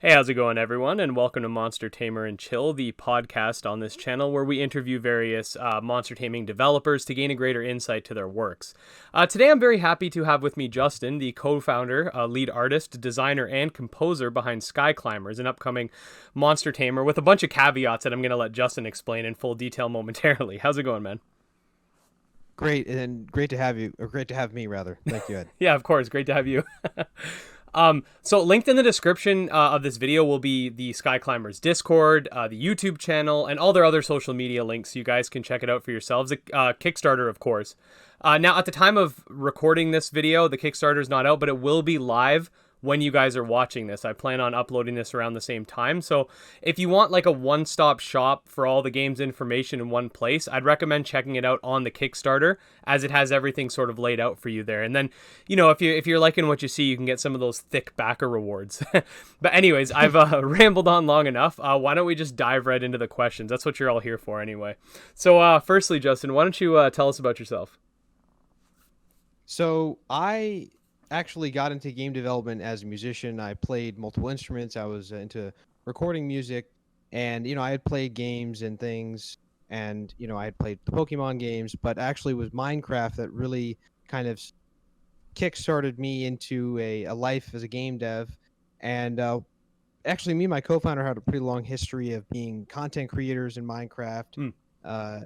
Hey, how's it going, everyone? And welcome to Monster Tamer and Chill, the podcast on this channel where we interview various monster taming developers to gain a greater insight to their works. Today, I'm very happy to have with me Justin, the co-founder, lead artist, designer, and composer behind Skyclimbers, an upcoming monster tamer with a bunch of caveats that I'm going to let Justin explain in full detail momentarily. How's it going, man? Great, and great to have you, or great to have me, rather. Thank you, Ed. Yeah, of course. Great to have you. So linked in the description of this video will be the Skyclimbers Discord, the YouTube channel, and all their other social media links. So you guys can check it out for yourselves. Kickstarter, of course. Now, at the time of recording this video, the Kickstarter is not out, but it will be live when you guys are watching this. I plan on uploading this around the same time. So if you want like a one-stop shop for all the game's information in one place, I'd recommend checking it out on the Kickstarter, as it has everything sort of laid out for you there. And then, you know, if you're liking what you see, you can get some of those thick backer rewards. But anyways, I've rambled on long enough. Why don't we just dive right into the questions? That's what you're all here for anyway. So firstly, Justin, why don't you tell us about yourself? So I actually got into game development as a musician. I played multiple instruments. I was into recording music, and I had played games and things, and I had played the Pokemon games, but actually it was Minecraft that really kind of kick-started me into a life as a game dev. And actually, me and my co-founder had a pretty long history of being content creators in Minecraft. Hmm. Uh,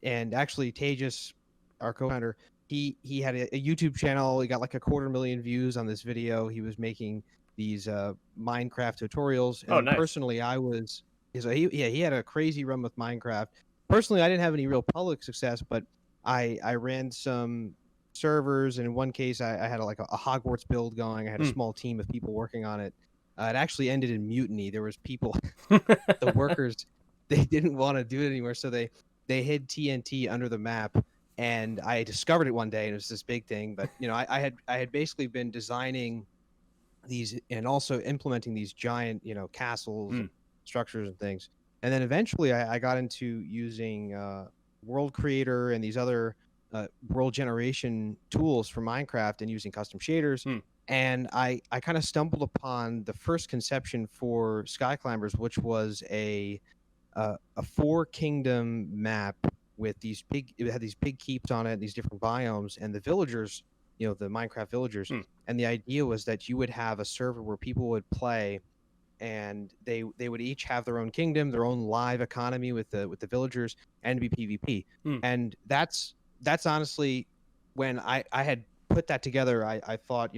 and actually, Tejas, our co-founder, he had a YouTube channel. He got like 250,000 views on this video. He was making these Minecraft tutorials. And Oh, then nice. personally, he had a crazy run with Minecraft. Personally, I didn't have any real public success, but I ran some servers, and in one case, I had a Hogwarts build going. I had a small team of people working on it. It actually ended in mutiny. There was people, the workers, they didn't want to do it anymore, so they hid TNT under the map. And I discovered it one day, and it was this big thing. But I had basically been designing these and also implementing these giant castles and structures and things. And then eventually I got into using World Creator and these other world generation tools for Minecraft, and using custom shaders. And I kind of stumbled upon the first conception for Skyclimbers, which was a 4 kingdom map with it had these big keeps on it, these different biomes, and the villagers, the Minecraft villagers. And the idea was that you would have a server where people would play, and they would each have their own kingdom, their own live economy with the villagers, and be PvP. And that's honestly, when I had put that together, I thought,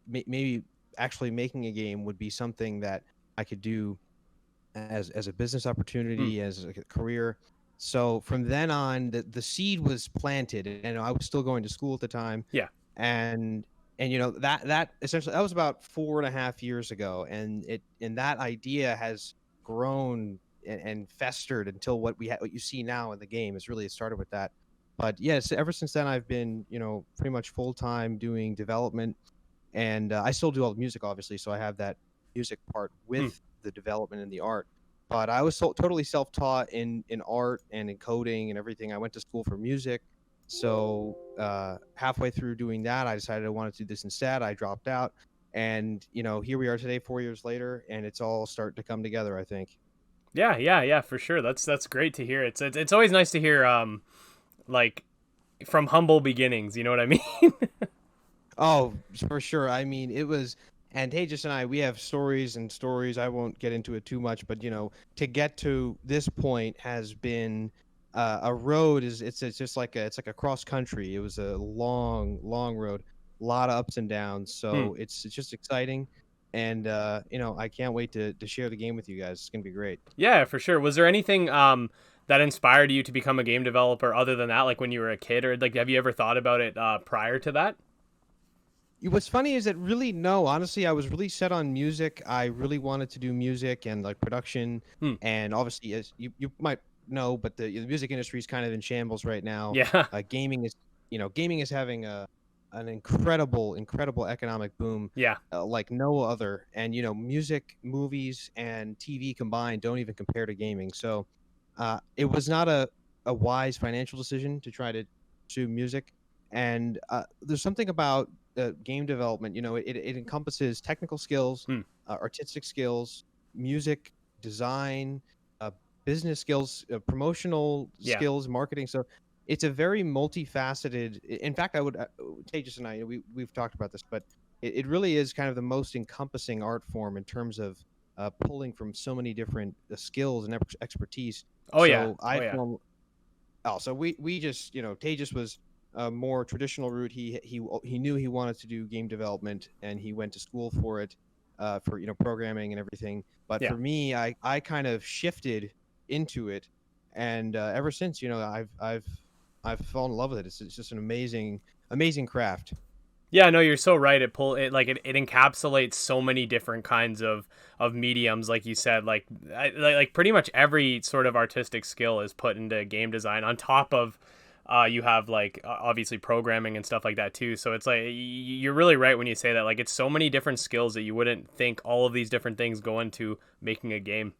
maybe actually making a game would be something that I could do as a business opportunity, as a career. So from then on, the seed was planted, and I was still going to school at the time. Yeah. And that essentially, that was about 4.5 years ago, and that idea has grown and festered until what you see now in the game. Is really, it started with that. But yes, ever since then, I've been pretty much full time doing development, and I still do all the music, obviously. So I have that music part with the development and the art. But I was totally self-taught in art and in coding and everything. I went to school for music. So halfway through doing that, I decided I wanted to do this instead. I dropped out. And, here we are today, 4 years later, and it's all starting to come together, I think. Yeah, for sure. That's great to hear. It's always nice to hear like from humble beginnings, you know what I mean? Oh, for sure. I mean, it was, and Tejas and I, we have stories and stories. I won't get into it too much, but to get to this point has been a road. It's just like it's like a cross country. It was a long road, a lot of ups and downs. So it's just exciting, and I can't wait to share the game with you guys. It's gonna be great. Yeah, for sure. Was there anything that inspired you to become a game developer other than that, like when you were a kid, or like have you ever thought about it prior to that? What's funny is that really, no, honestly, I was really set on music. I really wanted to do music and like production. And obviously, as you might know, but the music industry is kind of in shambles right now. Yeah. Gaming is having an incredible economic boom, Yeah. like no other. And music, movies, and TV combined don't even compare to gaming. So it was not a wise financial decision to try to pursue music. And there's something about game development. It encompasses technical skills, artistic skills, music, design, uh, business skills, promotional Yeah. skills, marketing. So it's a very multifaceted. In fact, I would Tejas and I, we've talked about this, but it really is kind of the most encompassing art form in terms of pulling from so many different skills and expertise. Oh yeah. So Oh I yeah. form. Oh, so we just Tejas was a more traditional route. He knew he wanted to do game development, and he went to school for it, for programming and everything. But Yeah. for me, I kind of shifted into it, and ever since, I've fallen in love with it. It's just an amazing craft. Yeah, no, you're so right. It encapsulates so many different kinds of mediums, like you said. Like pretty much every sort of artistic skill is put into game design. On top of, you have like obviously programming and stuff like that too. So it's like you're really right when you say that. Like it's so many different skills that you wouldn't think all of these different things go into making a game.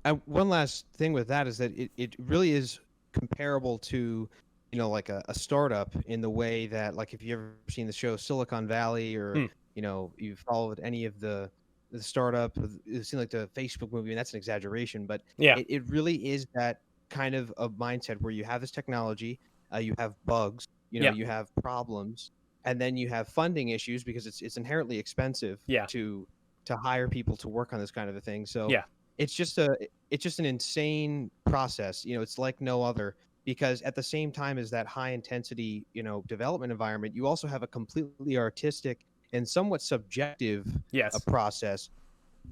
And one last thing with that is that it really is comparable to, like a startup in the way that, like, if you've ever seen the show Silicon Valley, or, Hmm. you've followed any of the startup, it seems like the Facebook movie, and that's an exaggeration, but Yeah. it really is that kind of a mindset where you have this technology, you have bugs, Yeah. you have problems, and then you have funding issues because it's inherently expensive Yeah. to hire people to work on this kind of a thing. So Yeah. it's just an insane process. It's like no other, because at the same time as that high intensity, development environment, you also have a completely artistic and somewhat subjective Yes. process,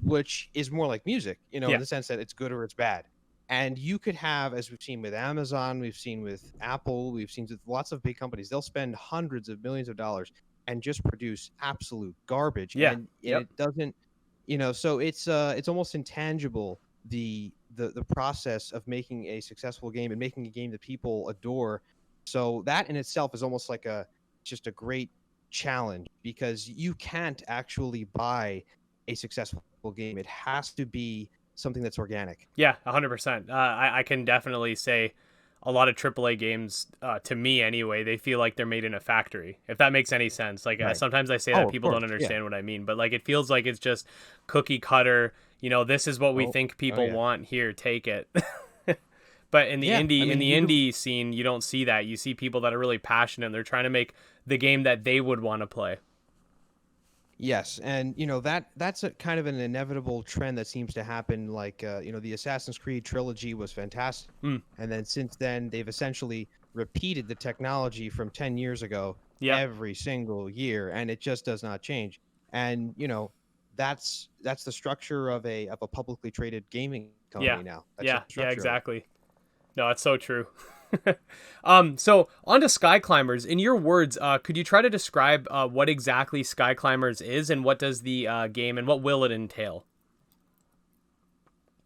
which is more like music, in Yeah. the sense that it's good or it's bad. And you could have, as we've seen with Amazon, we've seen with Apple, we've seen with lots of big companies, they'll spend hundreds of millions of dollars and just produce absolute garbage. Yeah. And Yep. it doesn't, so it's almost intangible, the process of making a successful game and making a game that people adore. So that in itself is almost like just a great challenge, because you can't actually buy a successful game. It has to be something that's organic. Yeah, 100%. I can definitely say a lot of AAA games, to me anyway, they feel like they're made in a factory. If that makes any sense. Like Right. sometimes I say that Oh, of people don't course. Yeah. understand what I mean, but like it feels like it's just cookie cutter. This is what we Oh, think oh people yeah. want. Here, take it. But Yeah. I in mean, the you can. indie scene, you don't see that. You see people that are really passionate. And they're trying to make the game that they would want to play. Yes, and that's a kind of an inevitable trend that seems to happen. Like, the Assassin's Creed trilogy was fantastic, Mm, and then since then they've essentially repeated the technology from 10 years ago yep. every single year, and it just does not change. And that's the structure of a publicly traded gaming Yeah. company now. That's Yeah. just the Yeah. structure of it. Exactly. No, it's so true. So on to Skyclimbers. In your words, could you try to describe what exactly Skyclimbers is, and what does the game, and what will it entail?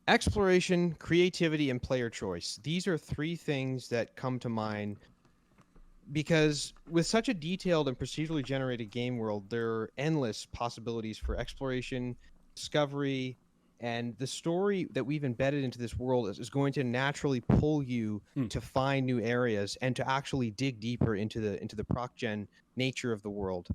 Exploration, creativity, and player choice. These are three things that come to mind, because with such a detailed and procedurally generated game world, there are endless possibilities for exploration, discovery, and the story that we've embedded into this world is going to naturally pull you Hmm. to find new areas and to actually dig deeper into the proc gen nature of the world.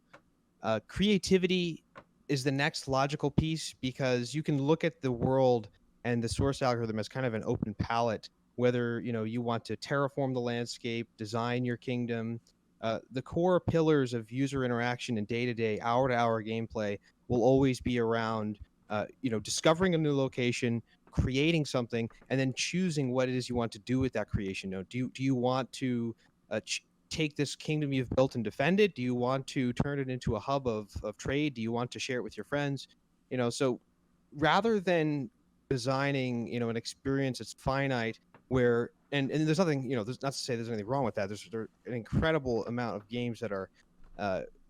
Creativity is the next logical piece, because you can look at the world and the source algorithm as kind of an open palette. Whether you want to terraform the landscape, design your kingdom, the core pillars of user interaction and day-to-day, hour-to-hour gameplay will always be around, discovering a new location, creating something, and then choosing what it is you want to do with that creation. Do you want to uh, take this kingdom you've built and defend it? Do you want to turn it into a hub of trade? Do you want to share it with your friends? So rather than designing, an experience that's finite, where and there's nothing, there's not to say there's anything wrong with that. There's an incredible amount of games that are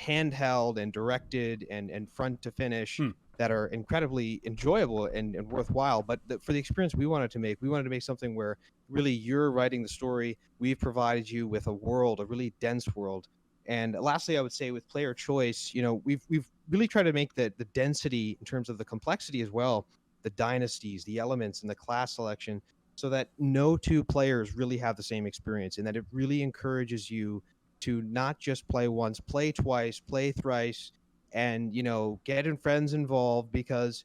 handheld and directed and front to finish, Hmm. that are incredibly enjoyable and worthwhile. But for the experience we wanted to make something where really you're writing the story. We've provided you with a world, a really dense world. And lastly, I would say with player choice, we've really tried to make the density in terms of the complexity as well, the dynasties, the elements, and the class selection, so that no two players really have the same experience, and that it really encourages you to not just play once, play twice, play thrice, and getting friends involved, because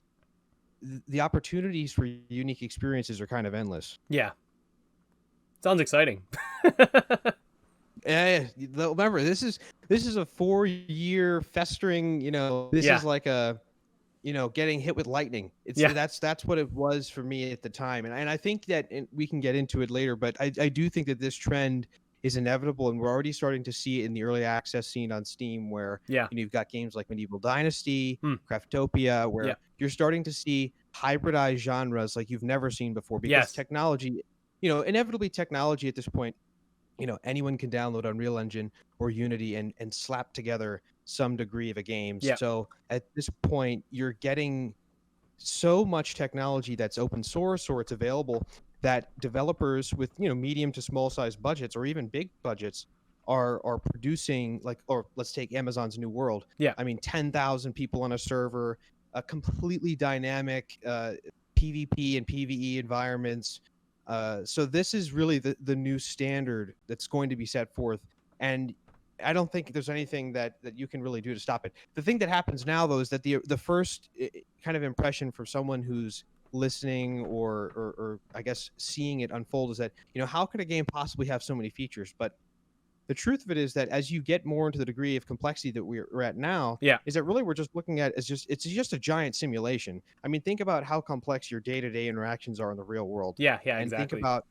the opportunities for unique experiences are kind of endless. Yeah. Sounds exciting. Remember, this is a 4-year festering. This Yeah. is like a getting hit with lightning. Yeah. That's what it was for me at the time, and I think that, and we can get into it later, but I do think that this trend is inevitable, and we're already starting to see it in the early access scene on Steam, where Yeah. you've got games like Medieval Dynasty, Hmm. Craftopia, Yeah. where you're starting to see hybridized genres like you've never seen before, because Yes. technology, inevitably technology at this point, anyone can download Unreal Engine or Unity and slap together some degree of a game. Yeah. So at this point, you're getting so much technology that's open source or it's available, that developers with medium to small size budgets, or even big budgets, are producing, like, or let's take Amazon's New World. Yeah. I mean, 10,000 people on a server, a completely dynamic PvP and PvE environments. So this is really the new standard that's going to be set forth, and I don't think there's anything that you can really do to stop it. The thing that happens now, though, is that the first kind of impression for someone who's listening, or I guess seeing it unfold, is that how could a game possibly have so many features? But the truth of it is that as you get more into the degree of complexity that we're at now, Yeah. is that really we're just looking at as it's just a giant simulation. I mean, think about how complex your day-to-day interactions are in the real world, Yeah. Yeah. and think Exactly. about,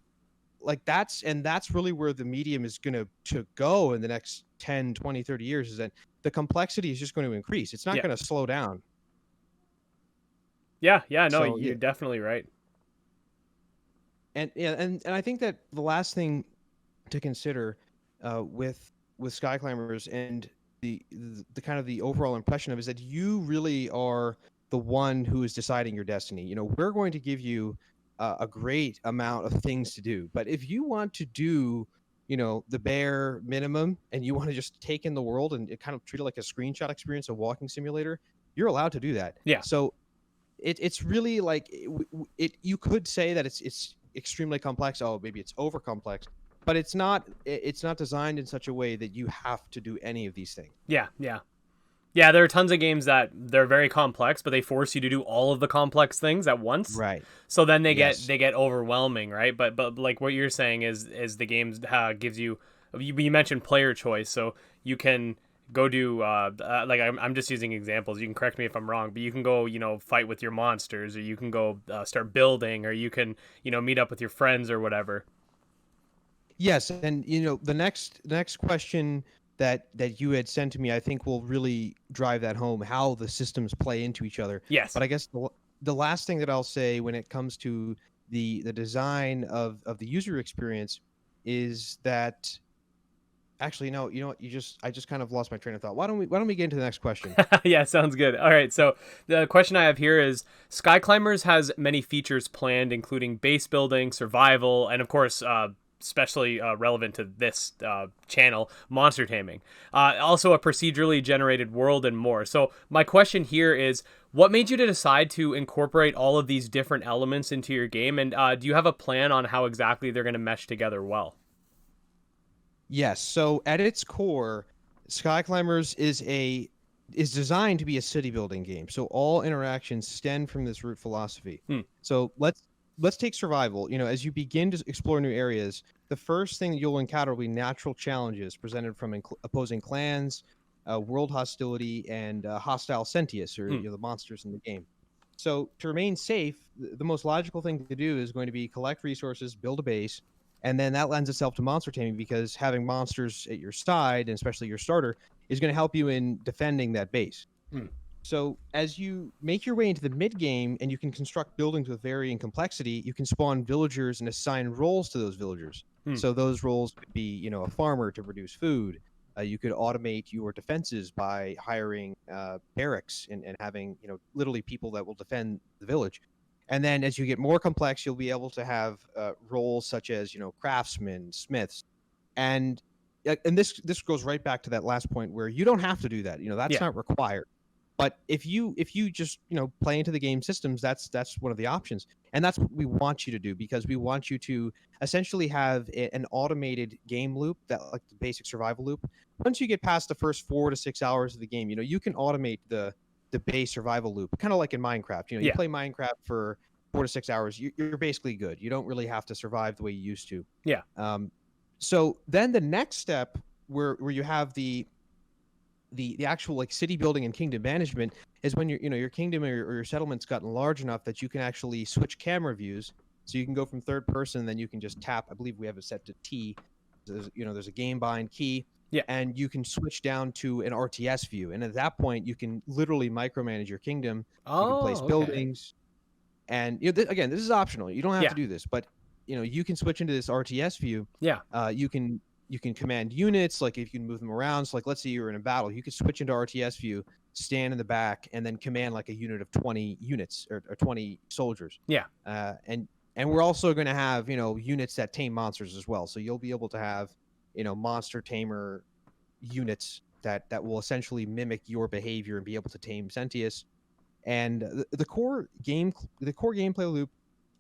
like, that's really where the medium is going to go in the next 10, 20, 30 years, is that the complexity is just going to increase. It's not Yeah. going to slow down. Yeah. Yeah. No, So you're yeah, definitely right. and yeah, and I think that the last thing to consider with Skyclimbers, and the kind of the overall impression of, is that you really are the one who is deciding your destiny. We're going to give you a great amount of things to do, but if you want to do the bare minimum, and you want to just take in the world and kind of treat it like a screenshot experience, a walking simulator, you're allowed to do that. Yeah. So it's really like you could say that it's extremely complex. Oh, maybe it's over complex, but it's not. It's not designed in such a way that you have to do any of these things. Yeah. Yeah. Yeah, there are tons of games that they're very complex, but they force you to do all of the complex things at once. Right. So then Yes. they get overwhelming, right? But like what you're saying is the games gives you, you mentioned player choice, so you can go do like I'm just using examples. You can correct me if I'm wrong, but you can go fight with your monsters, or you can go start building, or you can meet up with your friends or whatever. Yes, and the next question that you had sent to me, I think, will really drive that home, how the systems play into each other. Yes. But I guess the last thing that I'll say when it comes to the design of the user experience is that, actually, no, you know what, I just kind of lost my train of thought. Why don't we get into the next question? Yeah, sounds good. All right, so the question I have here is Skyclimbers has many features planned, including base building, survival, and of course, especially relevant to this channel, monster taming. Also, a procedurally generated world and more. So, my question here is what made you to decide to incorporate all of these different elements into your game? And do you have a plan on how exactly they're going to mesh together well? Yes. So at its core, Skyclimbers is designed to be a city building game. So all interactions stem from this root philosophy. Hmm. So let's take survival. As you begin to explore new areas, the first thing that you'll encounter will be natural challenges presented from opposing clans, world hostility, and hostile sentius, or Hmm. the monsters in the game. So to remain safe, the most logical thing to do is going to be collect resources, build a base, and then that lends itself to monster taming, because having monsters at your side, and especially your starter, is going to help you in defending that base. Hmm. So as you make your way into the mid game, and you can construct buildings with varying complexity, you can spawn villagers and assign roles to those villagers. Hmm. So those roles could be, a farmer to produce food. You could automate your defenses by hiring barracks, and having, literally people that will defend the village. And then as you get more complex, you'll be able to have roles such as, craftsmen, smiths, and this goes right back to that last point, where you don't have to do that. That's Yeah. not required. But if you just play into the game systems, that's one of the options, and that's what we want you to do, because we want you to essentially have an automated game loop, that like the basic survival loop. Once you get past the first 4 to 6 hours of the game, you can automate the base survival loop, kind of like in Minecraft. You Yeah. play Minecraft for 4 to 6 hours, you're basically good. You don't really have to survive the way you used to. Yeah. So then the next step, where you have the actual like city building and kingdom management, is when your kingdom or your settlement's gotten large enough that you can actually switch camera views. So you can go from third person, and then you can just tap. I believe we have it set to T. There's a game bind key. Yeah. And you can switch down to an RTS view, and at that point you can literally micromanage your kingdom. You can place Oh, okay. buildings, and again, this is optional. You don't have to do this, but you can switch into this RTS view. Yeah. You can command units, like if you can move them around. So like, let's say you're in a battle, you could switch into RTS view, stand in the back, and then command like a unit of 20 units or 20 soldiers. Yeah. And we're also going to have units that tame monsters as well. So you'll be able to have monster tamer units that will essentially mimic your behavior and be able to tame Sentius. And the core gameplay loop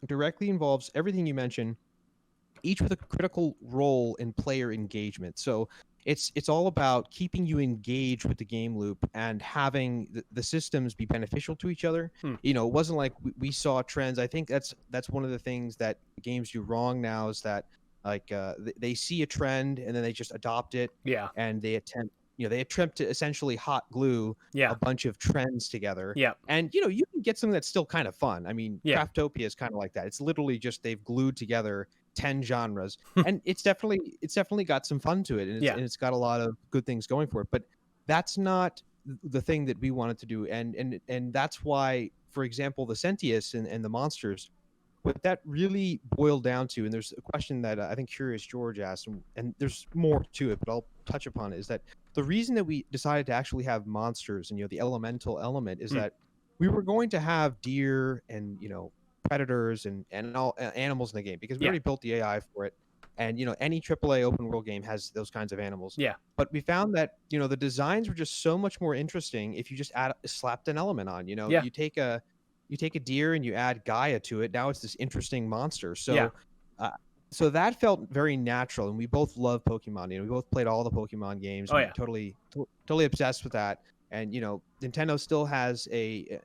directly involves everything you mentioned, each with a critical role in player engagement. So it's all about keeping you engaged with the game loop and having the systems be beneficial to each other. It wasn't like we saw trends. I think that's one of the things that games do wrong now, is that like they see a trend and then they just adopt it. Yeah. And they attempt to essentially hot glue a bunch of trends together. Yeah. And you can get something that's still kind of fun. I mean, Yeah. Craftopia is kind of like that. It's literally just they've glued together 10 genres, and it's definitely got some fun to it, and it's got a lot of good things going for it. But that's not the thing that we wanted to do, and that's why, for example, the Sentius and the monsters, what that really boiled down to, and there's a question that I think Curious George asked, and there's more to it, but I'll touch upon it, is that the reason that we decided to actually have monsters and the elemental element is that we were going to have deer and predators and all animals in the game, because we already built the AI for it, and any AAA open world game has those kinds of animals. Yeah. But we found that the designs were just so much more interesting if you just slapped an element on. You take a deer and you add Gaia to it. Now it's this interesting monster. So so that felt very natural, and we both love Pokemon. We both played all the Pokemon games. Oh, yeah. Totally obsessed with that. And Nintendo still has a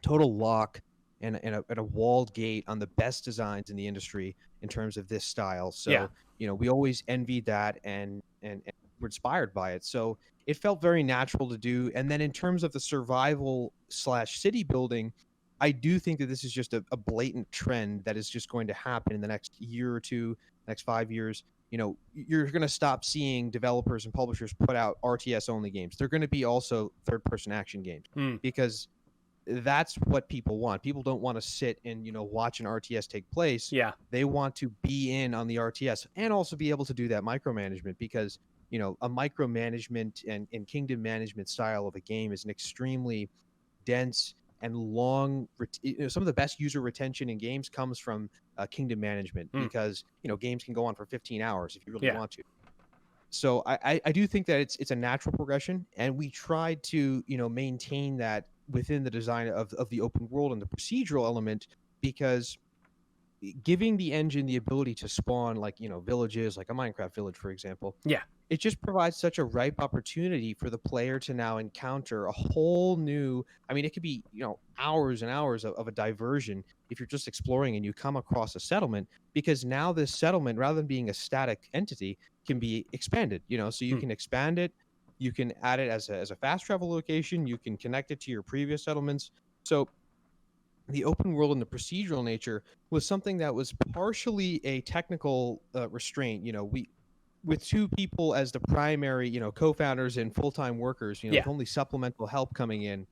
total lock and a walled gate on the best designs in the industry in terms of this style. So we always envied that and were inspired by it. So it felt very natural to do. And then in terms of the survival / city building, I do think that this is just a blatant trend that is just going to happen in the next year or two, next 5 years. You're going to stop seeing developers and publishers put out RTS only games. They're going to be also third person action games, because that's what people want. People don't want to sit and watch an RTS take place. Yeah. They want to be in on the RTS and also be able to do that micromanagement, because a micromanagement and kingdom management style of a game is an extremely dense and long. Some of the best user retention in games comes from kingdom management, because games can go on for 15 hours if you really want to. So I do think that it's a natural progression, and we tried to maintain that within the design of the open world and the procedural element, because giving the engine the ability to spawn like villages, like a Minecraft village, for example, it just provides such a ripe opportunity for the player to now encounter a whole new, it could be hours and hours of a diversion if you're just exploring and you come across a settlement, because now this settlement, rather than being a static entity, can be expanded. So you can expand it. You can add it as a fast travel location. You can connect it to your previous settlements. So the open world and the procedural nature was something that was partially a technical restraint. With two people as the primary, co-founders and full-time workers, with only supplemental help coming in,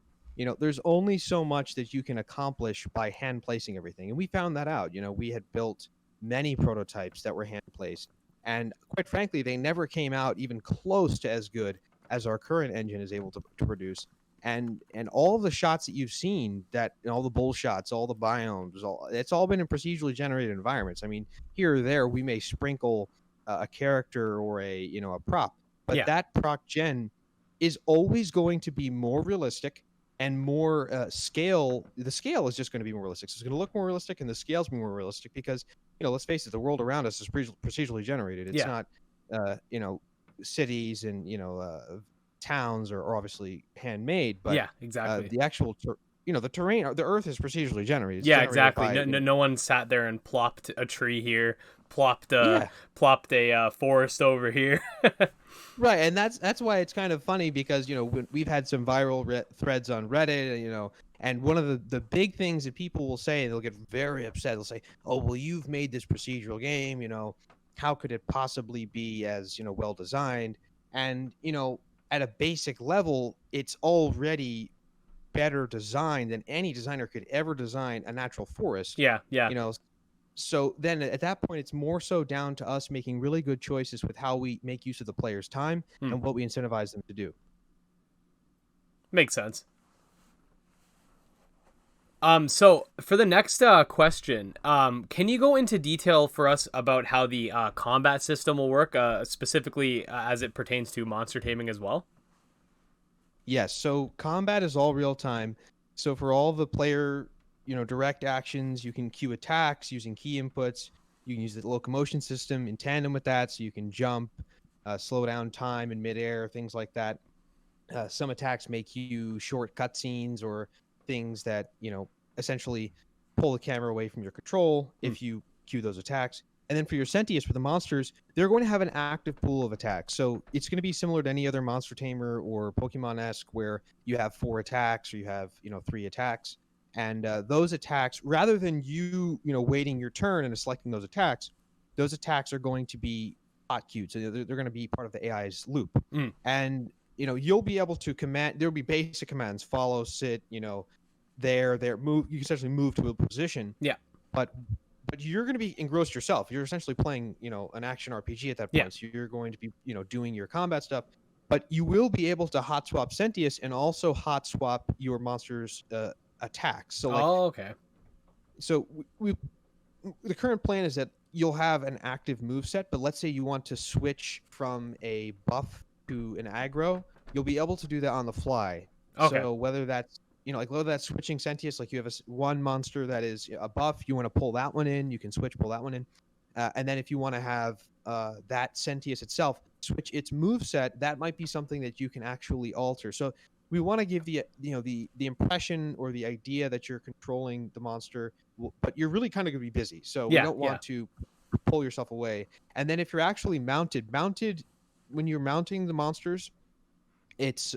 there's only so much that you can accomplish by hand placing everything. And we found that out. We had built many prototypes that were hand placed, and quite frankly, they never came out even close to as good as our current engine is able to produce. And all of the shots that you've seen, all the bull shots, all the biomes, it's all been in procedurally generated environments. Here or there we may sprinkle a character or a prop, but that proc gen is always going to be more realistic and more scale. The scale is just going to be more realistic. So it's going to look more realistic, and the scale's more realistic because, let's face it, the world around us is procedurally generated. It's not, cities and towns are obviously handmade, but Yeah, exactly. the actual the terrain, the Earth is procedurally generated. It's Yeah, generated exactly. by, No one sat there and plopped a tree here, plopped yeah, a forest over here. right. And that's why it's kind of funny because we've had some viral threads on Reddit, and one of the big things that people will say, they'll get very upset. They'll say, "Oh, well, you've made this procedural game. How could it possibly be as well designed?" And at a basic level, it's already better designed than any designer could ever design a natural forest. Yeah, yeah. So then at that point, it's more so down to us making really good choices with how we make use of the player's time and what we incentivize them to do. Makes sense. So for the next question, can you go into detail for us about how the combat system will work, specifically as it pertains to monster taming as well? Yes. So combat is all real time. So for all the player, direct actions, you can queue attacks using key inputs. You can use the locomotion system in tandem with that, so you can jump, slow down time in midair, things like that. Some attacks make you short cutscenes or things that essentially pull the camera away from your control if you queue those attacks. And then for your Sentius, for the monsters, they're going to have an active pool of attacks. So it's going to be similar to any other Monster Tamer or Pokemon-esque where you have 4 attacks or you have 3 attacks. And those attacks, rather than you waiting your turn and selecting those attacks are going to be hot queued. So they're going to be part of the AI's loop. And you'll be able to command. There'll be basic commands: follow, sit. There, move. You can essentially move to a position. Yeah. But you're going to be engrossed yourself. You're essentially playing, an action RPG at that point. Yeah. So you're going to be, doing your combat stuff. But you will be able to hot swap Sentius and also hot swap your monster's attacks. So okay. So the current plan is that you'll have an active move set, but let's say you want to switch from a buff to an aggro, you'll be able to do that on the fly. Okay. So whether that's whether that's switching Sentius, like you have one monster that is a buff, you want to pull that one in, you can pull that one in, and then if you want to have that Sentius itself switch its move set, that might be something that you can actually alter. So we want to give the impression or the idea that you're controlling the monster, but you're really kind of going to be busy. So we don't want to pull yourself away. And then if you're actually mounted, when you're mounting the monsters, it's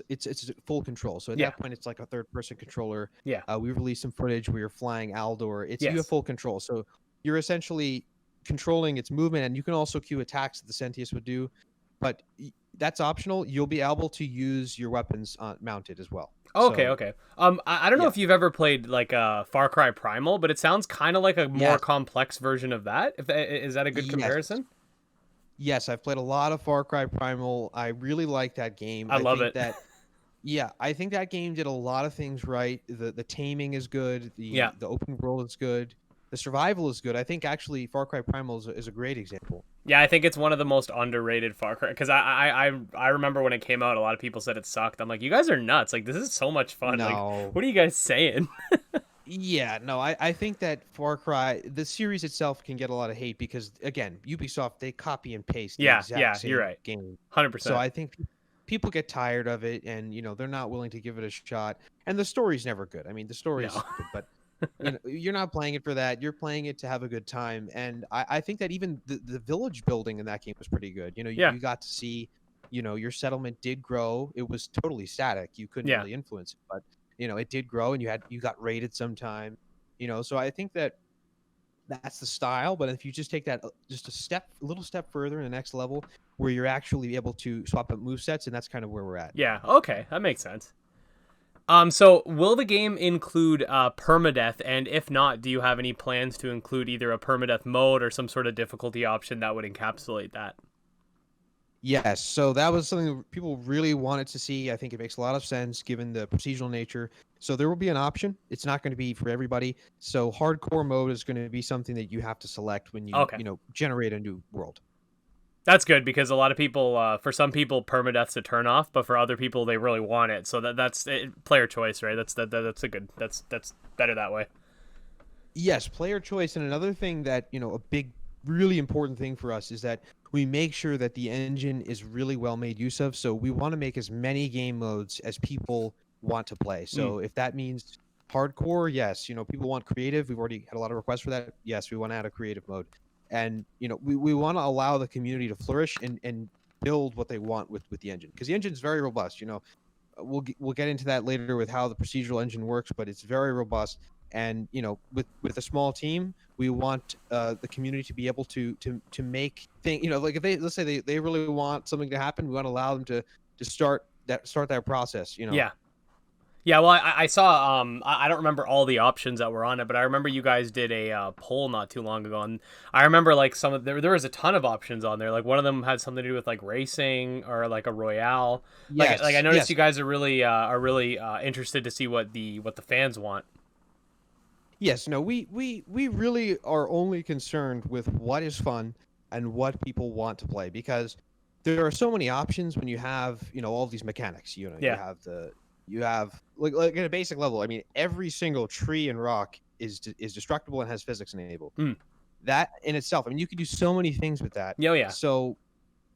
full control. So at that point, it's like a third-person controller. Yeah. We released some footage where you're flying Aldor. You have full control. So you're essentially controlling its movement, and you can also queue attacks that the Sentius would do. But that's optional. You'll be able to use your weapons mounted as well. Okay, okay. I don't know if you've ever played like Far Cry Primal, but it sounds kind of like a more complex version of that. Is that a good comparison? Yes, I've played a lot of Far Cry Primal. I really like that game. I love it. I think that game did a lot of things right. The taming is good. The open world is good. The survival is good. I think actually Far Cry Primal is a great example. Yeah, I think it's one of the most underrated Far Cry, because I remember when it came out, a lot of people said it sucked. I'm like, you guys are nuts. Like, this is so much fun. No. Like, what are you guys saying? Yeah, no, I think that Far Cry, the series itself, can get a lot of hate because, again, Ubisoft, they copy and paste the exact same you're right. game. 100%. So I think people get tired of it, and they're not willing to give it a shot. And the story's never good. I mean, the story's good, but you're not playing it for that. You're playing it to have a good time. And I think that even the village building in that game was pretty good. You got to see, your settlement did grow. It was totally static. You couldn't really influence it, but it did grow, and you got raided sometime. So I think that that's the style. But if you just take that just a little step further in the next level, where you're actually able to swap up movesets, and that's kind of where we're at. Yeah. Okay, that makes sense. So will the game include permadeath? And if not, do you have any plans to include either a permadeath mode or some sort of difficulty option that would encapsulate that? Yes, so that was something that people really wanted to see. I think it makes a lot of sense given the procedural nature. So there will be an option. It's not going to be for everybody. So hardcore mode is going to be something that you have to select when you generate a new world. That's good because a lot of people, for some people, permadeath's a turnoff, but for other people, they really want it. So that's player choice, right? That's a good. That's better that way. Yes, player choice. And another thing that, a big, really important thing for us is that we make sure that the engine is really well made use of. So we want to make as many game modes as people want to play. So if that means hardcore, yes. People want creative. We've already had a lot of requests for that. Yes, we want to add a creative mode. And, we want to allow the community to flourish and build what they want with the engine. Because the engine is very robust. We'll get into that later with how the procedural engine works, but it's very robust. And with a small team, we want the community to be able to make things. Like if let's say they really want something to happen, we want to allow them to start that process. Yeah. Yeah, well, I saw. I don't remember all the options that were on it, but I remember you guys did a poll not too long ago, and I remember like some of there was a ton of options on there. Like one of them had something to do with like racing or like a royale. Yes, like I noticed yes. you guys are really interested to see what the fans want. Yes, no, we really are only concerned with what is fun and what people want to play, because there are so many options when you have, all these mechanics. You Yeah. have like at a basic level. I mean, every single tree and rock is destructible and has physics enabled. That in itself, I mean, you could do so many things with that. Yeah, yeah. So,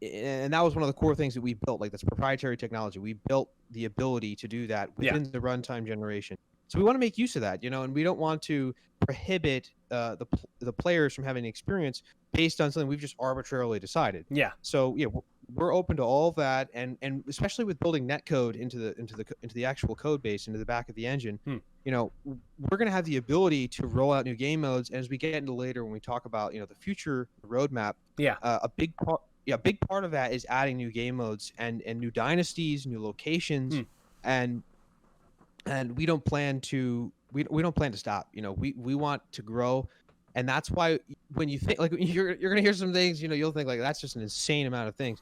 and that was one of the core things that we built. Like, that's proprietary technology. We built the ability to do that within the runtime generation. So we want to make use of that, and we don't want to prohibit the players from having experience based on something we've just arbitrarily decided. Yeah. So yeah, we're open to all of that, and especially with building netcode into the actual code base, into the back of the engine. We're going to have the ability to roll out new game modes. As we get into later when we talk about the future roadmap. Yeah. A big part. Yeah, a big part of that is adding new game modes and new dynasties, new locations, and we don't plan to stop. We want to grow, and that's why when you think, like, you're gonna hear some things, you'll think like that's just an insane amount of things.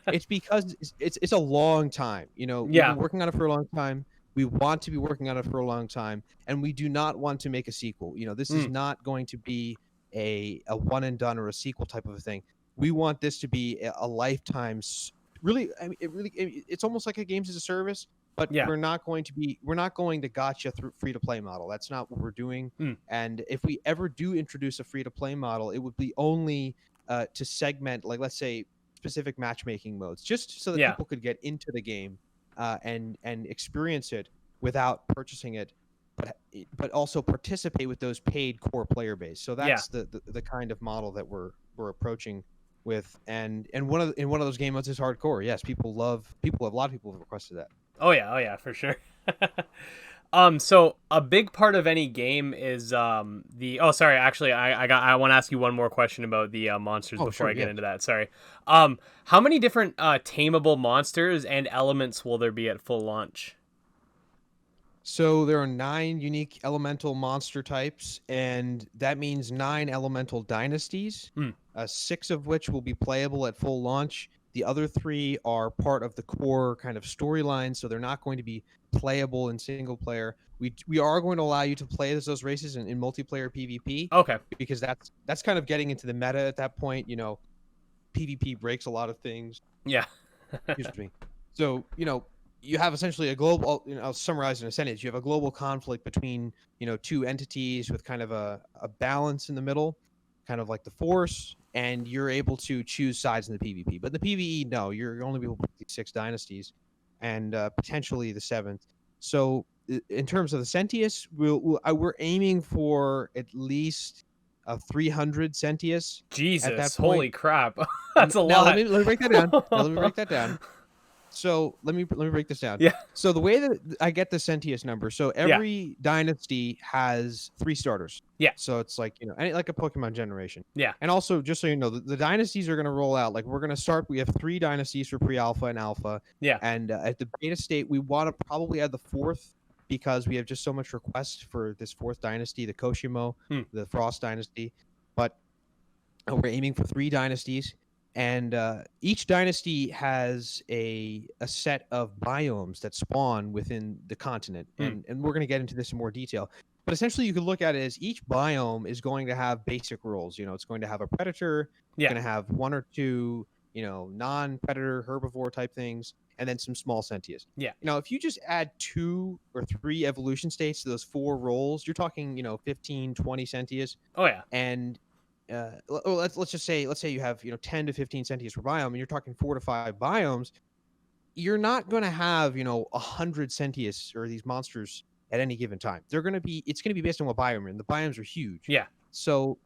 It's because it's a long time. We've been working on it for a long time. We want to be working on it for a long time, and we do not want to make a sequel. This is not going to be a one and done or a sequel type of a thing. We want this to be a lifetime. Really, I mean, it's almost like a games as a service. But we're not going to gotcha through free to play model. That's not what we're doing. And if we ever do introduce a free to play model, it would be only to segment, like, let's say, specific matchmaking modes, just so that people could get into the game and experience it without purchasing it, but also participate with those paid core player base. So that's the kind of model that we're approaching with. And one of those game modes is hardcore. Yes, a lot of people have requested that. Oh yeah, for sure. So a big part of any game is actually I want to ask you one more question about the monsters before I get into that. Sorry. How many different tameable monsters and elements will there be at full launch? So there are 9 unique elemental monster types, and that means 9 elemental dynasties, 6 of which will be playable at full launch. The other 3 are part of the core kind of storyline, so they're not going to be playable in single player. We are going to allow you to play those races in multiplayer PvP. Okay. Because that's kind of getting into the meta at that point. PvP breaks a lot of things. Yeah. Excuse me. So, you have essentially a global, I'll summarize in a sentence. You have a global conflict between, 2 entities with kind of a balance in the middle, kind of like the Force, and you're able to choose sides in the PvP. But in the PvE, no, you're only able to pick 6 dynasties and potentially the 7th. So in terms of the Sentius, we're aiming for at least 300 Sentius. Jesus, at that point. Holy crap. That's a lot. Let me break that down. Let me break that down. So let me break this down. Yeah. So the way that I get the Sentius number, so every dynasty has 3 starters. Yeah. So it's like, like a Pokemon generation. Yeah. And also, just so you know, the dynasties are going to roll out. Like, we're going to start. We have 3 dynasties for pre-alpha and alpha. Yeah. And at the beta state, we want to probably add the 4th, because we have just so much request for this 4th dynasty, the Koshimo, the Frost dynasty. But we're aiming for 3 dynasties. And each dynasty has a set of biomes that spawn within the continent. And we're going to get into this in more detail. But essentially, you can look at it as each biome is going to have basic rules. It's going to have a predator. It's going to have 1 or 2 non-predator herbivore type things, and then some small sentients. Yeah. If you just add 2 or 3 evolution states to those 4 roles, you're talking 15, 20 sentients. Oh yeah. And let's just say you have 10 to 15 sentients per biome, and you're talking 4 to 5 biomes. You're not going to have 100 sentients or these monsters at any given time. It's going to be based on what biome you're in. The biomes are huge. Yeah. So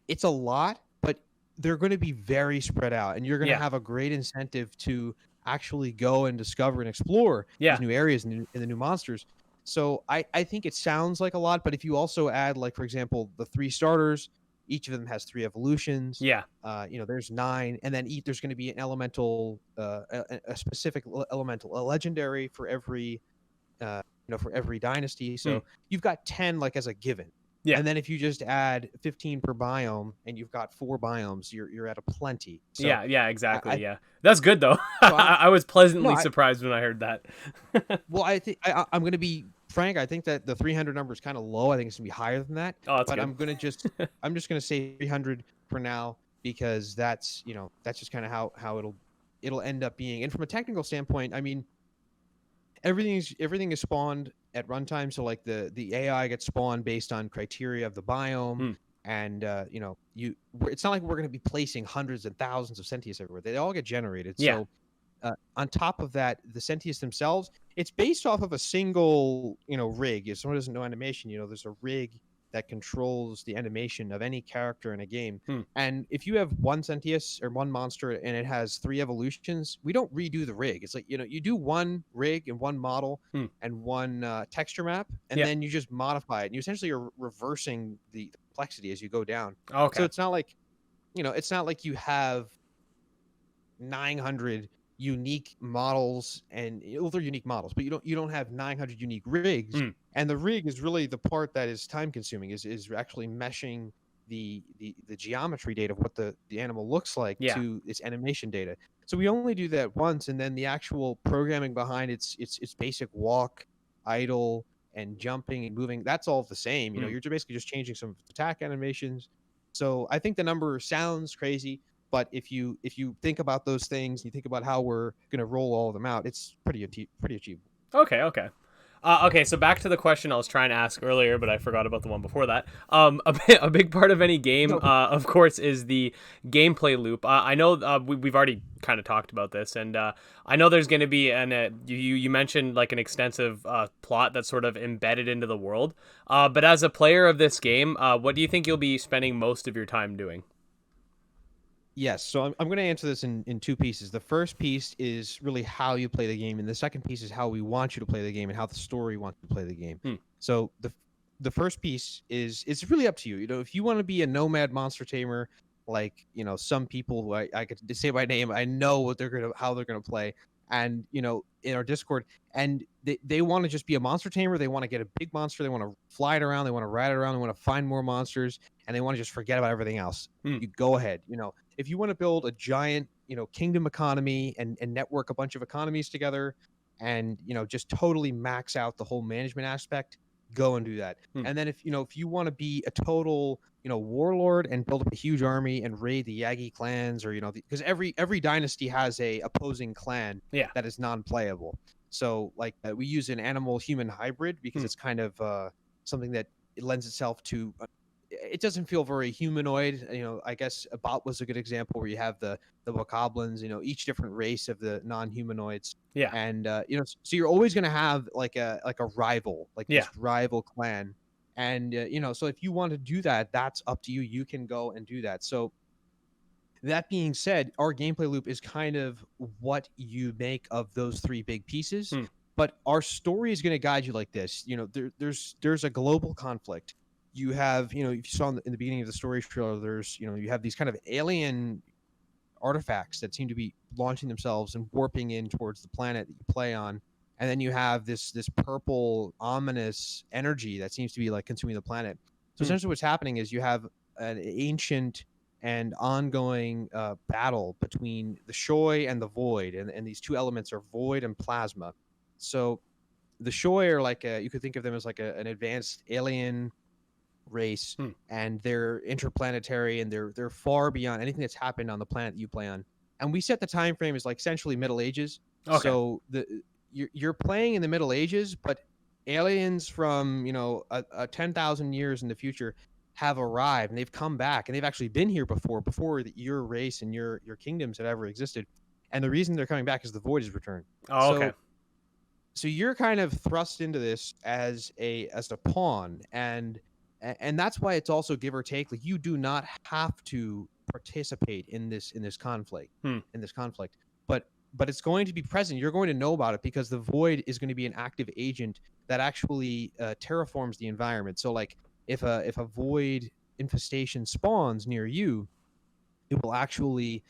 it's a lot, but they're going to be very spread out, and you're going to have a great incentive to actually go and discover and explore these new areas and the new monsters. So I think it sounds like a lot, but if you also add, like, for example, the 3 starters, each of them has 3 evolutions. Yeah. There's 9, and then there's going to be an elemental, a specific elemental, a legendary for every, for every dynasty. So you've got 10 like as a given. Yeah. And then if you just add 15 per biome, and you've got 4 biomes, you're at a plenty. So yeah, exactly. That's good though. So I was pleasantly surprised when I heard that. Well, I think I'm going to be frank. I think that the 300 number is kind of low. I think it's going to be higher than that. Oh, that's but good. I'm just going to say 300 for now, because that's just kind of how it'll end up being. And from a technical standpoint, I mean, everything is spawned at runtime. So like the AI gets spawned based on criteria of the biome. And it's not like we're going to be placing hundreds and thousands of sentients everywhere. They all get generated. So on top of that, the sentients themselves, it's based off of a single rig. If someone doesn't know animation, there's a rig that controls the animation of any character in a game. And if you have one sentience or one monster and it has 3 evolutions, we don't redo the rig. It's like you do one rig and one model and one texture map, and then you just modify it, and you essentially are reversing the complexity as you go down. Okay. So it's not like you have 900 unique models, and they're unique models, but you don't have 900 unique rigs. And the rig is really the part that is time consuming, is actually meshing the geometry data of what the animal looks like to its animation data. So we only do that once, and then the actual programming behind its basic walk, idle, and jumping and moving, that's all the same. You're basically just changing some attack animations. So I think the number sounds crazy, but if you think about those things, you think about how we're going to roll all of them out, it's pretty achievable. Okay, so back to the question I was trying to ask earlier, but I forgot about the one before that. A big part of any game, of course, is the gameplay loop. I know we've already kind of talked about this, and I know there's going to be you mentioned like an extensive plot that's sort of embedded into the world. But as a player of this game, what do you think you'll be spending most of your time doing? Yes, so I'm going to answer this in 2 pieces. The first piece is really how you play the game, and the second piece is how we want you to play the game and how the story wants you to play the game. So the first piece is, it's really up to you. If you want to be a nomad monster tamer, like some people who I could say by name, I know how they're gonna play, and in our Discord, and they want to just be a monster tamer. They want to get a big monster. They want to fly it around. They want to ride it around. They want to find more monsters, and they want to just forget about everything else. You go ahead. If you want to build a giant, kingdom economy and network a bunch of economies together, and just totally max out the whole management aspect, go and do that. And then if you want to be a total warlord and build up a huge army and raid the Yagi clans, or because every dynasty has a opposing clan that is non-playable. So like we use an animal human hybrid because it's kind of something that it lends itself to. It doesn't feel very humanoid. I guess a bot was a good example, where you have the bokoblins, each different race of the non-humanoids. Yeah. And so you're always going to have like a rival, this rival clan. And so if you want to do that, that's up to you. You can go and do that. So that being said, our gameplay loop is kind of what you make of those 3 big pieces. But our story is going to guide you like this. There's a global conflict. You have, if you saw in the beginning of the story trailer, there's, you have these kind of alien artifacts that seem to be launching themselves and warping in towards the planet that you play on. And then you have this purple, ominous energy that seems to be like consuming the planet. So essentially what's happening is you have an ancient and ongoing battle between the Shoy and the Void. And these 2 elements are void and plasma. So the Shoy are like, you could think of them as like an advanced alien race, and they're interplanetary, and they're far beyond anything that's happened on the planet that you play on. and we set the time frame as like essentially Middle Ages. Okay. So you're playing in the Middle Ages, but aliens from a 10,000 years in the future have arrived, and they've come back, and they've actually been here before your race and your kingdoms had ever existed. And the reason they're coming back is the void is returned. Oh, okay. So you're kind of thrust into this as a pawn, and that's why it's also give or take. Like, you do not have to participate in this conflict, Hmm. but it's going to be present. You're going to know about it because the void is going to be an active agent that actually terraforms the environment. So like if a void infestation spawns near you, it will actually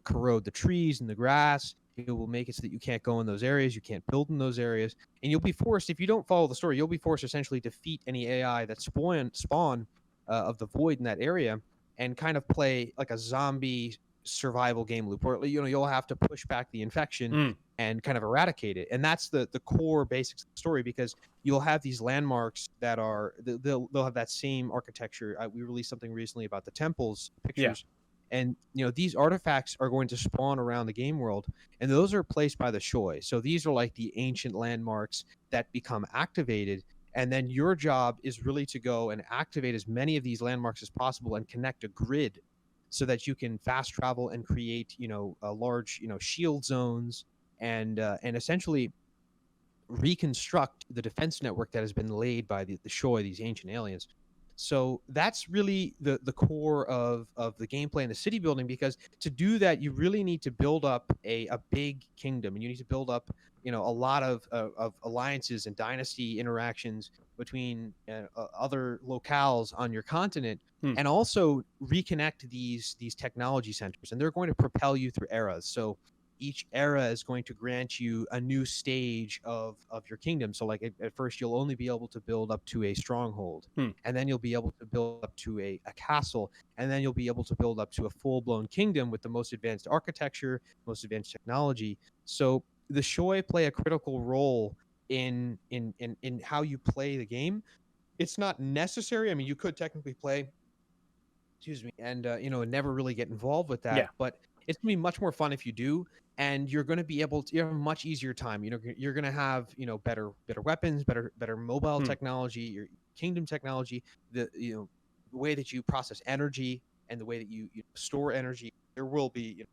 corrode the trees and the grass. It will make it so that you can't go in those areas, you can't build in those areas, and you'll be forced, if you don't follow the story, you'll be forced to essentially defeat any AI that spawn of the void in that area, and kind of play like a zombie survival game loop, or you'll have to push back the infection Hmm. and kind of eradicate it. And that's the core basics of the story, because you'll have these landmarks that are they'll have that same architecture. We released something recently about the temples pictures. And these artifacts are going to spawn around the game world, and those are placed by the Shoy. So these are like the ancient landmarks that become activated, and then your job is really to go and activate as many of these landmarks as possible and connect a grid so that you can fast travel and create a large shield zones, and essentially reconstruct the defense network that has been laid by the Shoy, these ancient aliens. So that's really the core of the gameplay and the city building, because to do that, you really need to build up a big kingdom, and you need to build up a lot of alliances and dynasty interactions between other locales on your continent, Hmm. and also reconnect these technology centers, and they're going to propel you through eras. So each era is going to grant you a new stage of your kingdom. So like at first you'll only be able to build up to a stronghold, Hmm. and then you'll be able to build up to a castle, and then you'll be able to build up to a full-blown kingdom with the most advanced architecture, most advanced technology. So the Shoy play a critical role in how you play the game. It's not necessary. I mean, you could technically play, excuse me, and never really get involved with that, Yeah. but it's gonna be much more fun if you do. And you're going to be able to, you have a much easier time. You're going to have better weapons, better mobile Hmm. technology, your kingdom technology, the the way that you process energy, and the way that you store energy. There will be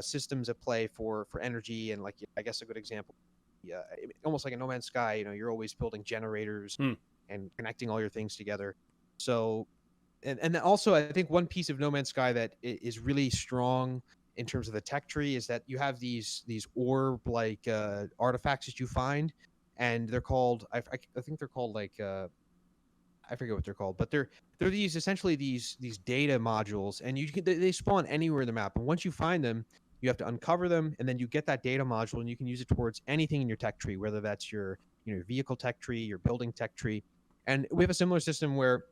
systems at play for energy, and like, I guess a good example, yeah, almost like a No Man's Sky. You're always building generators Hmm. and connecting all your things together. So, and then also, I think one piece of No Man's Sky that is really strong in terms of the tech tree is that you have these orb like artifacts that you find, and they're called, I think they're called like I forget what they're called, but they're these essentially these data modules, and they spawn anywhere in the map. And once you find them, you have to uncover them, and then you get that data module, and you can use it towards anything in your tech tree, whether that's your vehicle tech tree, your building tech tree. And we have a similar system where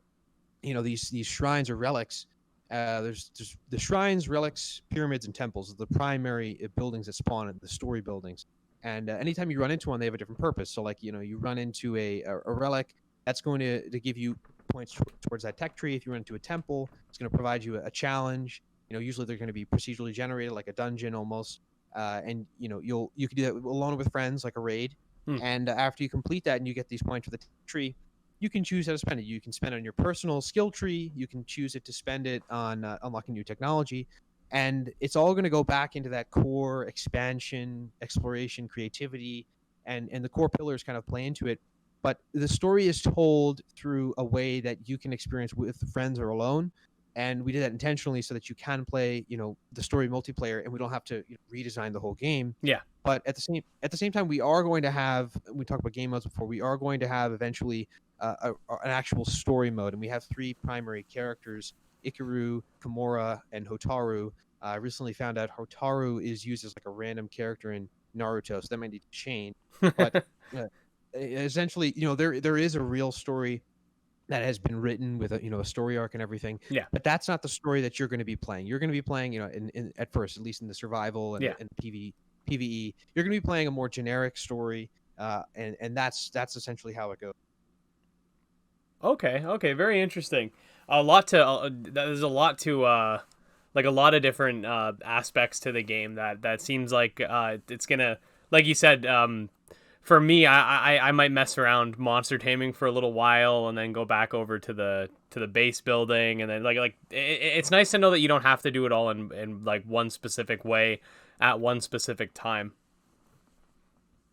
these shrines or relics. There's the shrines, relics, pyramids, and temples are the primary buildings that spawn in the story buildings. And anytime you run into one, they have a different purpose. So like you run into a relic, that's going to give you points towards that tech tree. If you run into a temple, it's going to provide you a challenge. Usually they're going to be procedurally generated, like a dungeon almost. And you can do that alone or with friends, like a raid. Hmm. And after you complete that and you get these points for the tree, you can choose how to spend it. You can spend it on your personal skill tree. You can choose it to spend it on unlocking new technology. And it's all going to go back into that core expansion, exploration, creativity, and the core pillars kind of play into it. But the story is told through a way that you can experience with friends or alone. And we did that intentionally so that you can play, the story multiplayer, and we don't have to redesign the whole game. Yeah. But at the same time, we are going to have. We talked about game modes before. We are going to have eventually an actual story mode, and we have three primary characters: Ikaru, Kimura, and Hotaru. I recently found out Hotaru is used as like a random character in Naruto, so that might need to change. But essentially, there is a real story that has been written with a story arc and everything. Yeah. But that's not the story that you're going to be playing. You're going to be playing, in at first, at least in the survival and Yeah. the PvE, you're going to be playing a more generic story, and that's essentially how it goes. Okay. Okay. Very interesting. A lot to. There's a lot to like a lot of different aspects to the game that seems like it's gonna, like you said, for me, I might mess around monster taming for a little while and then go back over to the base building, and then it's nice to know that you don't have to do it all in like one specific way at one specific time.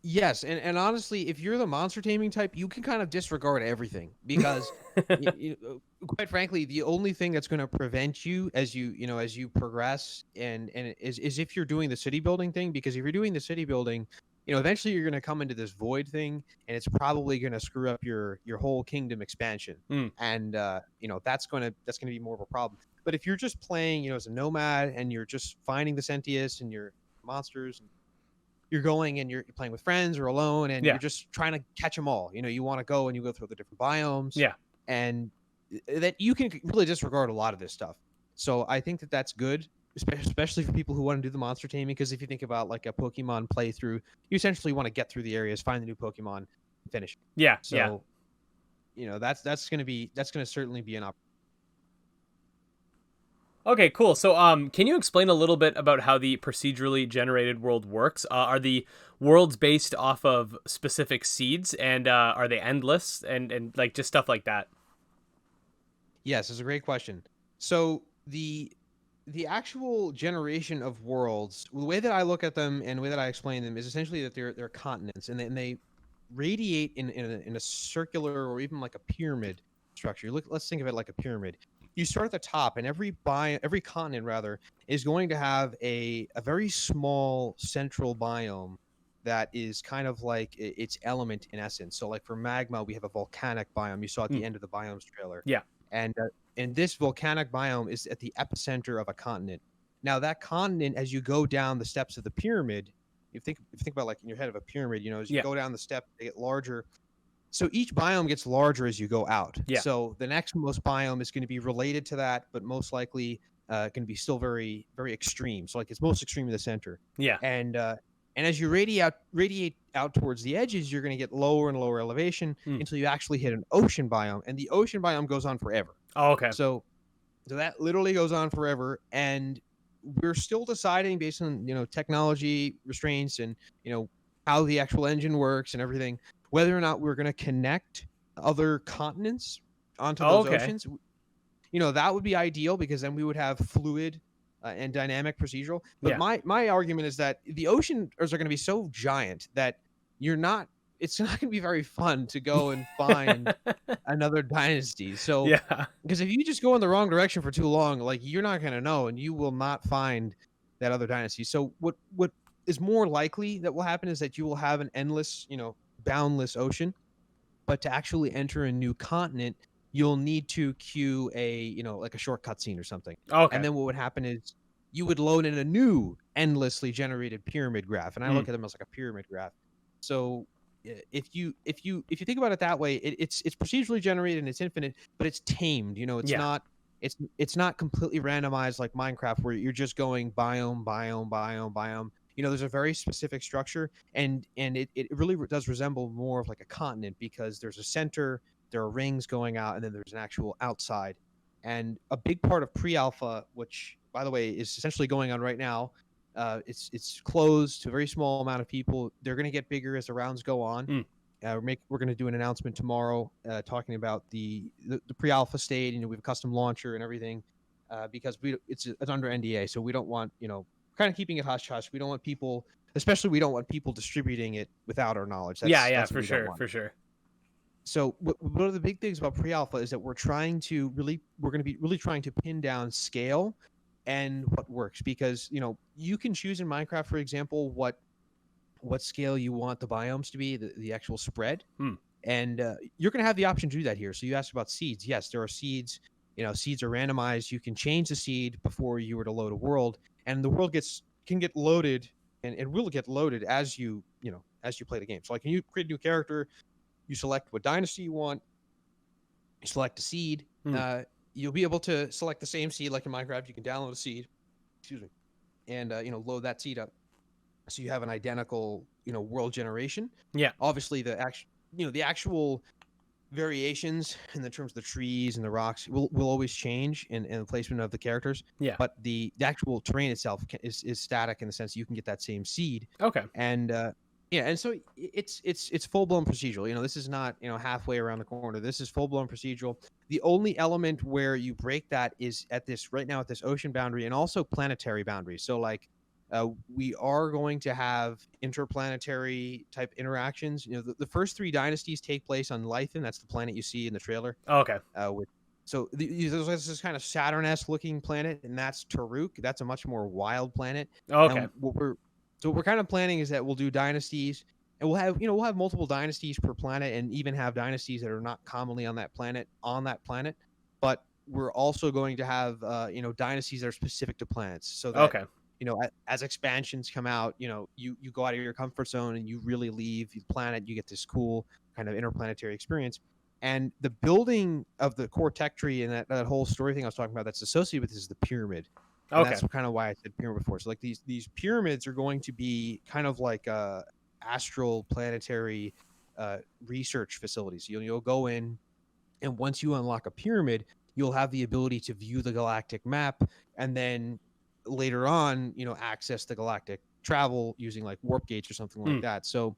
Yes, and honestly, if you're the monster taming type, you can kind of disregard everything because, quite frankly, the only thing that's going to prevent you as as you progress and is if you're doing the city building thing. Because if you're doing the city building, eventually you're going to come into this void thing, and it's probably going to screw up your whole kingdom expansion, Mm. and that's gonna be more of a problem. But if you're just playing, as a nomad and you're just finding the Sentius and your monsters, you're going and you're playing with friends or alone, and you're Yeah, just trying to catch them all. You want to go and you go through the different biomes, yeah. and that you can really disregard a lot of this stuff. So I think that that's good, especially for people who want to do the monster taming. Because if you think about like a Pokemon playthrough, you essentially want to get through the areas, find the new Pokemon, and finish. Yeah, yeah. So that's gonna certainly be an opportunity. Okay, cool. So, can you explain a little bit about how the procedurally generated world works? Are the worlds based off of specific seeds, and are they endless, and like just stuff like that? Yes, it's a great question. So the actual generation of worlds, the way that I look at them and the way that I explain them is essentially that they're continents, and they radiate in a circular or even like a pyramid structure. Let's think of it like a pyramid. You start at the top, and every continent rather is going to have a very small central biome that is kind of like its element in essence. So like for magma, we have a volcanic biome. You saw at the Mm. end of the biomes trailer, Yeah. and this volcanic biome is at the epicenter of a continent. Now that continent, as you go down the steps of the pyramid, if you think about like in your head of a pyramid, as you Yeah. go down the step, they get larger. So each biome gets larger as you go out. Yeah. So the next most biome is going to be related to that, but most likely going to be still very, very extreme. So like it's most extreme in the center, Yeah. and as you radiate out towards the edges, you're going to get lower and lower elevation Mm. until you actually hit an ocean biome, and the ocean biome goes on forever. Oh, okay. So that literally goes on forever, and we're still deciding based on technology restraints and how the actual engine works and everything, whether or not we're going to connect other continents onto Oh, those okay. oceans. That would be ideal because then we would have fluid and dynamic procedural. But Yeah. my argument is that the oceans are going to be so giant that you're not. It's not going to be very fun to go and find another dynasty. So, Yeah. because if you just go in the wrong direction for too long, like you're not going to know, and you will not find that other dynasty. So, what is more likely that will happen is that you will have an endless, boundless ocean, but to actually enter a new continent, you'll need to queue like a short cutscene or something. And Okay. then what would happen is you would load in a new endlessly generated pyramid graph, and I Mm. look at them as like a pyramid graph. So if you think about it that way, it's procedurally generated and it's infinite, but it's tamed. It's Yeah. not it's not completely randomized like Minecraft where you're just going biome, biome, biome, biome. There's a very specific structure, and it really does resemble more of like a continent because there's a center, there are rings going out, and then there's an actual outside. And a big part of pre-alpha, which by the way is essentially going on right now, it's closed to a very small amount of people. They're going to get bigger as the rounds go on. Mm. We're going to do an announcement tomorrow talking about the pre-alpha state. We have a custom launcher and everything because it's under NDA, so we don't want kind of keeping it hush hush. We don't want people, especially we don't want people distributing it without our knowledge. Yeah. That's Yeah. that's what For we don't sure. want. For sure. So one of the big things about pre-alpha is that we're going to be really trying to pin down scale and what works, because you can choose in Minecraft, for example, what scale you want the biomes to be, the actual spread. Hmm. And you're going to have the option to do that here. So you asked about seeds. Yes, there are seeds. Seeds are randomized. You can change the seed before you were to load a world, and the world can get loaded, and it will get loaded as as you play the game. So like, when you create a new character, you select what dynasty you want, you select a seed. Hmm. You'll be able to select the same seed like in Minecraft. You can download a seed, excuse me, and load that seed up, so you have an identical world generation. Yeah. Obviously, the actual variations in the terms of the trees and the rocks will always change in the placement of the characters, Yeah. but the actual terrain itself is static in the sense you can get that same seed. Okay. And yeah, and so it's full blown procedural. This is not halfway around the corner. This is full blown procedural. The only element where you break that is at this right now at this ocean boundary and also planetary boundaries. So like we are going to have interplanetary type interactions. The first three dynasties take place on Lythan. That's the planet you see in the trailer. Okay. There's this kind of Saturn-esque looking planet, and that's Taruk. That's a much more wild planet. Okay. And what we're kind of planning is that we'll do dynasties, and we'll have multiple dynasties per planet, and even have dynasties that are not commonly on that planet. But we're also going to have dynasties that are specific to planets, so that Okay. As expansions come out, you go out of your comfort zone and you really leave the planet. You get this cool kind of interplanetary experience. And the building of the core tech tree and that whole story thing I was talking about that's associated with this is the pyramid. And Okay. that's kind of why I said pyramid before. So like these pyramids are going to be kind of like astral planetary research facilities. You'll go in, and once you unlock a pyramid, you'll have the ability to view the galactic map, and then later on, access the galactic travel using like warp gates or something like that. So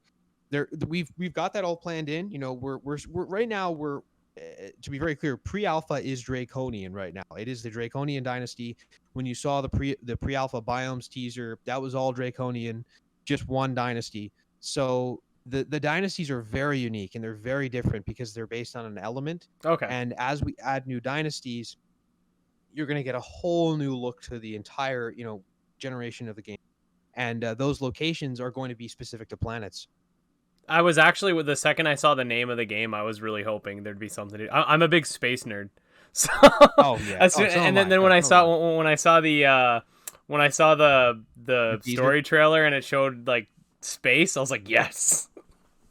we've got that all planned in. We're right now to be very clear, pre-alpha is Draconian right now. It is the Draconian dynasty. When you saw the pre-alpha biomes teaser, that was all Draconian, just one dynasty. So the dynasties are very unique and they're very different because they're based on an element. Okay. And as we add new dynasties, you're going to get a whole new look to the entire generation of the game, and those locations are going to be specific to planets. I was actually, with the second I saw the name of the game, I was really hoping there'd be something to. I'm a big space nerd, so Oh yeah. then when I saw the story trailer and it showed like space, I was like, yes.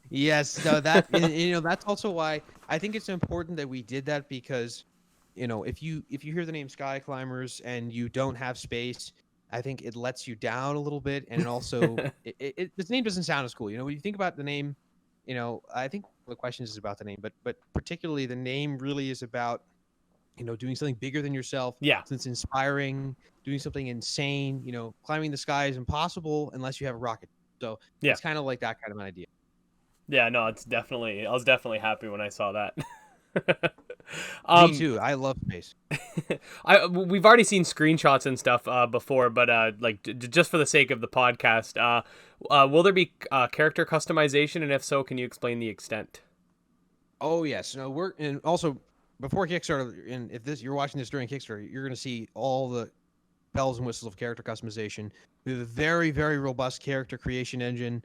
Yes. So that that's also why I think it's important that we did that, because if you hear the name Skyclimbers and you don't have space, I think it lets you down a little bit, and it also this name doesn't sound as cool. When you think about the name, I think the question is about the name, but particularly the name really is about doing something bigger than yourself. Yeah. Since inspiring, doing something insane. Climbing the sky is impossible unless you have a rocket. So Yeah. It's kind of like that kind of an idea. Yeah, no, I was definitely happy when I saw that. Me too. I love space. We've already seen screenshots and stuff before, but just for the sake of the podcast, will there be character customization, and if so, can you explain the extent? Oh yes, no, and also before Kickstarter, and if you're watching this during Kickstarter, you're going to see all the bells and whistles of character customization. We have a very, very robust character creation engine.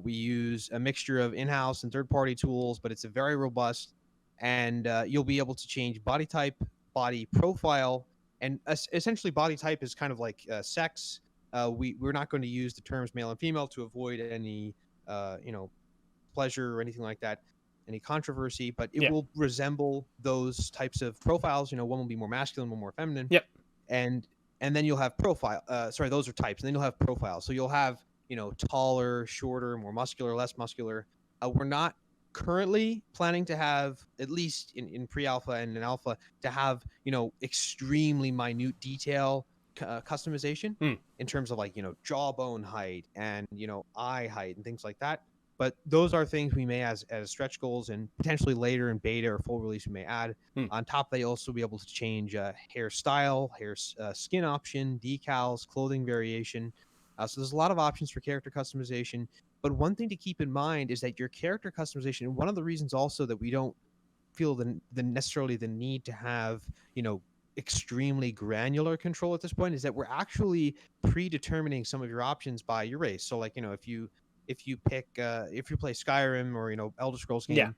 We use a mixture of in-house and third-party tools, but it's a very robust. And you'll be able to change body type, body profile, and essentially body type is kind of like sex. We're not going to use the terms male and female to avoid any pleasure or anything like that, any controversy, but it will resemble those types of profiles. One will be more masculine, one more feminine. Yep. And then you'll have profile. Those are types. And then you'll have profiles. So you'll have taller, shorter, more muscular, less muscular. We're not currently planning to have, at least in pre-alpha and in alpha, to have extremely minute detail customization in terms of like jawbone height and eye height and things like that. But those are things we may, as stretch goals, and potentially later in beta or full release, we may add. On top, they also be able to change hairstyle, skin option, decals, clothing variation. So there's a lot of options for character customization. But one thing to keep in mind is that your character customization, and one of the reasons also that we don't feel necessarily the need to have extremely granular control at this point, is that we're actually predetermining some of your options by your race. So like if you pick if you play Skyrim or Elder Scrolls game,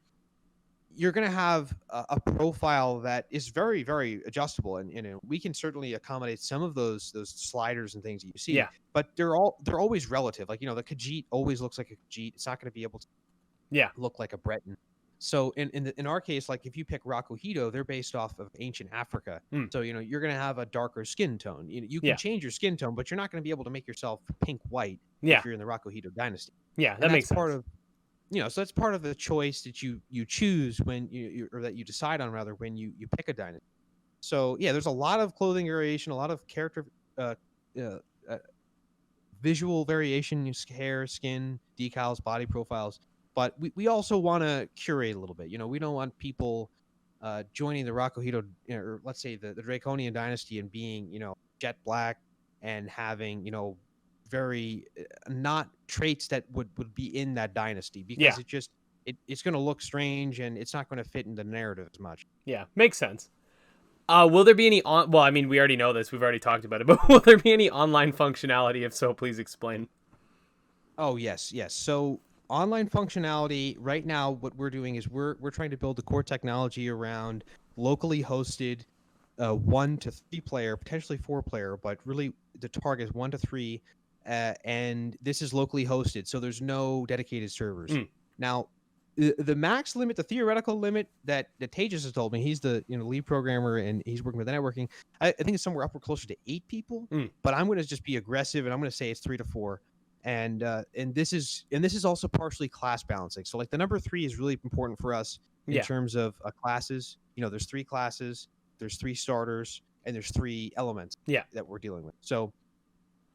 you're going to have a profile that is very, very adjustable, and we can certainly accommodate some of those sliders and things that you see. Yeah. But they're always relative. Like the Khajiit always looks like a Khajiit. It's not going to be able to look like a Breton. So in our case, like if you pick Rakuhito, they're based off of ancient Africa. So you're going to have a darker skin tone. You can change your skin tone, but you're not going to be able to make yourself pink white if you're in the Rakuhito dynasty. Yeah, that makes sense. so that's part of the choice that you choose when or that you decide on rather when you pick a dynasty. So yeah, there's a lot of clothing variation, a lot of character, uh, uh, uh, visual variation, hair, skin, decals, body profiles. But we also want to curate a little bit. We don't want people joining the Rakuhito, or let's say the Draconian dynasty, and being jet black and having very not traits that would be in that dynasty, because it's going to look strange and it's not going to fit in the narrative as much. Yeah, makes sense. Will there be any well, I mean, we already know this. We've already talked about it, but will there be any online functionality? If so, please explain. Oh, yes. So online functionality right now, what we're doing is we're trying to build the core technology around locally hosted 1 to 3 player, potentially 4 player, but really the target is 1 to 3. And this is locally hosted, so there's no dedicated servers. Now, the max limit, the theoretical limit that Tejas has told me, he's the lead programmer and he's working with the networking. I think it's somewhere upward closer to 8 people. But I'm going to just be aggressive and I'm going to say it's 3 to 4. And this is also partially class balancing. So like the number 3 is really important for us in terms of classes. There's 3 classes, there's 3 starters, and there's 3 elements that we're dealing with. So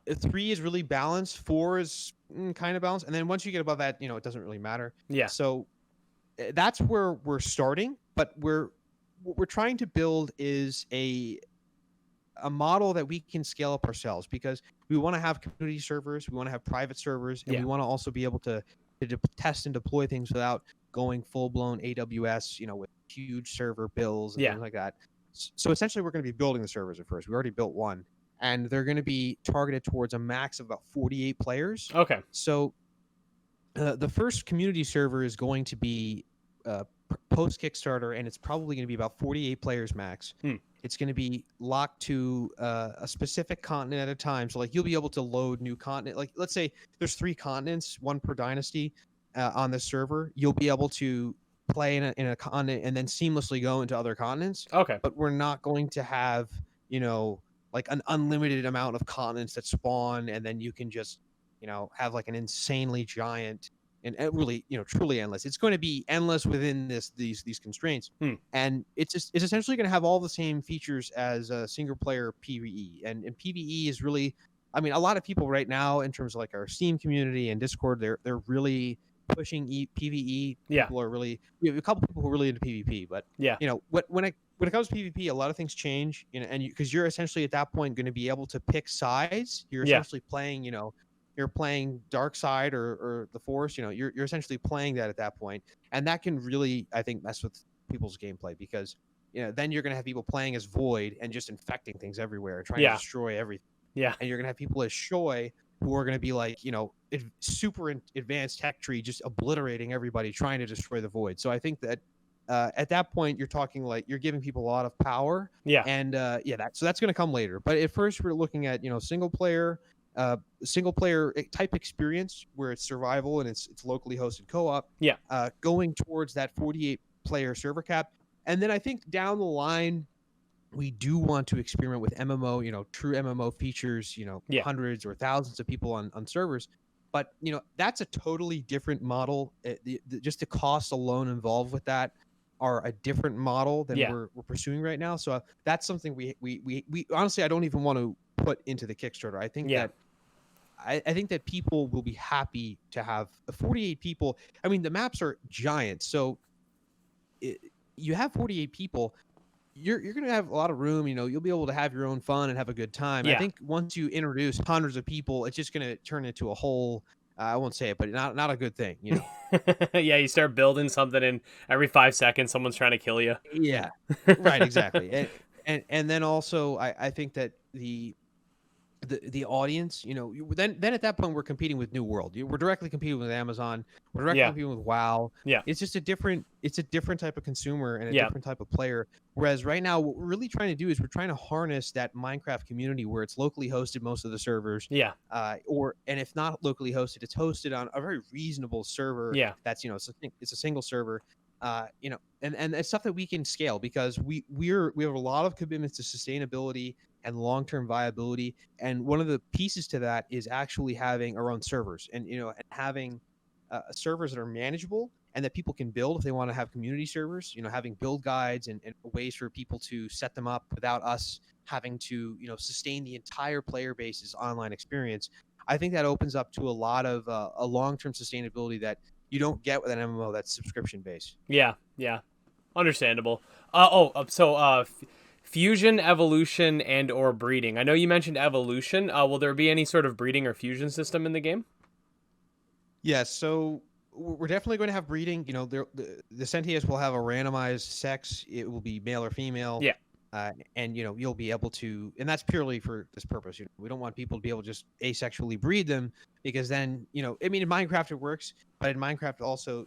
3 is really balanced, 4 is kind of balanced, and then once you get above that, it doesn't really matter. So that's where we're starting, but what we're trying to build is a model that we can scale up ourselves, because we want to have community servers, we want to have private servers, and we want to also be able to test and deploy things without going full-blown AWS, with huge server bills and things like that. So essentially, we're going to be building the servers at first. We already built one, and they're going to be targeted towards a max of about 48 players. Okay. So the first community server is going to be post Kickstarter, and it's probably going to be about 48 players max. It's going to be locked to a specific continent at a time. So like you'll be able to load new continent. Like let's say there's 3 continents, 1 per dynasty on this server. You'll be able to play in a continent and then seamlessly go into other continents. Okay. But we're not going to have, like an unlimited amount of continents that spawn, and then you can just, have like an insanely giant and really, truly endless. It's going to be endless within these constraints, and it's essentially going to have all the same features as a single player PvE. And PvE is really, I mean, a lot of people right now in terms of like our Steam community and Discord, they're really pushing PvE. People are really, we have a couple people who are really into PvP, but when it comes to PvP, a lot of things change, and because you're essentially at that point going to be able to pick sides. You're essentially playing, you're playing Dark Side or the Force. You're essentially playing that at that point, and that can really, I think, mess with people's gameplay, because then you're going to have people playing as Void and just infecting things everywhere and trying to destroy everything. And you're going to have people as Shoy who are going to be like, super advanced tech tree, just obliterating everybody, trying to destroy the Void. So I think that at that point, you're talking like you're giving people a lot of power. And so that's going to come later. But at first, we're looking at single player type experience where it's survival and it's locally hosted co-op. Going towards that 48 player server cap, and then I think down the line, we do want to experiment with MMO, true MMO features, hundreds or thousands of people on servers. But, that's a totally different model. Just the costs alone involved with that are a different model than we're pursuing right now. So that's something we honestly, I don't even want to put into the Kickstarter. I think that I think that people will be happy to have 48 people. I mean, the maps are giant. So you have 48 people, you're going to have a lot of room. You'll be able to have your own fun and have a good time. I think once you introduce hundreds of people, it's just going to turn into a whole, I won't say it, but not a good thing. You start building something and every 5 seconds someone's trying to kill you. Right, exactly. And then also I think that the audience, then at that point we're competing with New World. We're directly competing with Amazon. We're directly competing with WoW. It's just a different type of consumer and a different type of player. Whereas right now, what we're really trying to do is we're trying to harness that Minecraft community where it's locally hosted most of the servers. And if not locally hosted, it's hosted on a very reasonable server. That's it's a single server. And it's stuff that we can scale, because we have a lot of commitments to sustainability and long-term viability, and one of the pieces to that is actually having our own servers and and having servers that are manageable and that people can build if they want to have community servers, having build guides and ways for people to set them up without us having to, sustain the entire player base's online experience. I think that opens up to a lot of a long-term sustainability that you don't get with an MMO that's subscription based. Yeah, yeah, understandable. Fusion, evolution, and or breeding. I know you mentioned evolution. Will there be any sort of breeding or fusion system in the game? Yes, so we're definitely going to have breeding. The Sentius will have a randomized sex. It will be male or female. Yeah. And you'll be able to, and that's purely for this purpose. We don't want people to be able to just asexually breed them, because then, in Minecraft it works, but in Minecraft also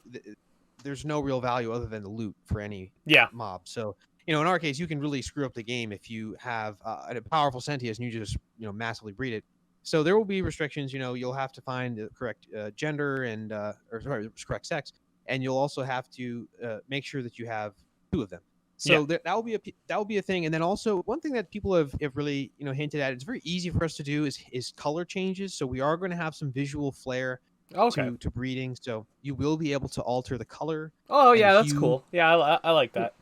there's no real value other than the loot for any mob. So, in our case, you can really screw up the game if you have a powerful Sentius and you just, massively breed it. So there will be restrictions. You'll have to find the correct gender and correct sex, and you'll also have to make sure that you have 2 of them. So that will be a thing. And then also one thing that people have really hinted at, it's very easy for us to do, is color changes. So we are going to have some visual flair to breeding. So you will be able to alter the color. Oh yeah, that's cool. Yeah, I like that.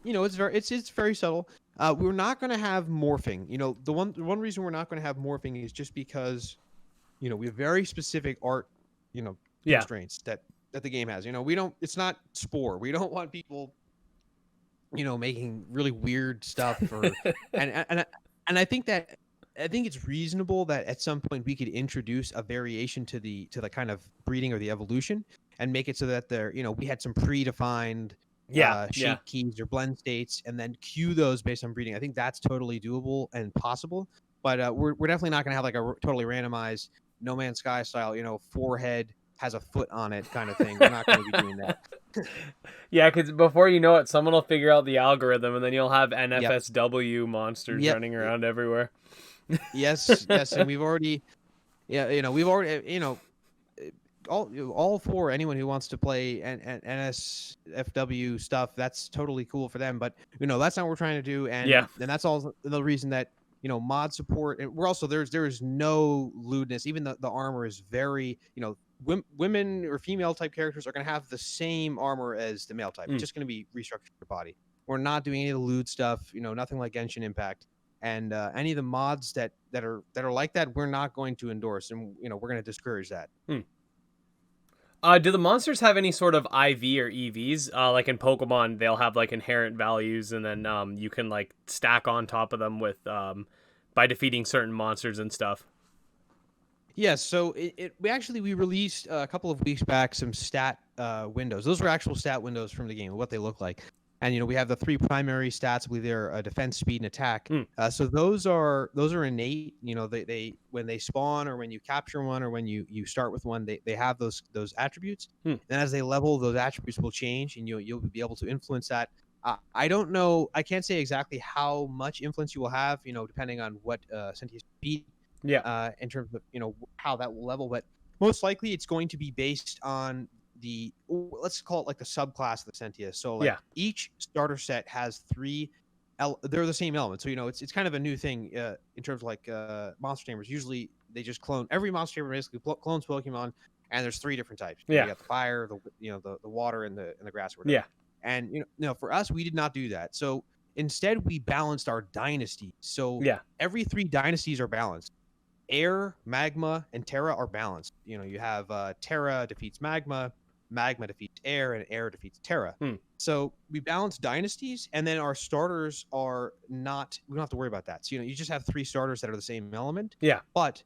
It's very subtle. We're not going to have morphing. The one reason we're not going to have morphing is just because, we have very specific art, constraints that the game has. It's not Spore. We don't want people, making really weird stuff, and I think it's reasonable that at some point we could introduce a variation to the kind of breeding or the evolution, and make it so that we had some predefined shape keys or blend states, and then queue those based on breeding. I think that's totally doable and possible, but we're definitely not going to have like a totally randomized No Man's Sky style, forehead has a foot on it kind of thing. We're not going to be doing that. Yeah, because before you know it, someone will figure out the algorithm, and then you'll have NFSW monsters running around everywhere. Yes, and we've already, all for anyone who wants to play NSFW stuff. That's totally cool for them, but that's not what we're trying to do, and that's all the reason that mod support. And we're also there is no lewdness. Even the armor is very women or female type characters are going to have the same armor as the male type. It's just going to be restructured your body. We're not doing any of the lewd stuff. Nothing like Genshin Impact. And any of the mods that are like that, we're not going to endorse, and we're going to discourage that. Do the monsters have any sort of IV or EVs? Like in Pokemon, they'll have like inherent values, and then you can like stack on top of them with by defeating certain monsters and stuff. Yes, so we released a couple of weeks back some stat windows. Those were actual stat windows from the game, what they look like. And we have the 3 primary stats. I believe they're defense, speed, and attack. So those are innate. They when they spawn, or when you capture one, or when you start with one, they have those attributes. And as they level, those attributes will change, and you'll be able to influence that. I don't know. I can't say exactly how much influence you will have. Depending on what Sentius beat. In terms of how that will level, but most likely it's going to be based on let's call it like the subclass of the Sentius. So each starter set has 3 they're the same element, so it's kind of a new thing in terms of like Monster Tamers. Usually they just clone, every Monster Tamer basically clones Pokemon, and there's 3 different types. You got the fire, the water, and the grass, or whatever. And for us, we did not do that. So instead we balanced our dynasties. So every 3 dynasties are balanced. Air, magma, and terra are balanced. You have terra defeats magma, magma defeats air, and air defeats terra. So we balance dynasties, and then our starters are not. We don't have to worry about that. So you just have 3 starters that are the same element. But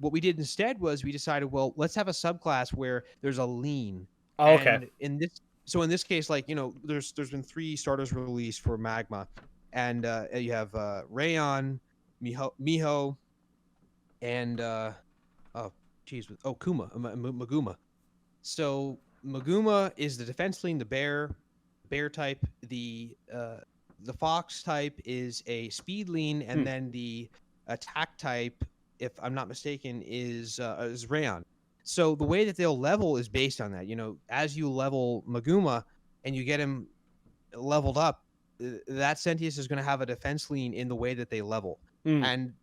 what we did instead was we decided, well, let's have a subclass where there's a lean. And in this case, like there's been 3 starters released for magma, and you have Rayon, Miho. And Maguma. So Maguma is the defense lean, the bear type. The fox type is a speed lean, and then the attack type, if I'm not mistaken, is Rayon. So the way that they'll level is based on that. As you level Maguma and you get him leveled up, that Sentius is going to have a defense lean in the way that they level. And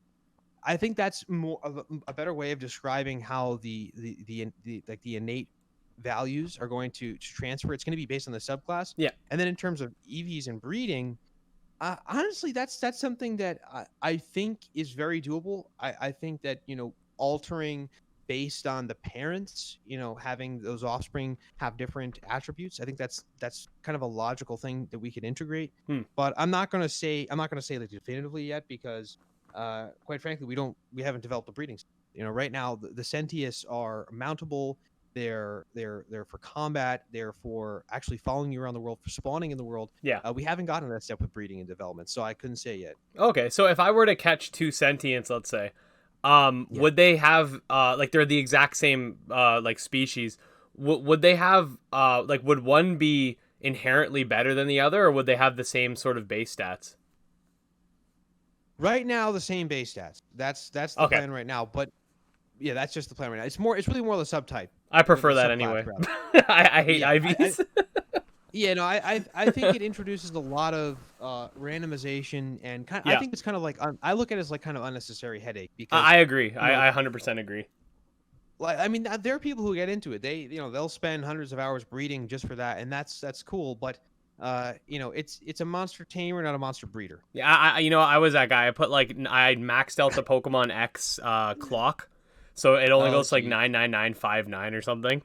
I think that's more of a better way of describing how the innate values are going to transfer. It's going to be based on the subclass. Yeah. And then in terms of EVs and breeding, honestly, that's something that I think is very doable. I think that, altering based on the parents, having those offspring have different attributes. I think that's kind of a logical thing that we could integrate. But I'm not going to say like definitively yet, because quite frankly, we haven't developed a breeding system. Right now the Sentius are mountable. They're for combat. They're for actually following you around the world, for spawning in the world. Yeah. We haven't gotten to that step with breeding and development, so I couldn't say yet. Okay, so if I were to catch two sentients, let's say, Yeah. would they have like they're the exact same like species? Would they have like would one be inherently better than the other, or would they have the same sort of base stats? Right now, the same base stats. That's the Okay. plan right now. But yeah, that's just the plan right now. It's really more the subtype. I prefer the that subclass, anyway. rather. I hate Yeah, IVs. Yeah, no, I think it introduces a lot of randomization and kind. I Yeah. think it's kind of like I look at it as like kind of unnecessary headache, because I agree. I 100% agree. like, I mean, there are people who get into it. They'll spend hundreds of hours breeding just for that, and that's cool. But it's a monster tamer, not a monster breeder. Yeah, I was that guy. I put like I maxed out the Pokemon X clock, so it only Oh, goes to like geez. 99959 or something.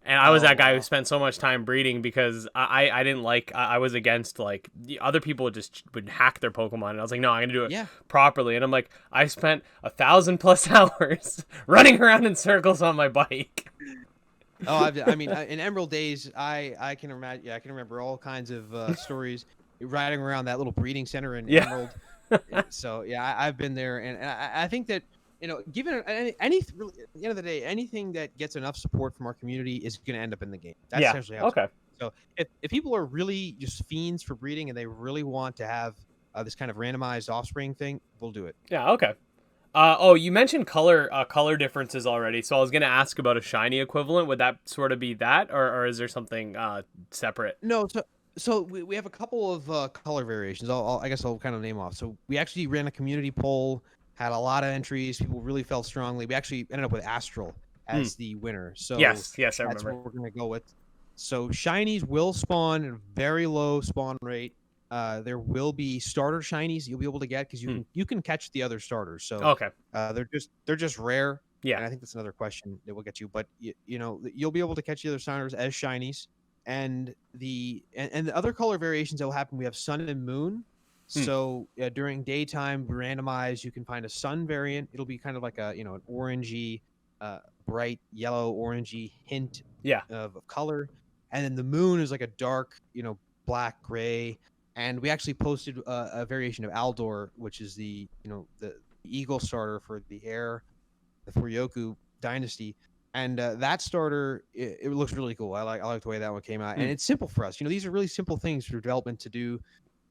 And I was that guy wow. who spent so much time breeding because I didn't like I was against like the other people would hack their Pokemon, and I was like, no, I'm gonna do it Yeah. properly. And I'm like, I spent 1,000+ hours running around in circles on my bike. Oh, I mean, in Emerald days, I can imagine. Yeah, I can remember all kinds of stories riding around that little breeding center in Yeah. Emerald. So yeah, I've been there, and I think that given really, at the end of the day, anything that gets enough support from our community is going to end up in the game. That's Yeah. essentially how. Okay. So if people are really just fiends for breeding and they really want to have this kind of randomized offspring thing, we'll do it. Yeah. Okay. Oh, you mentioned color differences already, so I was gonna ask about a shiny equivalent. Would that sort of be that, or is there something separate? No, so we have a couple of color variations. I guess I'll kind of name off. So we actually ran a community poll, had a lot of entries. People really felt strongly. We actually ended up with Astral as the winner. So Yes, I that's remember. what we're gonna go with. So shinies will spawn at a very low spawn rate. There will be starter shinies you'll be able to get, because you can catch the other starters. So Okay. they're just rare. Yeah. And I think that's another question that we'll get to. But you'll be able to catch the other starters as shinies. And the other color variations that will happen, we have sun and moon. So during daytime randomized, you can find a sun variant. It'll be kind of like an orangey, bright yellow orangey hint of color. And then the moon is like a dark, black gray. And we actually posted a variation of Aldor, which is the eagle starter for the air, the Furyoku dynasty. And that starter, it looks really cool. I like the way that one came out, and it's simple for us. These are really simple things for development to do,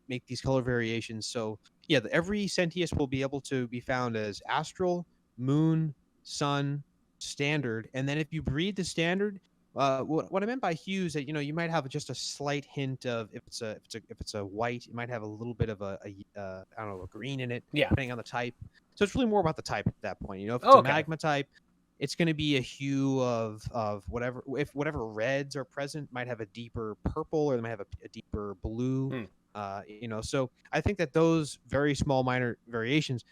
make these color variations. So yeah, every Sentius will be able to be found as Astral, Moon, Sun, Standard, and then if you breed the Standard, what I meant by hues, that you might have just a slight hint of, if it's a white, it might have a little bit of a I don't know, a green in it, depending on the type. So it's really more about the type at that point. If it's a magma type, it's going to be a hue of whatever. If whatever reds are present, might have a deeper purple, or they might have a deeper blue. So I think that those very small minor variations,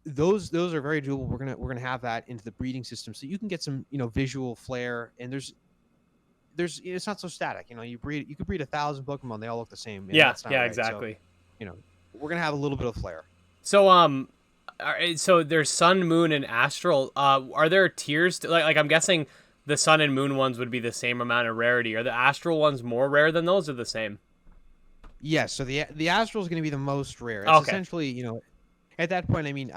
those are very doable. We're gonna have that into the breeding system, so you can get some visual flair, and there's it's not so static. You could breed 1,000 Pokemon, they all look the same. That's not right. Exactly. So, we're gonna have a little bit of flair. So so there's sun, moon, and astral. Are there tiers to, like I'm guessing the sun and moon ones would be the same amount of rarity. Are the astral ones more rare than those, or the same? Yes. So the astral is going to be the most rare. It's essentially, at that point, I mean,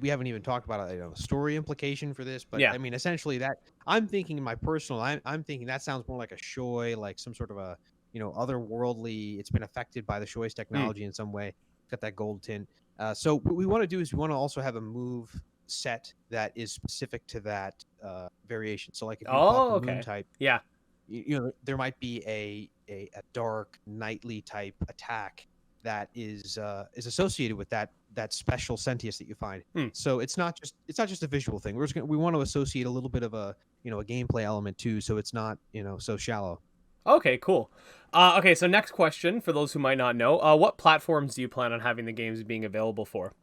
we haven't even talked about a story implication for this, but I mean, essentially that I'm thinking in my personal, I'm thinking that sounds more like a shoy, like some sort of a otherworldly. It's been affected by the shoy's technology in some way. Got that gold tint. So what we want to do is we want to also have a move set that is specific to that variation. So like if you pop the moon type, there might be a dark knightly type attack that is associated with that that special sentience that you find. Hmm. So it's not just a visual thing. We want to associate a little bit of a a gameplay element too, so it's not so shallow. Okay, cool. Okay, so next question for those who might not know, what platforms do you plan on having the games being available for?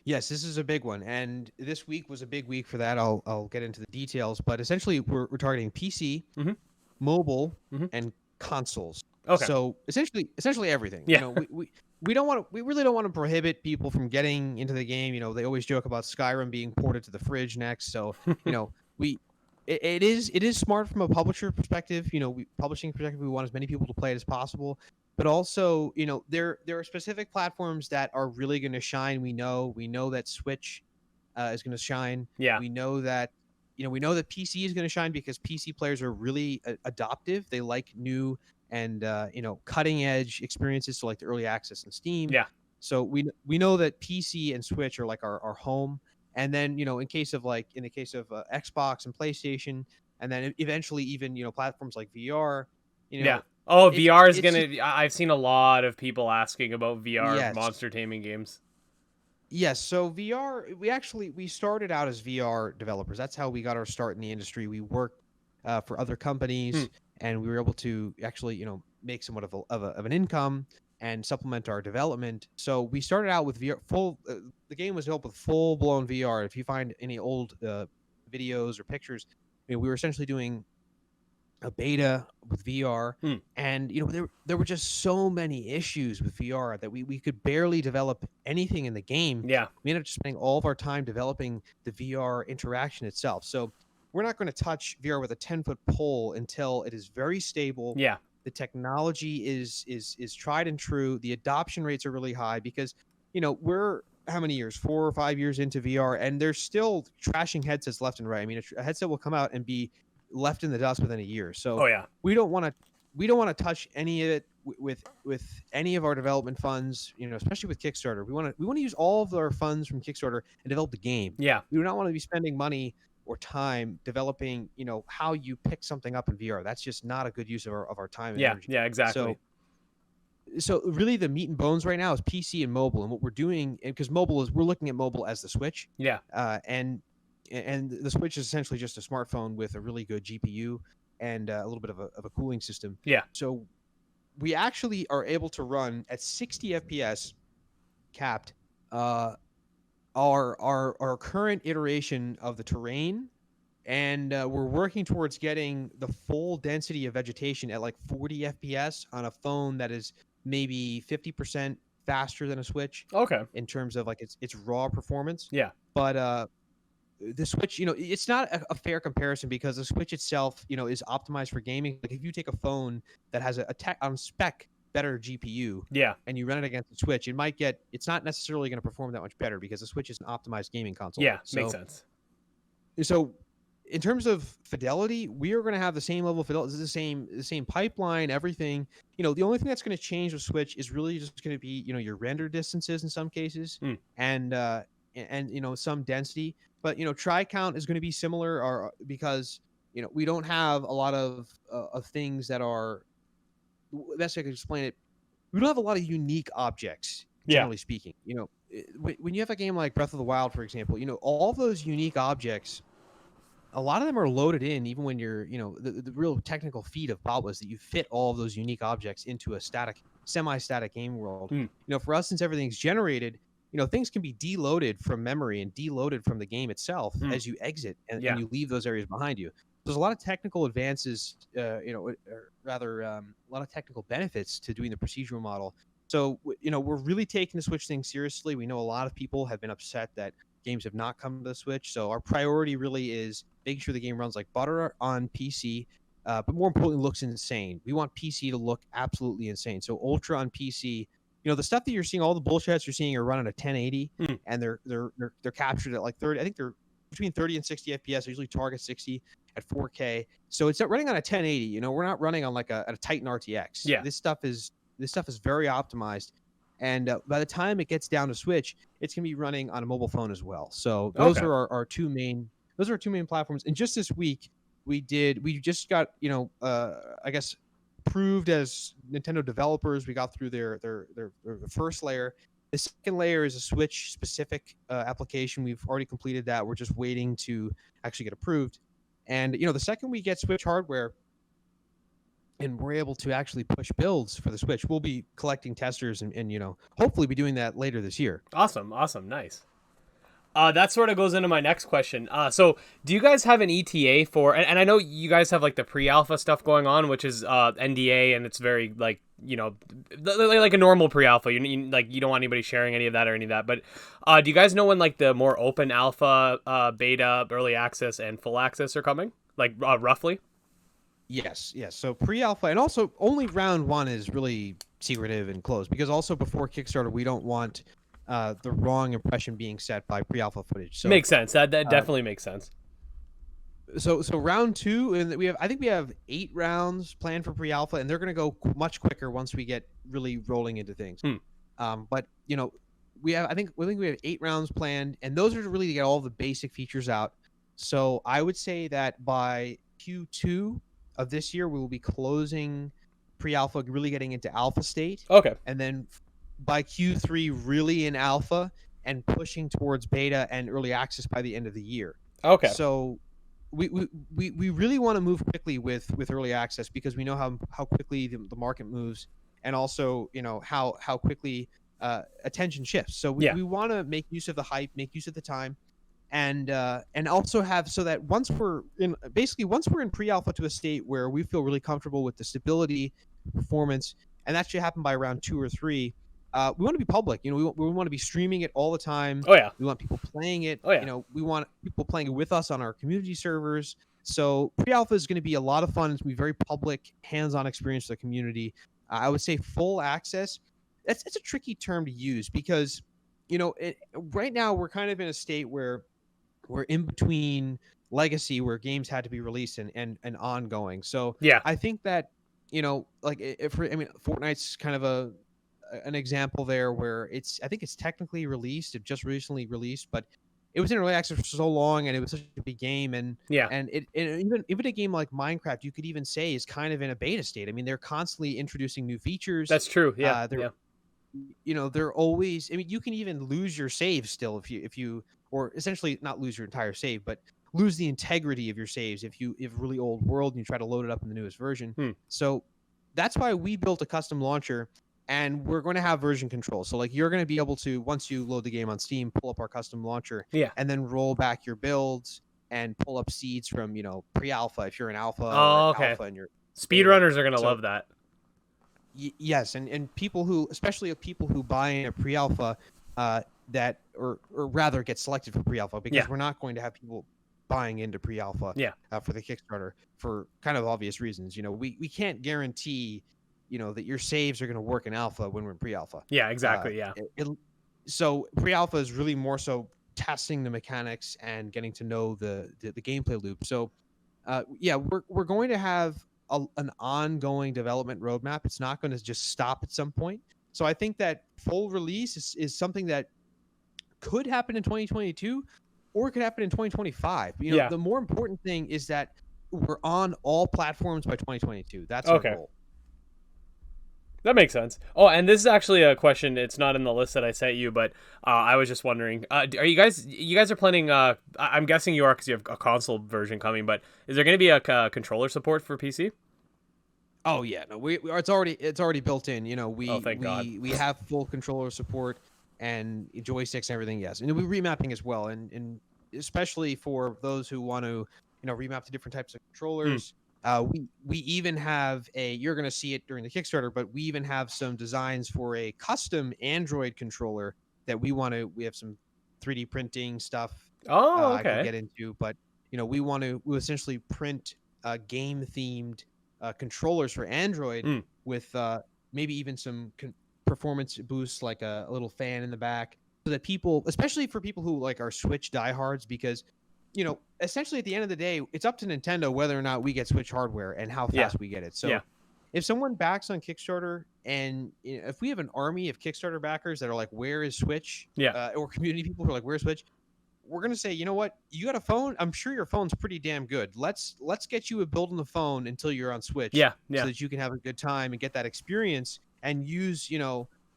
Yes, this is a big one, and this week was a big week for that. I'll get into the details, but essentially we're targeting PC, Mm-hmm. mobile, Mm-hmm. and consoles. Okay. So essentially everything. Yeah. We really don't want to prohibit people from getting into the game. They always joke about Skyrim being ported to the fridge next. So we it is smart from a publisher perspective. Publishing perspective, we want as many people to play it as possible. But also, there are specific platforms that are really going to shine. We know that Switch is going to shine. Yeah. We know that PC is going to shine because PC players are really adoptive. They like new and cutting edge experiences, so like the early access and Steam. Yeah. So we know that PC and Switch are like our home. And then in the case of Xbox and PlayStation, and then eventually even platforms like VR. Yeah. Oh, VR is it's gonna. just, I've seen a lot of people asking about VR yes. monster taming games. Yes, so VR, we started out as VR developers. That's how we got our start in the industry. We worked for other companies, and we were able to actually, make somewhat of an income and supplement our development. So we started out with VR. The game was built with full blown VR. If you find any old videos or pictures, we were essentially doing a beta with VR, and there were just so many issues with VR that we could barely develop anything in the game. Yeah. We ended up just spending all of our time developing the VR interaction itself. So we're not going to touch VR with a 10-foot pole until it is very stable. Yeah. The technology is tried and true. The adoption rates are really high because we're how many years, 4 or 5 years into VR, and they're still trashing headsets left and right. I mean, a headset will come out and be left in the dust within a year. So Oh yeah. we don't want to touch any of it with any of our development funds, especially with Kickstarter. We want to use all of our funds from Kickstarter and develop the game. Yeah. We do not want to be spending money or time developing, how you pick something up in VR. That's just not a good use of our time and energy. Yeah, exactly. So really the meat and bones right now is PC and mobile, and what we're doing, because we're looking at mobile as the Switch. Yeah. And the Switch is essentially just a smartphone with a really good GPU and a little bit of a cooling system. Yeah. So we actually are able to run at 60 FPS capped our current iteration of the terrain, and we're working towards getting the full density of vegetation at like 40 FPS on a phone that is maybe 50% faster than a Switch. Okay. In terms of like its raw performance. Yeah. But the Switch, it's not a fair comparison because the Switch itself, is optimized for gaming. Like if you take a phone that has a tech on spec better GPU, Yeah. and you run it against the Switch, it's not necessarily going to perform that much better because the Switch is an optimized gaming console. Yeah. Makes sense. So in terms of fidelity, we are going to have the same level of fidelity, the same pipeline, everything. The only thing that's going to change with Switch is really just going to be, your render distances in some cases, and some density. But try count is going to be similar, or because we don't have a lot of things that are. The best way I can explain it, we don't have a lot of unique objects, generally speaking. When you have a game like Breath of the Wild, for example, all of those unique objects, a lot of them are loaded in, even when you're, the real technical feat of Bob was that you fit all of those unique objects into a semi-static game world. For us, since everything's generated, things can be deloaded from memory and deloaded from the game itself as you exit and you leave those areas behind you. There's a lot of technical advances, or rather, a lot of technical benefits to doing the procedural model. So, we're really taking the Switch thing seriously. We know a lot of people have been upset that games have not come to the Switch. So our priority really is making sure the game runs like butter on PC, but more importantly, looks insane. We want PC to look absolutely insane. So Ultra on PC, the stuff that you're seeing, all the bullshits you're seeing are running at 1080, and they're captured at like 30. I think they're between 30 and 60 FPS. They usually target 60 at 4K. So it's not running on a 1080. We're not running on like a Titan RTX. Yeah. This stuff is very optimized. And by the time it gets down to Switch, it's going to be running on a mobile phone as well. So those are our two main platforms. And just this week, we just got, I guess, approved as Nintendo developers. We got through their first layer, The second layer is a Switch specific application. We've already completed that. We're just waiting to actually get approved. And the second we get Switch hardware and we're able to actually push builds for the Switch, we'll be collecting testers and hopefully be doing that later this year. Awesome, nice. That sort of goes into my next question. So do you guys have an ETA for, and I know you guys have like the pre-alpha stuff going on, which is NDA, and it's very like, like a normal pre-alpha. You don't want anybody sharing any of that or any of that. But do you guys know when like the more open alpha, beta, early access, and full access are coming? Like roughly? Yes. So pre-alpha, and also only round 1 is really secretive and closed, because also before Kickstarter, we don't want the wrong impression being set by pre-alpha footage. So makes sense. That definitely makes sense. So round 2, and I think we have 8 rounds planned for pre-alpha, and they're going to go much quicker once we get really rolling into things. But we have 8 rounds planned, and those are really to get all the basic features out. So I would say that by Q2 of this year, we will be closing pre-alpha, really getting into alpha state. Okay. And then by Q3, really in alpha and pushing towards beta and early access by the end of the year. Okay. So we really want to move quickly with early access, because we know how quickly the market moves, and also how quickly attention shifts. So we want to make use of the hype, make use of the time, and also have, so that once we're in pre-alpha to a state where we feel really comfortable with the stability, performance, and that should happen by around 2 or 3. We want to be public. We want to be streaming it all the time. Oh yeah. We want people playing it. Oh yeah. We want people playing it with us on our community servers. So pre-alpha is going to be a lot of fun. It's going to be very public, hands-on experience for the community. I would say full access. It's a tricky term to use, because right now we're kind of in a state where we're in between legacy, where games had to be released, and ongoing. So yeah, I think that Fortnite's kind of an example there, where I think it's technically released. It just recently released, but it was in early access for so long, and it was such a big game, and even a game like Minecraft, you could even say, is kind of in a beta state. I mean, they're constantly introducing new features. That's true. They're always. I mean, you can even lose your save still if you or essentially not lose your entire save, but lose the integrity of your saves if you have a really old world and you try to load it up in the newest version. So that's why we built a custom launcher, and we're going to have version control. So like, you're going to be able to, once you load the game on Steam, pull up our custom launcher, and then roll back your builds and pull up seeds from pre-alpha if you're an alpha. Alpha, and speedrunners are going to love that. Yes, and people who, especially people who buy in a pre-alpha, that or rather get selected for pre-alpha, because we're not going to have people buying into pre-alpha for the Kickstarter for kind of obvious reasons. We can't guarantee that your saves are going to work in alpha when we're in pre-alpha. Yeah, exactly. So pre-alpha is really more so testing the mechanics and getting to know the gameplay loop. So we're going to have an ongoing development roadmap. It's not going to just stop at some point. So I think that full release is something that could happen in 2022, or it could happen in 2025. The more important thing is that we're on all platforms by 2022. That's our goal. That makes sense. Oh, and this is actually a question. It's not in the list that I sent you, but I was just wondering, are you guys are planning, I'm guessing you are, because you have a console version coming, but is there going to be a controller support for PC? Oh yeah, no, it's already built in. Thank God. We have full controller support and joysticks and everything. Yes, and we're remapping as well, and especially for those who want to remap to different types of controllers. We even have you're going to see it during the Kickstarter, but we even have some designs for a custom Android controller that we have some 3D printing stuff. I can get into, but we essentially print game themed controllers for Android with maybe even some performance boosts, like a little fan in the back, so that people, especially for people who like are Switch diehards, because essentially at the end of the day, it's up to Nintendo whether or not we get Switch hardware and how fast we get it. So if someone backs on Kickstarter, and if we have an army of Kickstarter backers that are like, where is Switch? Or community people who are like, where's Switch? We're going to say, you know what? You got a phone? I'm sure your phone's pretty damn good. Let's get you a build on the phone until you're on Switch. So that you can have a good time and get that experience and use,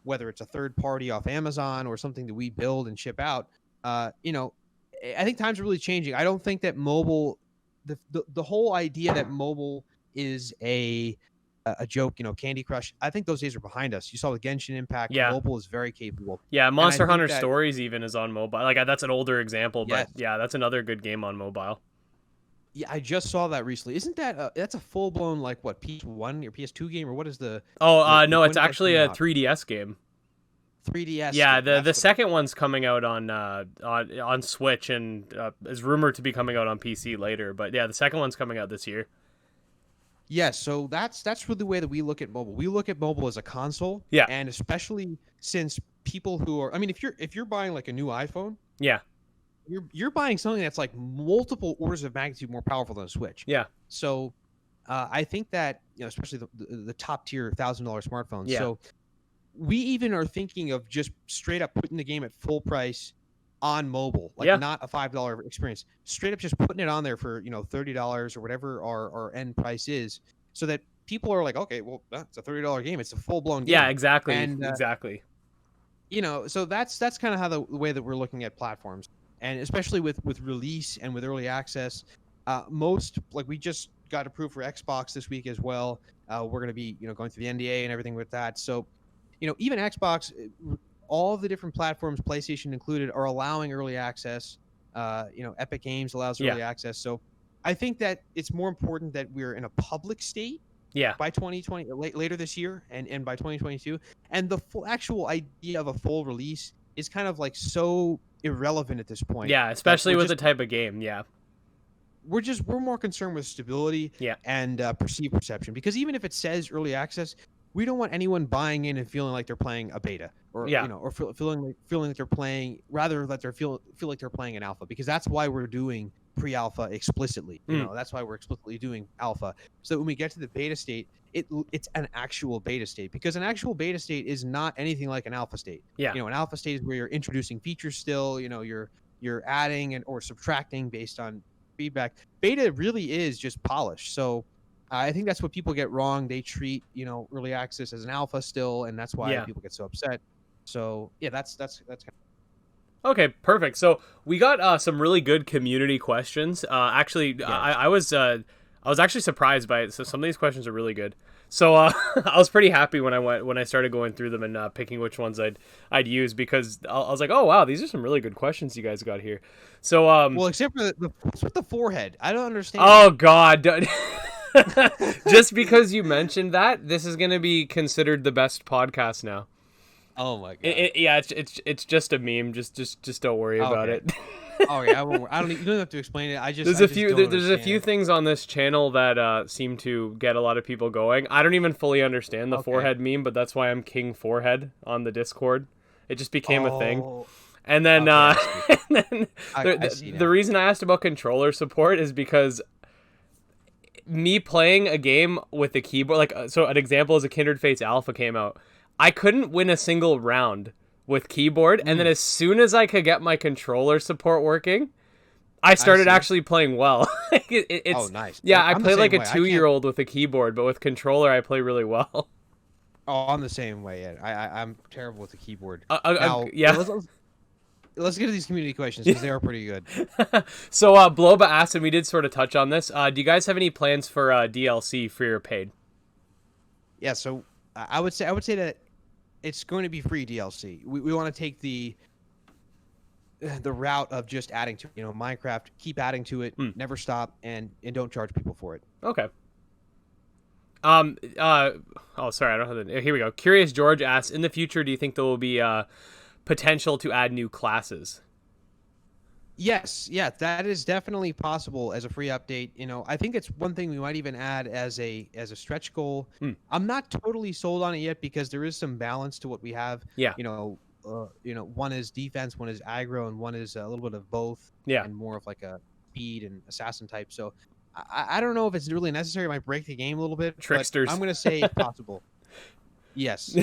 whether it's a third party off Amazon or something that we build and ship out, you know, I think times are really changing. I don't think that mobile, the whole idea that mobile is a joke, you know, Candy Crush, I think those days are behind us. You saw with Genshin Impact, Yeah. mobile is very capable. Yeah, And I Monster think Hunter that, Stories even is on mobile. Like that's an older example, but yes, yeah, that's another good game on mobile. yeah, I just saw that recently. Isn't that that's a full blown like what PS1 or PS2 game, or what is the Oh, no, when it's did that actually come a out? 3DS game. 3DS Yeah, game. the That's what. second one's coming out on Switch and is rumored to be coming out on PC later. But yeah, the second one's coming out this year. Yes, so that's really the way that we look at mobile. We look at mobile as a console, Yeah. and especially since people who are, I mean, if you're buying like a new iPhone, Yeah. you're buying something that's like multiple orders of magnitude more powerful than a Switch. Yeah. So I think that, you know, especially the top tier $1,000 smartphones. Yeah. So we even are thinking of just straight up putting the game at full price on mobile, like Yeah. not a $5 experience, straight up just putting it on there for, you know, $30 or whatever our end price is, so that people are like, okay, well, that's a $30 game, it's a full blown game. Yeah, exactly. And exactly. you know, so that's kind of how the way that we're looking at platforms, and especially with release and with early access. Most, like, we just got approved for Xbox this week as well. We're going to be, you know, going through the NDA and everything with that. So, you know, even Xbox, all of the different platforms, PlayStation included, are allowing early access. You know, Epic Games allows early access. So I think that it's more important that we're in a public state by 2020, later this year, and by 2022. And the actual idea of a full release is kind of like so irrelevant at this point. Yeah, especially with the type of game. Yeah. We're more concerned with stability and perceived perception, because even if it says early access, we don't want anyone buying in and feeling like they're playing a beta, or you know, or feeling like they're playing, rather that they feel like they're playing an alpha, because that's why we're doing pre-alpha explicitly. You know, that's why we're explicitly doing alpha, so that when we get to the beta state, it's an actual beta state, because an actual beta state is not anything like an alpha state. Yeah. You know, an alpha state is where you're introducing features still. You know, you're adding and or subtracting based on feedback. Beta really is just polish. So I think that's what people get wrong. They treat, you know, early access as an alpha still, and that's why people get so upset. So yeah, that's kind of... Okay, perfect. So we got some really good community questions. Actually, I was actually surprised by it. So some of these questions are really good. So I was pretty happy when I started going through them and picking which ones I'd use, because I was like, oh wow, these are some really good questions you guys got here. So well, except for what's with the forehead, I don't understand. Oh God. Just because you mentioned that, this is going to be considered the best podcast now. Oh my God. It's just a meme. Just don't worry about it. Oh yeah, I don't. You don't have to explain it. There's a few things on this channel that seem to get a lot of people going. I don't even fully understand the forehead meme, but that's why I'm King Forehead on the Discord. It just became a thing. And then, the reason I asked about controller support is because me playing a game with the keyboard, like, so an example is a Kindred Fates Alpha came out. I couldn't win a single round with keyboard, and then as soon as I could get my controller support working, I started actually playing well. It's nice. Yeah, I play like a 2-year-old with a keyboard, but with controller, I play really well. Oh, I'm the same way. Yeah, I'm terrible with the keyboard. Let's get to these community questions, because they are pretty good. So, Bloba asked, and we did sort of touch on this. Do you guys have any plans for DLC, free or paid? Yeah, so I would say that it's going to be free DLC. We want to take the route of just adding to, you know, Minecraft, keep adding to it, never stop, and don't charge people for it. Okay. Oh, sorry, I don't have the... Here we go. Curious George asks, in the future, do you think there will be potential to add new classes? Yes, yeah, that is definitely possible as a free update. You know, I think it's one thing we might even add as a stretch goal. I'm not totally sold on it yet, because there is some balance to what we have. Yeah. You know, one is defense, one is aggro, and one is a little bit of both. Yeah. And more of like a speed and assassin type. So I don't know if it's really necessary. It might break the game a little bit. Tricksters. But I'm going to say it's possible. Yes.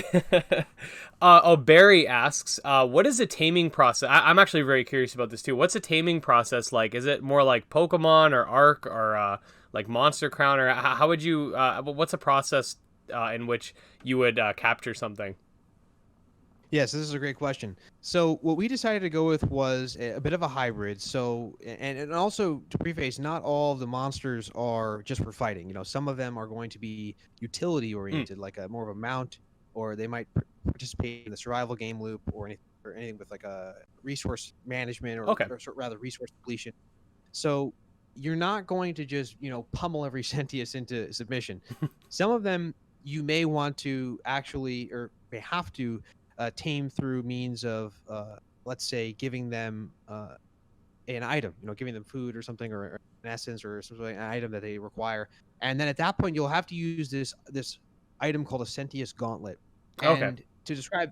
Barry asks, what is a taming process? I'm actually very curious about this too. What's a taming process like? Is it more like Pokemon or Ark or like Monster Crown, or how would you? What's a process in which you would capture something? Yes, this is a great question. So what we decided to go with was a bit of a hybrid. So and also to preface, not all of the monsters are just for fighting. You know, some of them are going to be utility Mm, oriented, like a more of a mount, or they might participate in the survival game loop or anything with like a resource management okay. rather resource depletion. So you're not going to just pummel every Sentius into submission. Some of them you may want to actually or may have to tame through means of let's say giving them an item, giving them food or something or an essence or something, an item that they require. And then at that point you'll have to use this item called a Sentius Gauntlet. Okay. And to describe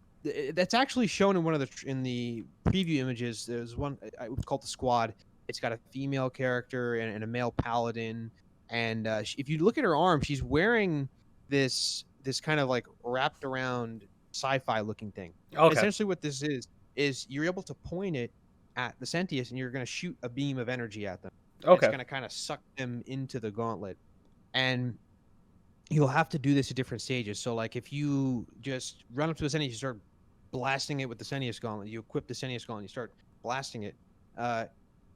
that's actually shown in one of in the preview images. There's one called the Squad. It's got a female character and a male paladin. And if you look at her arm, she's wearing this kind of like wrapped around sci-fi looking thing. And Okay. essentially, what this is you're able to point it at the Sentius, and you're going to shoot a beam of energy at them. And it's Okay. going to kind of suck them into the gauntlet. And you'll have to do this at different stages. So, like, if you just run up to the Sentius, you start blasting it with the Sentius Gauntlet. You equip the Sentius Gauntlet, you start blasting it.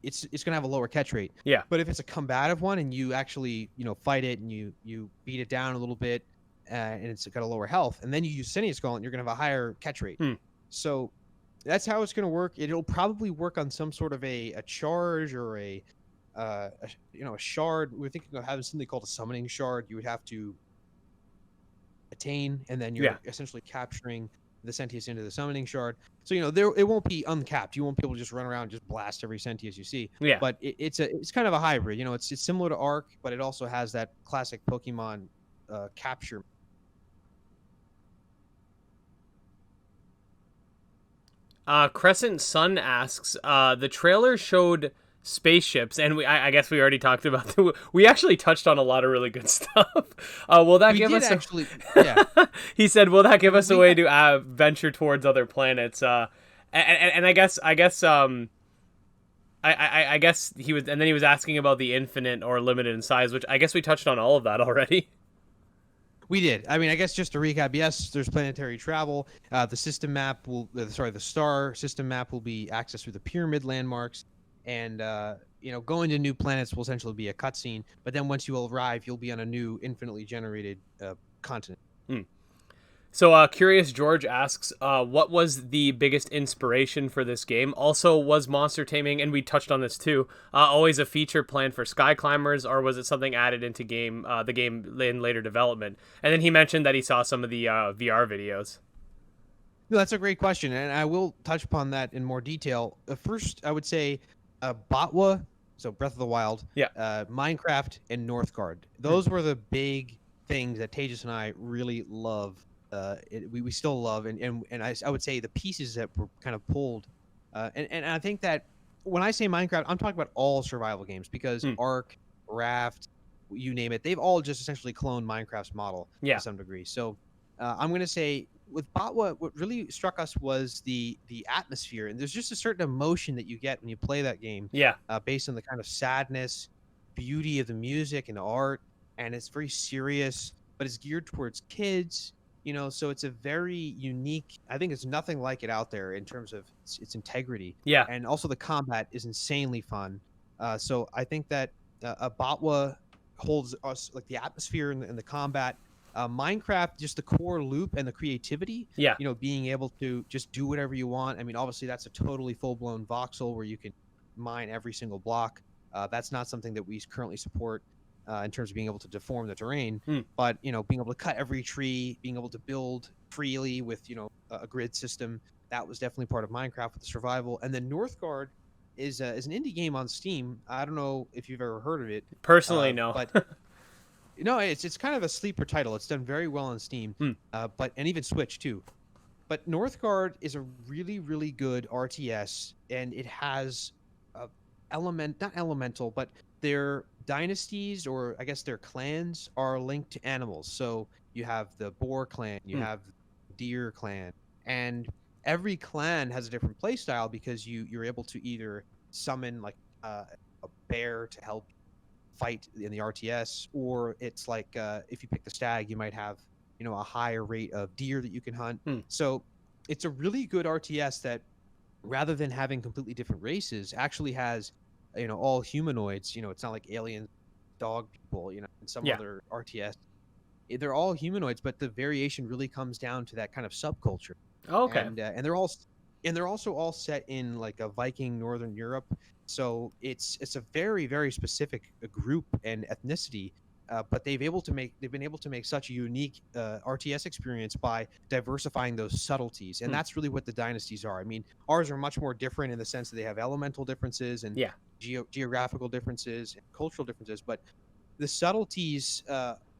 It's going to have a lower catch rate. Yeah. But if it's a combative one and you actually fight it and you beat it down a little bit, and it's got a lower health, and then you use Sentius Gauntlet, you're going to have a higher catch rate. Hmm. So that's how it's going to work. It'll probably work on some sort of a charge or a shard. We're thinking of having something called a summoning shard. You would have to attain, and then you're essentially capturing the Sentius into the summoning shard. So it won't be uncapped. You won't be able to just run around and just blast every Sentius you see. Yeah. But it's kind of a hybrid. It's similar to Arc, but it also has that classic Pokemon capture. Crescent Sun asks, the trailer showed spaceships, and I guess we already talked about we actually touched on a lot of really good stuff. Will that give us actually? Yeah. He said, "Will that give us a way to venture towards other planets?" And I guess I guess he was, and then he was asking about the infinite or limited in size, which I guess we touched on all of that already. We did. I mean, I guess just to recap, yes, there's planetary travel. The system map the star system map will be accessed through the pyramid landmarks, and going to new planets will essentially be a cutscene. But then once you arrive, you'll be on a new infinitely generated continent. So, Curious George asks, what was the biggest inspiration for this game? Also, was Monster Taming, and we touched on this too, always a feature planned for Skyclimbers, or was it something added into the game in later development? And then he mentioned that he saw some of the VR videos. No, that's a great question, and I will touch upon that in more detail. First, I would say Botwa, so Breath of the Wild, Minecraft, and Northgard. Those were the big things that Tejas and I really love. We still love, and I would say the pieces that were kind of pulled, and I think that when I say Minecraft, I'm talking about all survival games, because Ark, Raft, you name it, they've all just essentially cloned Minecraft's model to some degree. So I'm going to say with Botwa, what really struck us was the atmosphere, and there's just a certain emotion that you get when you play that game. Based on the kind of sadness, beauty of the music and the art, and it's very serious, but it's geared towards kids. So it's a very unique. I think there's nothing like it out there in terms of its integrity. And also the combat is insanely fun. So I think that Botwa holds us, like the atmosphere and the combat. Minecraft, just the core loop and the creativity. Being able to just do whatever you want. I mean, obviously that's a totally full-blown voxel where you can mine every single block. That's not something that we currently support. In terms of being able to deform the terrain, but being able to cut every tree, being able to build freely with a grid system, that was definitely part of Minecraft with the survival. And then Northgard is an indie game on Steam. I don't know if you've ever heard of it. Personally, no. But no, it's kind of a sleeper title. It's done very well on Steam, and even Switch too. But Northgard is a really, really good RTS, and it has not elemental, but their dynasties, or I guess their clans, are linked to animals. So you have the boar clan, you have the deer clan, and every clan has a different play style, because you're able to either summon like a bear to help fight in the RTS, or it's like if you pick the stag, you might have a higher rate of deer that you can hunt. So it's a really good RTS that, rather than having completely different races, actually has, all humanoids. It's not like aliens, dog people, in some Yeah. other RTS. They're all humanoids, but the variation really comes down to that kind of subculture. Okay. And they're also all set in like a Viking Northern Europe. So it's a very, very specific group and ethnicity. But they've been able to make such a unique RTS experience by diversifying those subtleties, and Hmm. that's really what the dynasties are. I mean, ours are much more different in the sense that they have elemental differences and Yeah. geographical differences and cultural differences, but the subtleties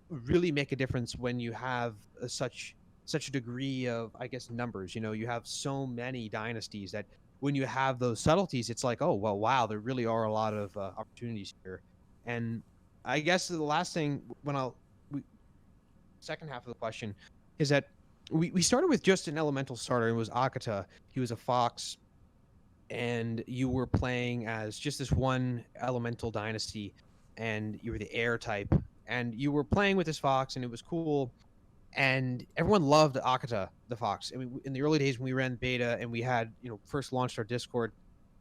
really make a difference when you have such a degree of, I guess, numbers. You have so many dynasties that when you have those subtleties, it's like, oh well, wow, there really are a lot of opportunities here. And I guess the last thing, second half of the question, is that we started with just an elemental starter. It was Akata. He was a fox, and you were playing as just this one elemental dynasty, and you were the air type, and you were playing with this fox, and it was cool, and everyone loved Akata the fox. I mean, in the early days when we ran beta and we had, first launched our Discord,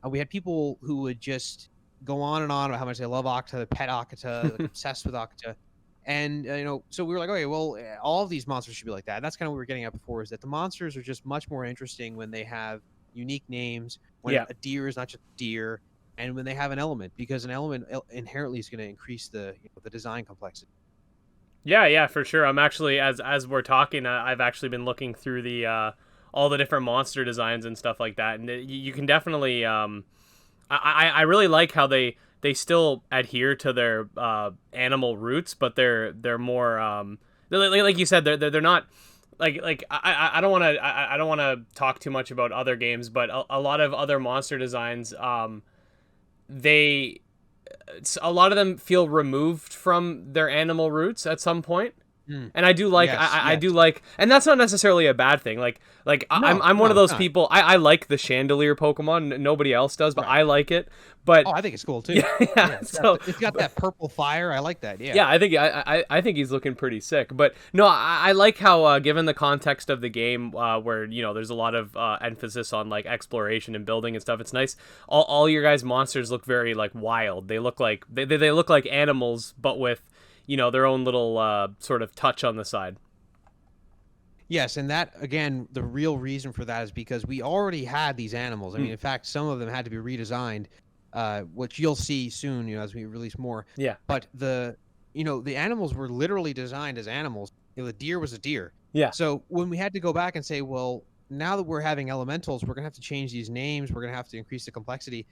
we had people who would just go on and on about how much they love Akata, pet Akata, like obsessed with Akata. And so we were like, okay, well, all of these monsters should be like that. And that's kind of what we were getting at before, is that the monsters are just much more interesting when they have unique names, when Yeah. a deer is not just deer, and when they have an element, because an element inherently is going to increase the design complexity. Yeah, yeah, for sure. I'm actually, as we're talking, I've actually been looking through the all the different monster designs and stuff like that, and you can definitely I really like how they still adhere to their animal roots, but they're more like you said, they're not like I don't want to I don't want to talk too much about other games, but a lot of other monster designs they a lot of them feel removed from their animal roots at some point. Mm. And I do like Yes, I yes. do like, and that's not necessarily a bad thing. No, I'm one of no, it's those not. people. I like the chandelier Pokemon. Nobody else does, but Right. I like it. But Oh, I think it's cool too. yeah, yeah. Yeah, So it's got that purple fire. I like that. Yeah. yeah, I think he's looking pretty sick. But no, I like how given the context of the game, where there's a lot of emphasis on like exploration and building and stuff. It's nice. All your guys' monsters look very like wild. They look like they look like animals, but with their own little sort of touch on the side. Yes, and that again, the real reason for that is because we already had these animals. I mean, Mm. in fact, some of them had to be redesigned, which you'll see soon, as we release more. Yeah, But the animals were literally designed as animals. The deer was a deer. yeah, So when we had to go back and say, well, now that we're having elementals, we're gonna have to change these names. We're gonna have to increase the complexity.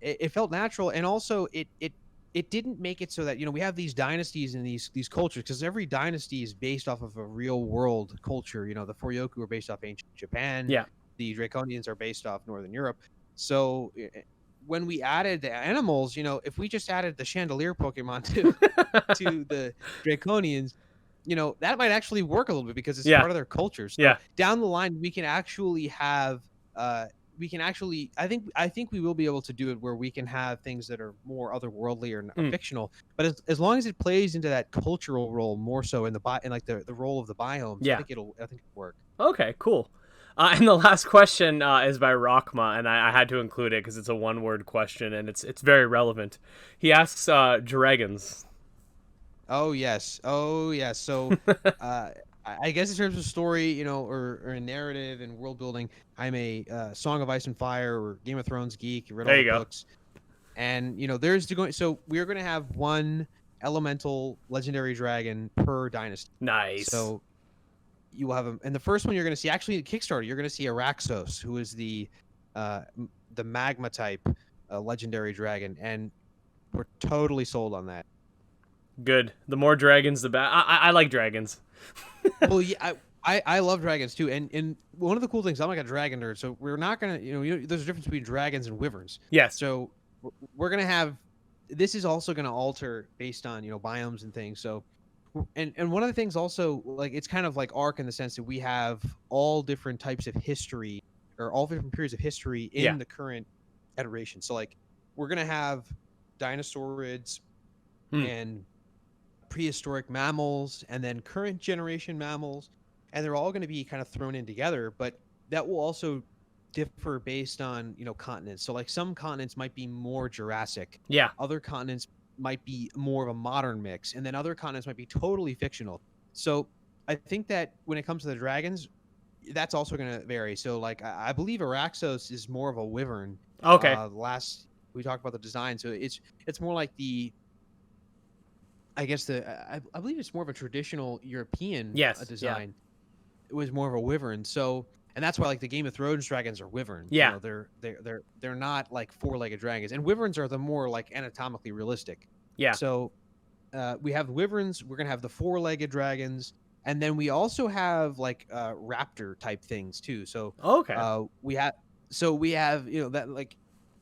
It felt natural, and also it didn't make it so that we have these dynasties and these cultures, because every dynasty is based off of a real world culture. The Foryoku are based off ancient Japan, yeah. the Draconians are based off Northern Europe. So when we added the animals, if we just added the chandelier Pokemon to the Draconians, that might actually work a little bit because it's Yeah, part of their culture. So yeah. down the line, we can actually have I think we will be able to do it where we can have things that are more otherworldly or Mm. fictional, but as long as it plays into that cultural role more so in like the role of the biomes, Yeah. I think it'll work. Okay, cool. And the last question is by Rockma, and I had to include it because it's a one-word question and it's very relevant. He asks, dragons. Oh yes, oh yes. So I guess in terms of story, or a narrative and world building, I'm a Song of Ice and Fire or Game of Thrones geek. Read all There the you go. books, and so we're going to have one elemental legendary dragon per dynasty. Nice. So you will have them, and the first one you're going to see, actually, Kickstarter, you're going to see Araxos, who is the magma type legendary dragon, and we're totally sold on that. Good. The more dragons, the better. I like dragons. Well, yeah, I love dragons too, and one of the cool things, I'm like a dragon nerd, so we're not gonna, there's a difference between dragons and wyverns. Yes. So we're gonna have, this is also gonna alter based on biomes and things. So, and one of the things also, like, it's kind of like Ark in the sense that we have all different types of history, or all different periods of history in Yeah. the current iteration. So like we're gonna have dinosaurids Hmm. and prehistoric mammals, and then current generation mammals, and they're all going to be kind of thrown in together. But that will also differ based on, you know, continents. So like some continents might be more Jurassic, Yeah. other continents might be more of a modern mix, and then other continents might be totally fictional. So I think that when it comes to the dragons, that's also going to vary. So like I believe Araxos is more of a wyvern. Okay. Last we talked about the design, so it's more like the, I guess the I believe it's more of a traditional European Yes. Yeah. design. It was more of a wyvern. So, and that's why like the Game of Thrones dragons are wyverns. You Yeah. know, they're not like four-legged dragons, and wyverns are the more like anatomically realistic. Yeah. So we have wyverns. We're gonna have the four-legged dragons, and then we also have like raptor type things too. So Okay. we have, you know, that like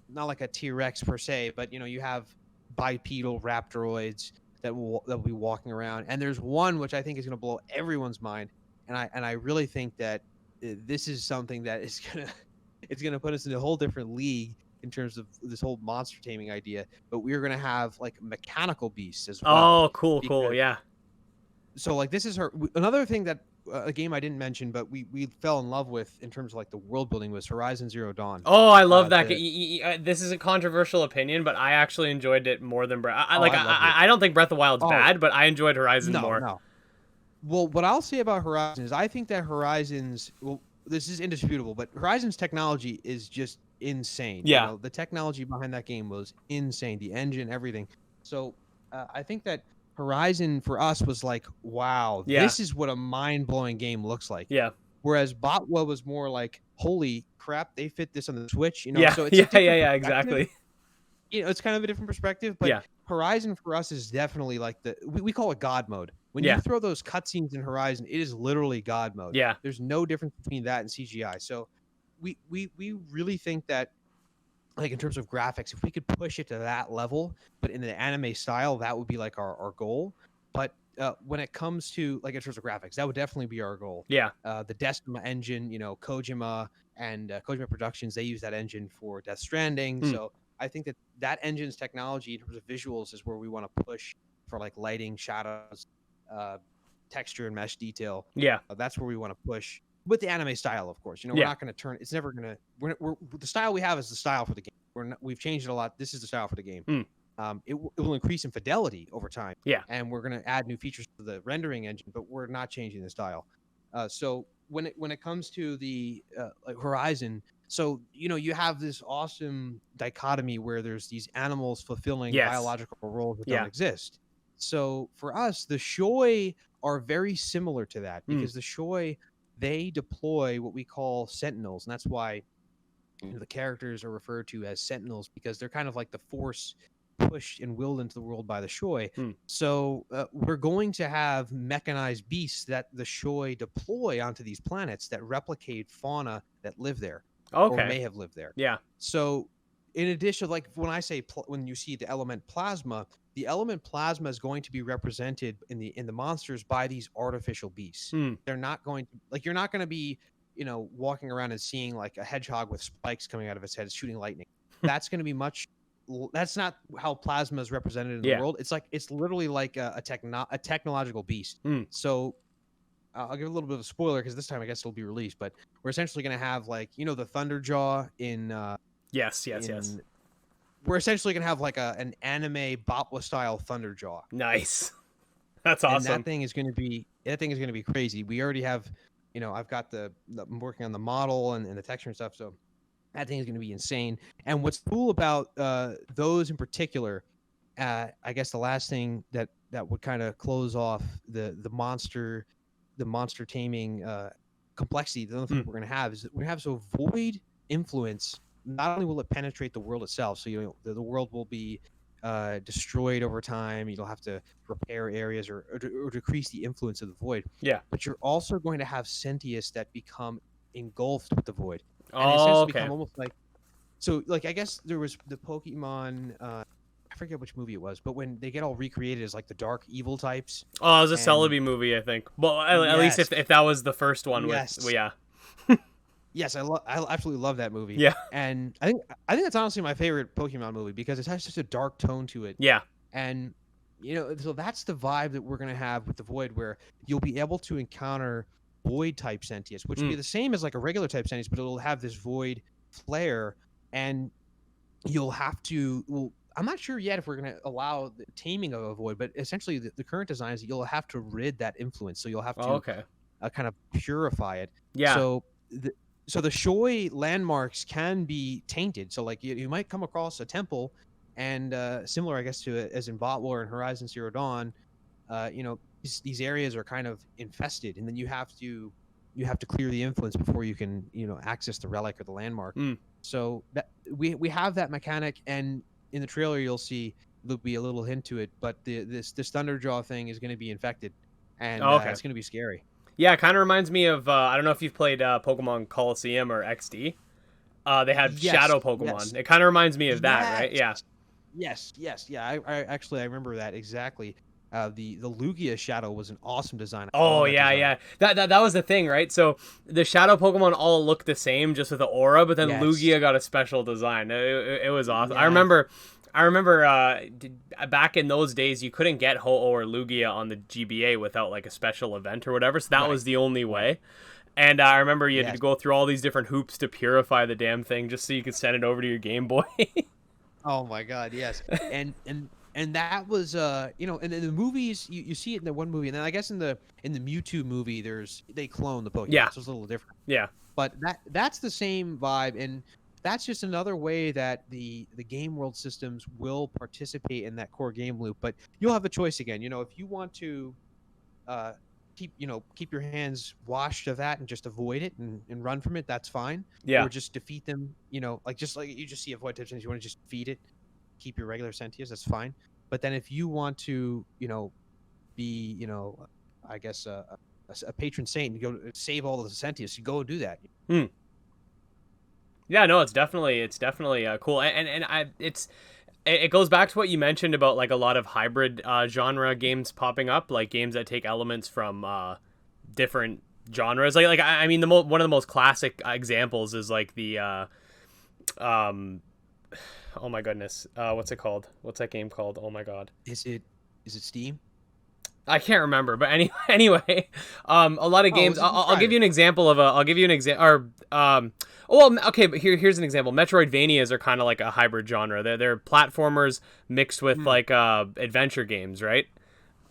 not like a T-Rex per se, but you know, you have bipedal raptoroids that will be walking around, and there's one which I think is going to blow everyone's mind, and I really think that this is something that is gonna it's gonna put us in a whole different league in terms of this whole monster taming idea. But we're gonna have like mechanical beasts as well. Oh, cool. Because, Yeah. so like this is another thing that a game I didn't mention, but we fell in love with in terms of like the world building, was Horizon Zero Dawn. Oh, I love that. The This is a controversial opinion, but I actually enjoyed it more than Breath. Oh, I loved it. I don't think Breath of the Wild's Oh, bad, but I enjoyed Horizon more. no. Well, what I'll say about Horizon is I think that Horizon's, well, this is indisputable, but Horizon's technology is just insane. Yeah. You know, the technology behind that game was insane. The engine, everything. So I think that Horizon for us was like, wow, Yeah. this is what a mind-blowing game looks like. Yeah. Whereas Botwa was more like, holy crap, they fit this on the Switch. You know, Yeah. so it's Yeah. Exactly. You know, it's kind of a different perspective, but Yeah. Horizon for us is definitely like we call it God mode. When Yeah. you throw those cutscenes in Horizon, it is literally God mode. Yeah. There's no difference between that and CGI. So we really think that, like in terms of graphics, if we could push it to that level, but in the anime style, that would be like our goal. But when it comes to like in terms of graphics, that would definitely be our goal. Yeah. The Decima engine, you know, Kojima and Kojima Productions, they use that engine for Death Stranding. So I think that engine's technology in terms of visuals is where we want to push for like lighting, shadows, texture, and mesh detail. Yeah. That's where we want to push with the anime style, of course. You know, we're not going to turn. It's never going to. We're the style we have is the style for the game. We've changed it a lot. This is the style for the game. It will increase in fidelity over time. Yeah. And we're going to add new features to the rendering engine, but we're not changing the style. So when it comes to the like Horizon, so you know, you have this awesome dichotomy where there's these animals fulfilling biological roles that don't exist. So for us, the Shoy are very similar to that, because the Shoy, they deploy what we call sentinels, and that's why, you know, the characters are referred to as sentinels, because they're kind of like the force pushed and willed into the world by the Shoy. So we're going to have mechanized beasts that the Shoy deploy onto these planets that replicate fauna that live there or may have lived there. Yeah. So in addition, like when I say when you see the element plasma, the element plasma is going to be represented in the monsters by these artificial beasts. They're not going to, like, you're not going to be, you know, walking around and seeing like a hedgehog with spikes coming out of its head shooting lightning. That's going to be that's not how plasma is represented in the world. It's literally like a technological beast. So I'll give a little bit of a spoiler, because this time I guess it'll be released, but we're essentially going to have, like, you know, the Thunderjaw in yes. We're essentially going to have like an anime Botwa style Thunderjaw. Nice. That's awesome. And that thing is going to be crazy. We already have, you know, I've got I'm working on the model and the texture and stuff, so that thing is going to be insane. And what's cool about those in particular, I guess the last thing that would kind of close off the monster taming complexity, the other thing we're going to have is that we're going to have void influence. Not only will it penetrate the world itself, so, you know, the world will be destroyed over time. You'll have to repair areas or decrease the influence of the void. Yeah. But you're also going to have sentience that become engulfed with the void. And essentially become almost like, so like, I guess there was the Pokemon, I forget which movie it was, but when they get all recreated as like the dark evil types. Oh, it was a Celebi movie, I think. Well, at least if that was the first one. Yes. With, yeah. Yes, I absolutely love that movie. Yeah. And I think that's honestly my favorite Pokemon movie, because it has such a dark tone to it. Yeah. And, you know, so that's the vibe that we're going to have with the Void, where you'll be able to encounter void type sentience, which will be the same as like a regular type sentience, but it'll have this void flare, and you'll have to. Well, I'm not sure yet if we're going to allow the taming of a void, but essentially the current design is that you'll have to rid that influence, so you'll have to kind of purify it. Yeah. So the Shoy landmarks can be tainted. So like you might come across a temple, and similar, I guess, to as in Bot War and Horizon Zero Dawn, these areas are kind of infested, and then you have to clear the influence before you can access the relic or the landmark. So that we have that mechanic, and in the trailer you'll see there'll be a little hint to it, but this Thunderjaw thing is going to be infected, and it's going to be scary. Yeah, it kind of reminds me of I don't know if you've played Pokemon Colosseum or XD. They had shadow Pokemon. Yes. It kind of reminds me of that, right? Yeah. Yes. Yeah, I remember that exactly. The Lugia shadow was an awesome design. Oh yeah. That was the thing, right? So the shadow Pokemon all look the same, just with the aura, but then Lugia got a special design. It was awesome. Yes. I remember back in those days you couldn't get Ho-Oh or Lugia on the GBA without like a special event or whatever. So that was the only way. And I remember you had to go through all these different hoops to purify the damn thing just so you could send it over to your Game Boy. Oh my God, yes. And that was and in the movies you see it in the one movie, and then I guess in the Mewtwo movie they clone the Pokemon. Yeah. So it's a little different. Yeah. But that's the same vibe, and that's just another way that the game world systems will participate in that core game loop. But you'll have a choice again. If you want to keep your hands washed of that and just avoid it and run from it, that's fine. Yeah. Or just defeat them, just like you just see a void type sentience, you want to just defeat it, keep your regular sentience, that's fine. But then if you want to, be, I guess a patron saint and go save all of the sentience, you go and do that. Yeah, no, it's definitely cool, and it goes back to what you mentioned about like a lot of hybrid genre games popping up, like games that take elements from different genres. Like I mean, one of the most classic examples is like the oh my goodness, what's it called? What's that game called? Oh my God, is it Steam? I can't remember, but anyway, a lot of games. I'll give you an example of okay, but here's an example. Metroidvanias are kind of like a hybrid genre. They're platformers mixed with like adventure games, right?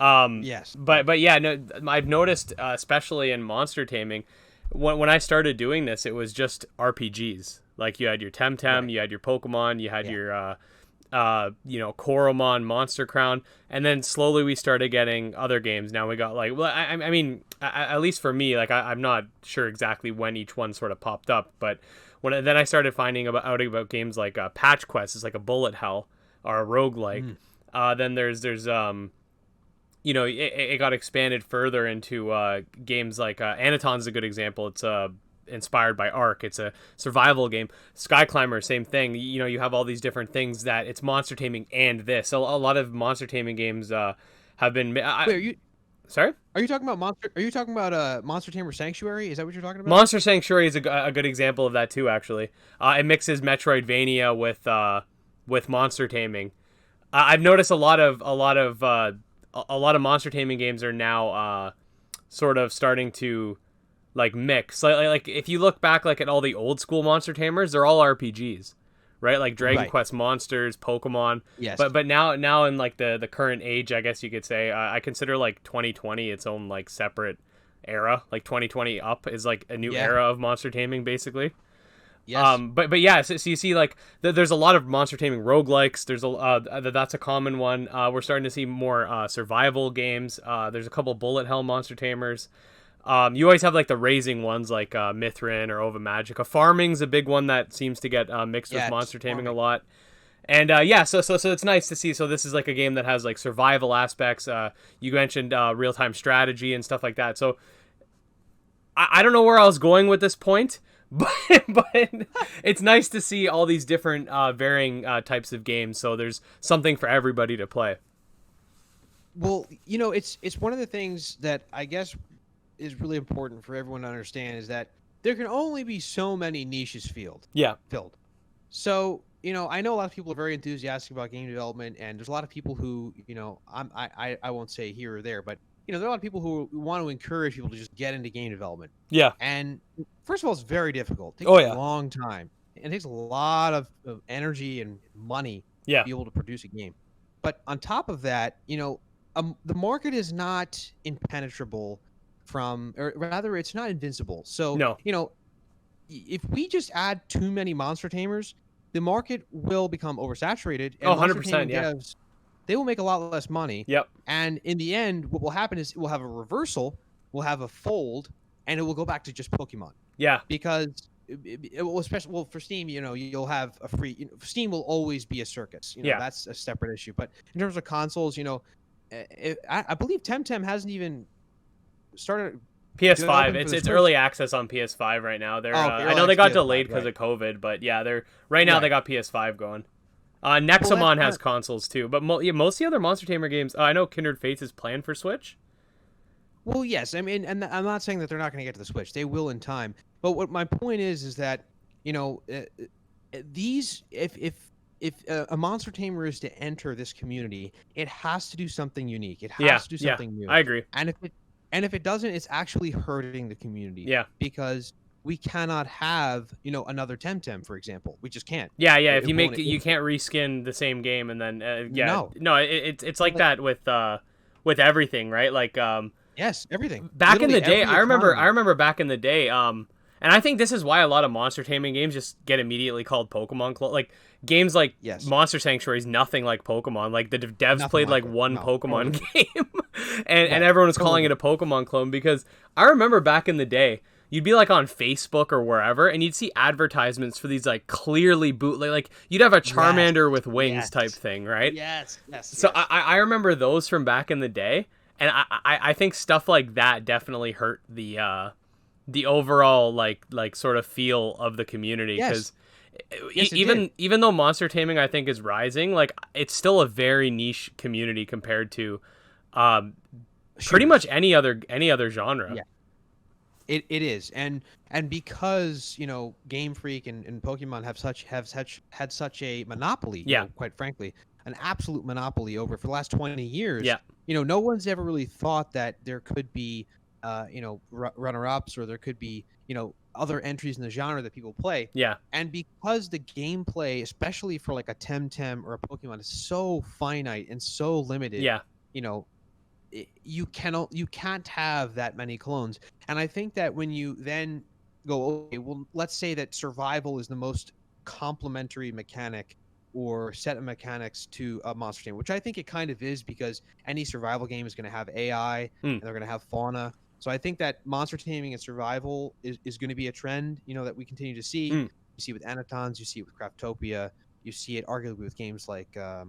Yes. But yeah, no, I've noticed, especially in monster taming, when I started doing this, it was just RPGs. Like you had your Temtem, you had your Pokemon, you had your Koromon, Monster Crown, and then slowly we started getting other games. Now we got like, well, I mean, at least for me, like I'm not sure exactly when each one sort of popped up, but then I started finding out about games like Patch Quest. It's like a bullet hell or a roguelike. Then there's it got expanded further into games like Anaton's a good example. It's inspired by Ark. It's a survival game. Skyclimber, same thing. You have all these different things that it's monster taming and this. So a lot of monster taming games have been. Sorry? Are you talking about Monster Tamer Sanctuary? Is that what you're talking about? Monster Sanctuary is a good example of that too. Actually, it mixes Metroidvania with monster taming. I've noticed a lot of monster taming games are now sort of starting to like mix. Like if you look back like at all the old school monster tamers, they're all RPGs, right? Like Dragon Quest Monsters, Pokemon. Yes. But now in like the current age, I guess you could say, I consider like 2020 its own like separate era. Like 2020 up is like a new era of monster taming, basically. Yes. But yeah, so you see like there's a lot of monster taming roguelikes. There's that's a common one. We're starting to see more survival games. There's a couple bullet hell monster tamers. You always have like the raising ones like Mithrin or Ova Magica. Farming's a big one that seems to get mixed with monster taming a lot. And so it's nice to see. So this is like a game that has like survival aspects. You mentioned real-time strategy and stuff like that. So I don't know where I was going with this point, but it's nice to see all these different varying types of games. So there's something for everybody to play. Well, it's one of the things that I guess is really important for everyone to understand is that there can only be so many niches filled. So, I know a lot of people are very enthusiastic about game development, and there's a lot of people who, I won't say here or there, but there are a lot of people who want to encourage people to just get into game development. Yeah. And first of all, it's very difficult. It takes Oh, a yeah. long time. It takes a lot of energy and money Yeah. to be able to produce a game. But on top of that, the market is not impenetrable or rather, it's not invincible. So, No. if we just add too many monster tamers, the market will become oversaturated. And Oh, monster 100%, taming yeah. devs, they will make a lot less money. Yep. And in the end, what will happen is we'll have a reversal, we'll have a fold, and it will go back to just Pokemon. Yeah. Because especially for Steam, you'll have a free. Steam will always be a circus. Yeah. That's a separate issue. But in terms of consoles, I believe Temtem hasn't even started. PS5. It's early access on PS5 right now. They're I know they got delayed because of COVID, but yeah, they're right now. They got PS5 going. Nexomon has consoles too, but most of the other Monster Tamer games. I know Kindred Fates is planned for Switch. Well, yes, I mean, and I'm not saying that they're not going to get to the Switch. They will in time. But what my point is that these if a Monster Tamer is to enter this community, it has to do something unique. It has to do something new. I agree. And if it doesn't, it's actually hurting the community. Yeah. Because we cannot have, another Temtem, for example. We just can't. Yeah. If you can't reskin the same game and then no, it's like that with everything, right? Like yes, everything. Back in the day, I remember back in the day, and I think this is why a lot of monster taming games just get immediately cloned Pokemon. Like games like Monster Sanctuary is nothing like Pokemon. Like the devs played like one Pokemon game, and everyone was calling it a Pokemon clone because I remember back in the day, you'd be like on Facebook or wherever, and you'd see advertisements for these like clearly bootleg, like you'd have a Charmander with wings type thing, right? Yes. So I remember those from back in the day, and I think stuff like that definitely hurt the overall like sort of feel of the community because even though monster taming I think is rising, like it's still a very niche community compared to pretty much any other genre. Yeah. It is, and because Game Freak and Pokemon have had such a monopoly, quite frankly, an absolute monopoly for the last 20 years. Yeah. No one's ever really thought that there could be runner-ups or there could be other entries in the genre that people play. Yeah. And because the gameplay, especially for like a Temtem or a Pokemon, is so finite and so limited. Yeah. You can't have that many clones. And I think that when you then go, okay, well, let's say that survival is the most complementary mechanic or set of mechanics to a monster tamer, which I think it kind of is because any survival game is going to have AI and they're going to have fauna. So I think that monster taming and survival is going to be a trend, that we continue to see. You see it with Anatons, you see it with Craftopia, you see it arguably with games like talk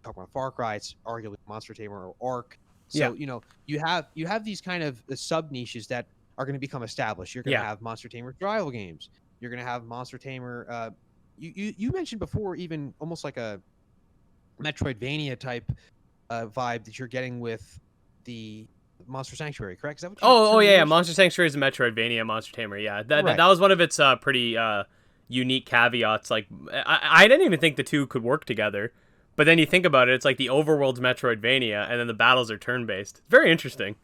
about Far Cry, it's arguably Monster Tamer or Ark. So you have these kind of sub niches that are going to become established. You're going to have Monster Tamer survival games. You're going to have Monster Tamer. You mentioned before even almost like a Metroidvania type vibe that you're getting with the Monster Sanctuary, correct? Is that what yeah. Monster Sanctuary is a Metroidvania Monster Tamer. Yeah, that was one of its pretty unique caveats. Like I didn't even think the two could work together. But then you think about it, it's like the overworld's Metroidvania, and then the battles are turn-based. Very interesting.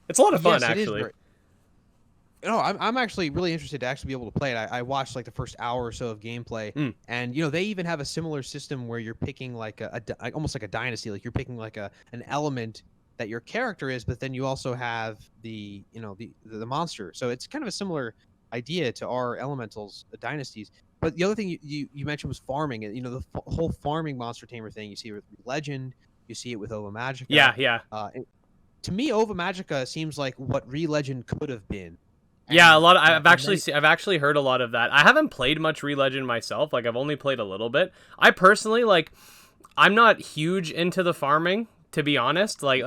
It's a lot of fun, actually. I'm actually really interested to actually be able to play it. I watched like the first hour or so of gameplay, and they even have a similar system where you're picking like almost like a dynasty, like you're picking like an element that your character is, but then you also have the monster. So it's kind of a similar idea to our elementals, dynasties. But the other thing you mentioned was farming, and the whole farming monster tamer thing. You see it with Legend, you see it with Ova Magica. Yeah. To me, Ova Magica seems like what Re-Legend could have been. Yeah, a lot. I've actually heard a lot of that. I haven't played much Re-Legend myself. Like I've only played a little bit. I personally I'm not huge into the farming, to be honest. I'm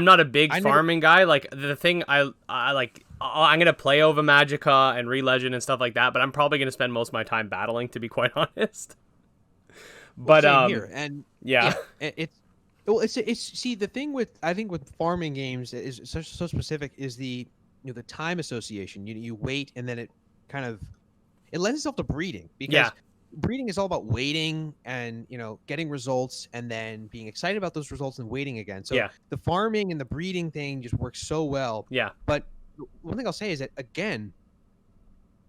not a big farming guy. Like the thing I like. I'm gonna play Ova Magica and Re-Legend and stuff like that, but I'm probably gonna spend most of my time battling, to be quite honest. But same here. And it's see the thing with farming games is so specific is the the time association. You wait and then it lends itself to breeding because breeding is all about waiting and, getting results and then being excited about those results and waiting again. So Yeah. the farming and the breeding thing just works so well. Yeah. But one thing I'll say is that, again,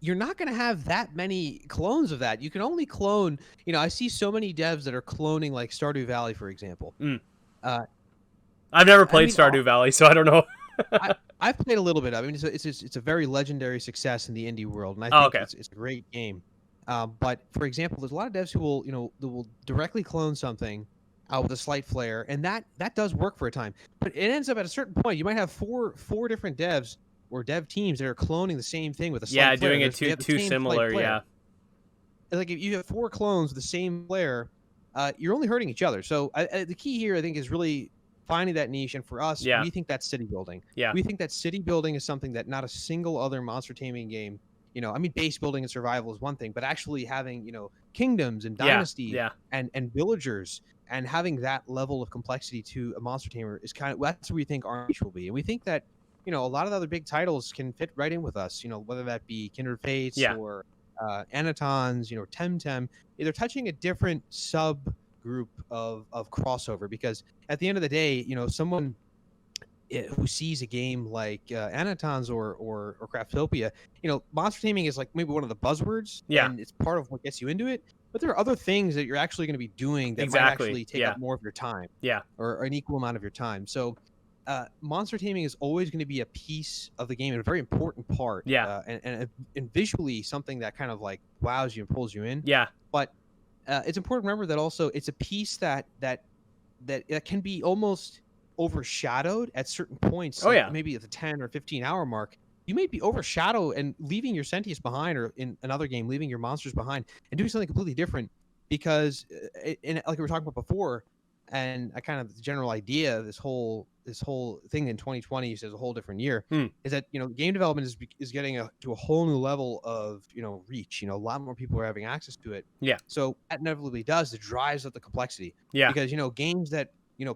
you're not going to have that many clones of that. You can only clone, I see so many devs that are cloning like Stardew Valley, for example. Uh, I've never played Stardew Valley, so I don't know. I've played a little bit. I mean, it's a very legendary success in the indie world, and I think it's a great game. But for example, there's a lot of devs who will directly clone something out with a slight flair, and that does work for a time. But it ends up at a certain point, you might have four different devs or dev teams that are cloning the same thing with a slight flare. Doing it too similar. Yeah. Like if you have 4 clones with the same flare, you're only hurting each other. So the key here, I think, is really finding that niche. And for us, we think that's city building. Yeah. We think that city building is something that not a single other monster taming game, I mean, base building and survival is one thing, but actually having, kingdoms and dynasties and villagers and having that level of complexity to a monster tamer is that's where we think our niche will be. And we think that, a lot of the other big titles can fit right in with us, whether that be Kindred Fates or Anatons, Temtem. They're touching a different subgroup of crossover, because at the end of the day, someone who sees a game like Anatons or Craftopia, monster taming is like maybe one of the buzzwords, and it's part of what gets you into it. But there are other things that you're actually going to be doing that might actually take up more of your time, or an equal amount of your time. So monster taming is always going to be a piece of the game and a very important part. And visually something that kind of like wows you and pulls you in. But it's important to remember that also it's a piece that can be almost overshadowed at certain points. Maybe at the 10 or 15 hour mark, you may be overshadowed and leaving your Sentius behind, or in another game leaving your monsters behind and doing something completely different, because like we were talking about before, and I kind of the general idea of this whole thing in 2020 is a whole different year, is that game development is getting to a whole new level of reach. A lot more people are having access to it. So that inevitably it drives up the complexity. Because games that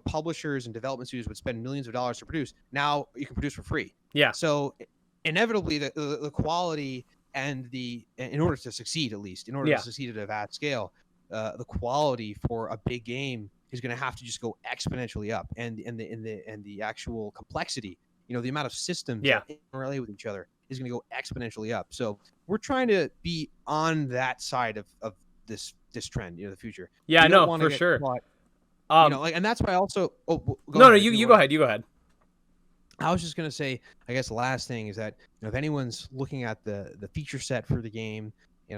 publishers and development studios would spend millions of dollars to produce, now you can produce for free. So inevitably the quality and in order to succeed, at least in order to succeed at a vast scale, the quality for a big game is going to have to just go exponentially up, and the actual complexity, the amount of systems that interrelate with each other is going to go exponentially up. So we're trying to be on that side of this trend, the future. I know for sure. And that's why also. You go ahead. You go ahead. I was just gonna say, I guess the last thing is that if anyone's looking at the feature set for the game,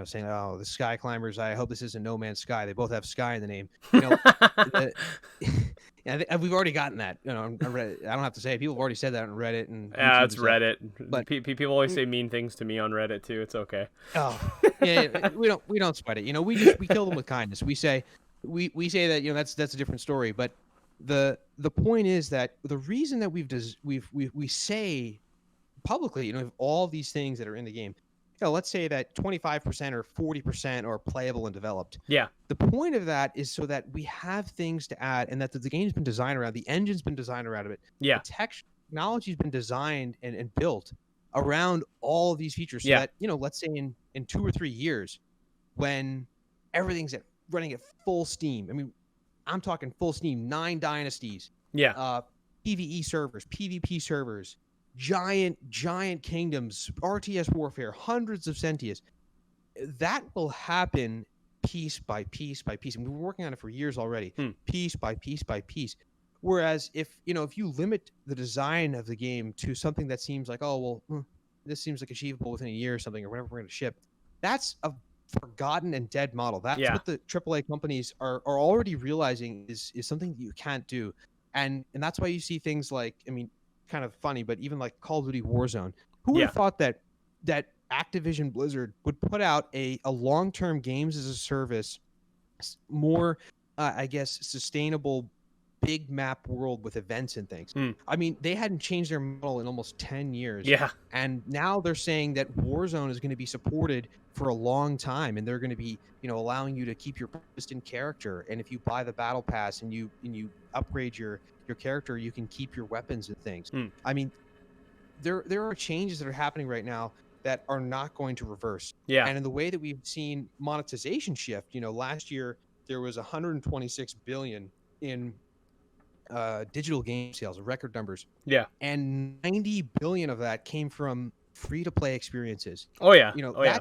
saying, "Oh, the Skyclimbers, I hope this isn't No Man's Sky." They both have Sky in the name. We've already gotten that. On Reddit. I don't have to say it. People have already said that on Reddit and YouTube it's Reddit. But people always say mean things to me on Reddit too. It's okay. Oh, we don't sweat it. We kill them with kindness. We say that that's a different story. But the point is that the reason that we say publicly, all these things that are in the game, let's say that 25% or 40% are playable and developed. The point of that is so that we have things to add, and that the game's been designed around, the engine's been designed around it. The technology's been designed and built around all of these features, so that, let's say in 2 or 3 years, when everything's running at full steam. I mean, I'm talking full steam, 9 dynasties, PvE servers, PvP servers, giant kingdoms, RTS warfare, hundreds of Sentius. That will happen piece by piece by piece. And we've been working on it for years already, piece by piece by piece. Whereas if you limit the design of the game to something that seems like, oh, well, this seems like achievable within a year or something, or whatever we're going to ship, that's a forgotten and dead model. That's what the AAA companies are already realizing is something that you can't do. And that's why you see things like, I mean, kind of funny, but even like Call of Duty Warzone. Who would have thought that Activision Blizzard would put out a long-term games as a service, more, I guess, sustainable big map world with events and things. I mean, they hadn't changed their model in almost 10 years. And now they're saying that Warzone is going to be supported for a long time, and they're going to be, allowing you to keep your persistent character. And if you buy the battle pass and you upgrade your character, you can keep your weapons and things. I mean, there are changes that are happening right now that are not going to reverse. Yeah. And in the way that we've seen monetization shift, last year there was 126 billion in digital game sales, record numbers, Yeah. and 90 billion of that came from free to play experiences. Oh yeah. You know Oh yeah.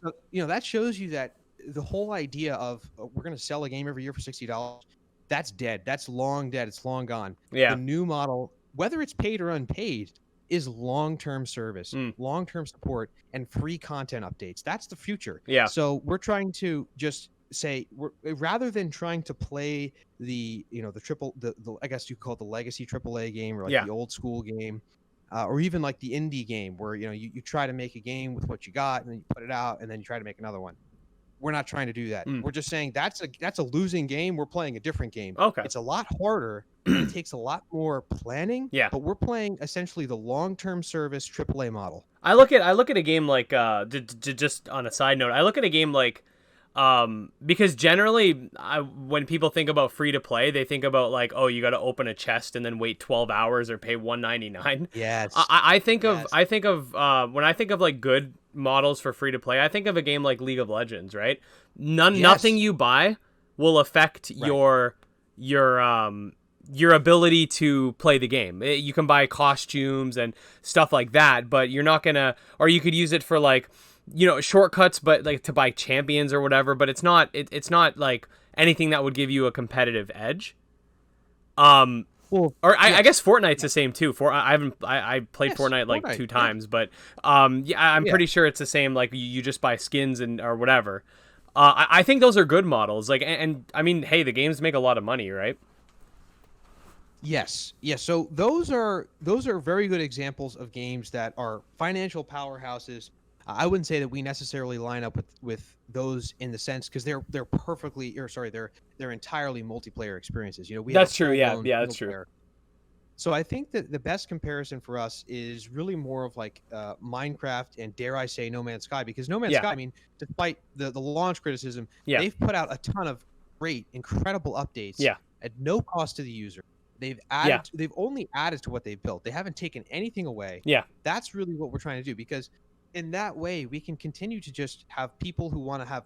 that that shows you that the whole idea of we're going to sell a game every year for $60, that's dead. That's long dead. It's long gone. The Yeah. new model, whether it's paid or unpaid, is long-term service, Mm. long-term support, and free content updates. That's the future. Yeah. So we're trying to just say, rather than trying to play the I guess you call it the legacy AAA game, or like Yeah. the old school game, or even like the indie game where you try to make a game with what you got and then you put it out and then you try to make another one. We're not trying to do that. Mm. We're just saying that's a losing game. We're playing a different game. Okay. It's a lot harder and it takes a lot more planning. Yeah. But we're playing essentially the long-term service AAA model. I look at a game like just on a side note, I look at a game like because generally when people think about free to play, they think about like, oh, you got to open a chest and then wait 12 hours or pay $1.99. Yes. I think of when I think of like good models for free to play, I think of a game like League of Legends, right? Nothing you buy will affect your ability to play the game. You can buy costumes and stuff like that, but you're not gonna, or you could use it for like, shortcuts, but like to buy champions or whatever, but it's not like anything that would give you a competitive edge. I guess Fortnite's the same too. I played Fortnite like 2 times, but I'm pretty sure it's the same. Like you just buy skins or whatever. I think those are good models. Like, and I mean, hey, the games make a lot of money, right? Yes. So those are very good examples of games that are financial powerhouses. I wouldn't say that we necessarily line up with those in the sense, because they're entirely multiplayer experiences. That's true. Yeah, that's true. So I think that the best comparison for us is really more of like Minecraft and, dare I say, No Man's Sky, because No Man's Sky, I mean, despite the launch criticism, they've put out a ton of great, incredible updates at no cost to the user. They've only added to what they've built. They haven't taken anything away. Yeah. That's really what we're trying to do, because in that way we can continue to just have people who want to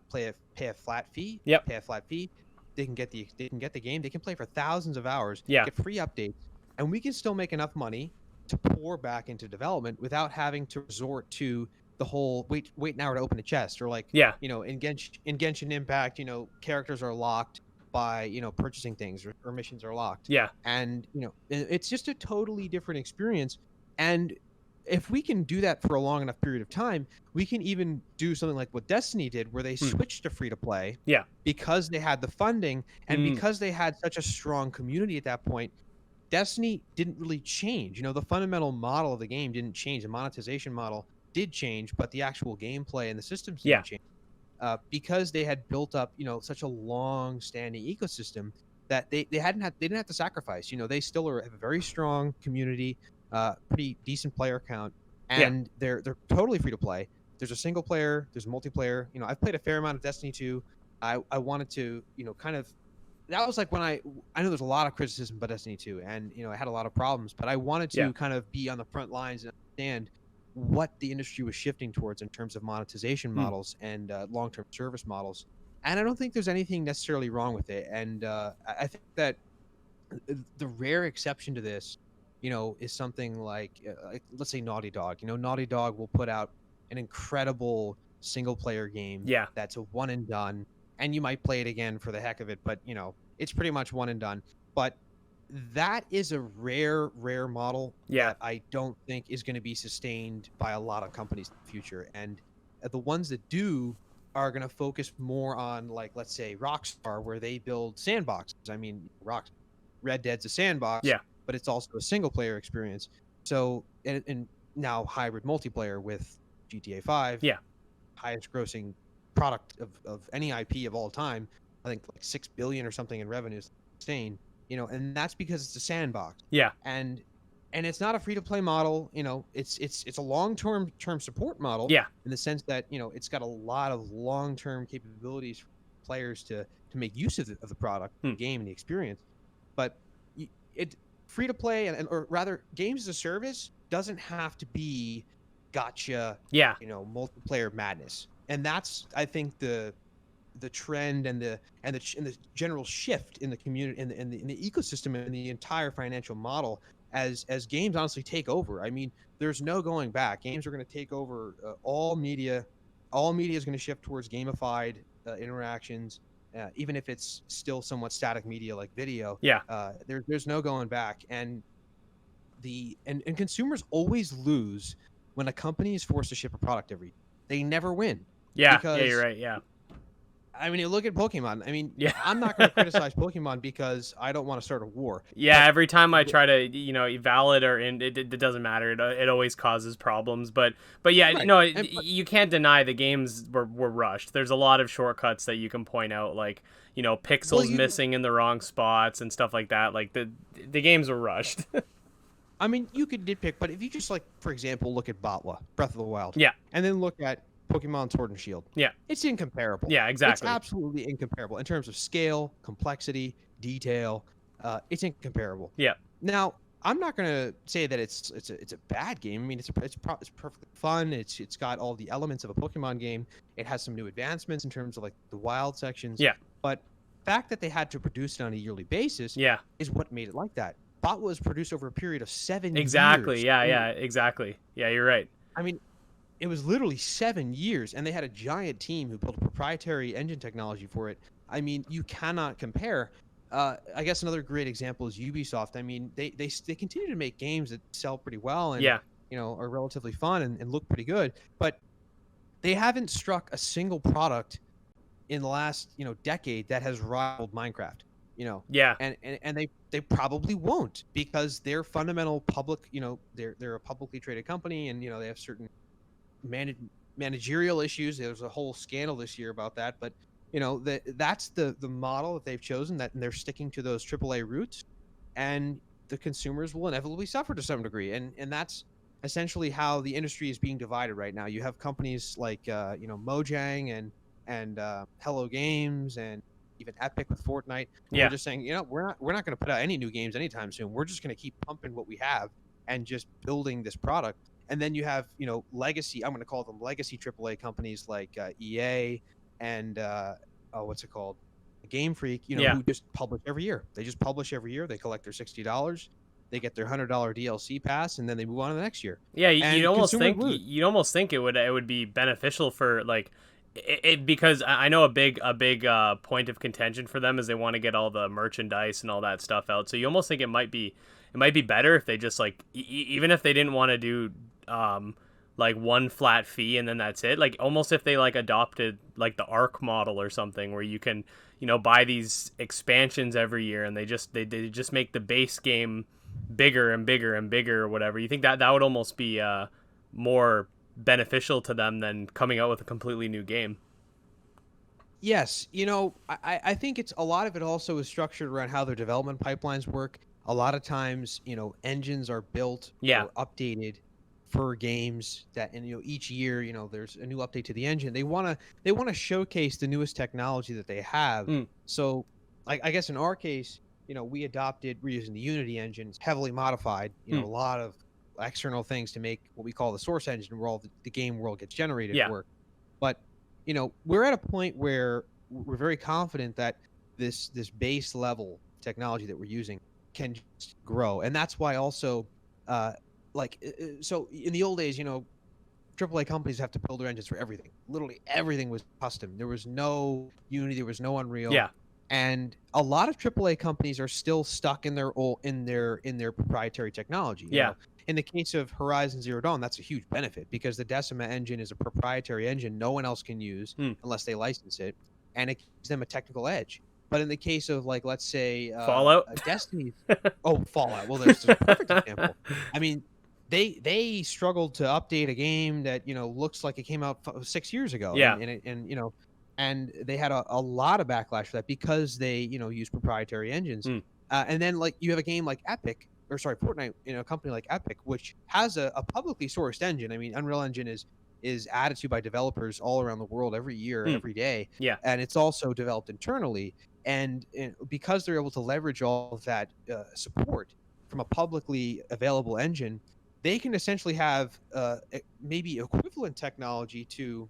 pay a flat fee. Yep. Pay a flat fee. They can get the game. They can play for thousands of hours. Yeah. Get free updates, and we can still make enough money to pour back into development without having to resort to the whole wait an hour to open a chest, or like in Genshin Impact, characters are locked by purchasing things, or missions are locked. Yeah. And it's just a totally different experience. And if we can do that for a long enough period of time, we can even do something like what Destiny did, where they switched to free to play. Yeah. Because they had the funding, and because they had such a strong community at that point. Destiny didn't really change. The fundamental model of the game didn't change. The monetization model did change, but the actual gameplay and the systems didn't change. Because they had built up, such a long-standing ecosystem that they didn't have to sacrifice. They still have a very strong community, pretty decent player count, and they're totally free to play. There's a single player, there's multiplayer. I've played a fair amount of Destiny 2. I wanted to, kind of, that was like when I know there's a lot of criticism about Destiny 2, and I had a lot of problems, but I wanted to kind of be on the front lines and understand what the industry was shifting towards in terms of monetization models and long-term service models. And I don't think there's anything necessarily wrong with it. And I think that the rare exception to this, is something like let's say Naughty Dog. Naughty Dog will put out an incredible single-player game that's a one and done, and you might play it again for the heck of it, but it's pretty much one and done. But that is a rare model that I don't think is going to be sustained by a lot of companies in the future. And the ones that do are going to focus more on, like, let's say Rockstar, where they build sandboxes. I mean, Red Dead's a sandbox, but it's also a single player experience. So, and now hybrid multiplayer with GTA 5, highest grossing product of any IP of all time. I think like 6 billion or something in revenues, insane. And that's because it's a sandbox. Yeah. And it's not a free to play model. It's a long-term support model. Yeah. In the sense that, it's got a lot of long-term capabilities for players to make use of the product, the game, and the experience. But it free to play, or rather games as a service, doesn't have to be gotcha, Yeah. multiplayer madness. And that's, I think, the trend and the general shift in the community, in the ecosystem, and the entire financial model as games honestly take over. I mean, there's no going back. Games are going to take over all media. All media is going to shift towards gamified interactions, even if it's still somewhat static media like video. Yeah. There's no going back. And and consumers always lose when a company is forced to ship a product every year. They never win. Yeah. Because, yeah, you're right. Yeah. I mean, you look at Pokemon. I mean, Yeah. I'm not going to criticize Pokemon because I don't want to start a war. Yeah, every time I try to, valid or it doesn't matter. It always causes problems. But yeah, Right. no, you can't deny the games were rushed. There's a lot of shortcuts that you can point out, like, pixels missing in the wrong spots and stuff like that. Like the games were rushed. I mean, you could nitpick, but if you just, like, for example, look at Botwa, Breath of the Wild. Yeah. And then look at Pokemon Sword and Shield. Yeah. It's incomparable. Yeah, exactly. It's absolutely incomparable in terms of scale, complexity, detail. It's incomparable. Yeah. Now, I'm not going to say that it's a bad game. I mean, it's perfectly fun. It's got all the elements of a Pokemon game. It has some new advancements in terms of, like, the wild sections. Yeah. But the fact that they had to produce it on a yearly basis is what made it like that. Bot was produced over a period of 7 years. Exactly. Yeah, exactly. Yeah, you're right. I mean, it was literally 7 years, and they had a giant team who built a proprietary engine technology for it. I mean, you cannot compare. I guess another great example is Ubisoft. I mean, they continue to make games that sell pretty well and are relatively fun and look pretty good, but they haven't struck a single product in the last decade that has rivaled Minecraft. And they probably won't, because they're fundamental public. They're a publicly traded company, and they have certain managerial issues. There was a whole scandal this year about that, but that's the model that they've chosen, and they're sticking to those AAA roots, and the consumers will inevitably suffer to some degree, and that's essentially how the industry is being divided right now. You have companies like Mojang and Hello Games and even Epic with Fortnite. We're just saying, we're not going to put out any new games anytime soon. We're just going to keep pumping what we have and just building this product. And then you have, legacy, I'm going to call them legacy AAA companies like EA and what's it called? Game Freak, who just publish every year. They just publish every year. They collect their $60. They get their $100 DLC pass, and then they move on to the next year. Yeah, you'd almost think it would be beneficial for, like, it, because I know a big point of contention for them is they want to get all the merchandise and all that stuff out. So you almost think it might be better if they just, like, even if they didn't want to do like one flat fee and then that's it, like almost if they like adopted like the ARC model or something where you can buy these expansions every year, and they just make the base game bigger and bigger and bigger or whatever. You think that would almost be more beneficial to them than coming out with a completely new game? Yes, I think it's a lot of it also is structured around how their development pipelines work. A lot of times, engines are built or updated for games that, and each year, there's a new update to the engine. They want to showcase the newest technology that they have. So, I guess in our case, we're using the Unity engine. It's heavily modified. A lot of external things to make what we call the source engine, where all the game world gets generated work. But we're at a point where we're very confident that this base level technology that we're using can just grow, and that's why also so in the old days, AAA companies have to build their engines for everything. Literally everything was custom. There was no Unity, there was no Unreal. And a lot of AAA companies are still stuck in their proprietary technology. In the case of Horizon Zero Dawn, that's a huge benefit, because the Decima engine is a proprietary engine no one else can use unless they license it, and it gives them a technical edge. But in the case of, like, let's say Fallout, Destiny, Fallout. Well, there's a perfect example. I mean, they struggled to update a game that looks like it came out 6 years ago. And they had a lot of backlash for that, because they use proprietary engines. And then, like, you have a game like Fortnite, a company like Epic, which has a publicly sourced engine. I mean, Unreal Engine is added to by developers all around the world every year, every day. And it's also developed internally. And because they're able to leverage all of that support from a publicly available engine, they can essentially have maybe equivalent technology to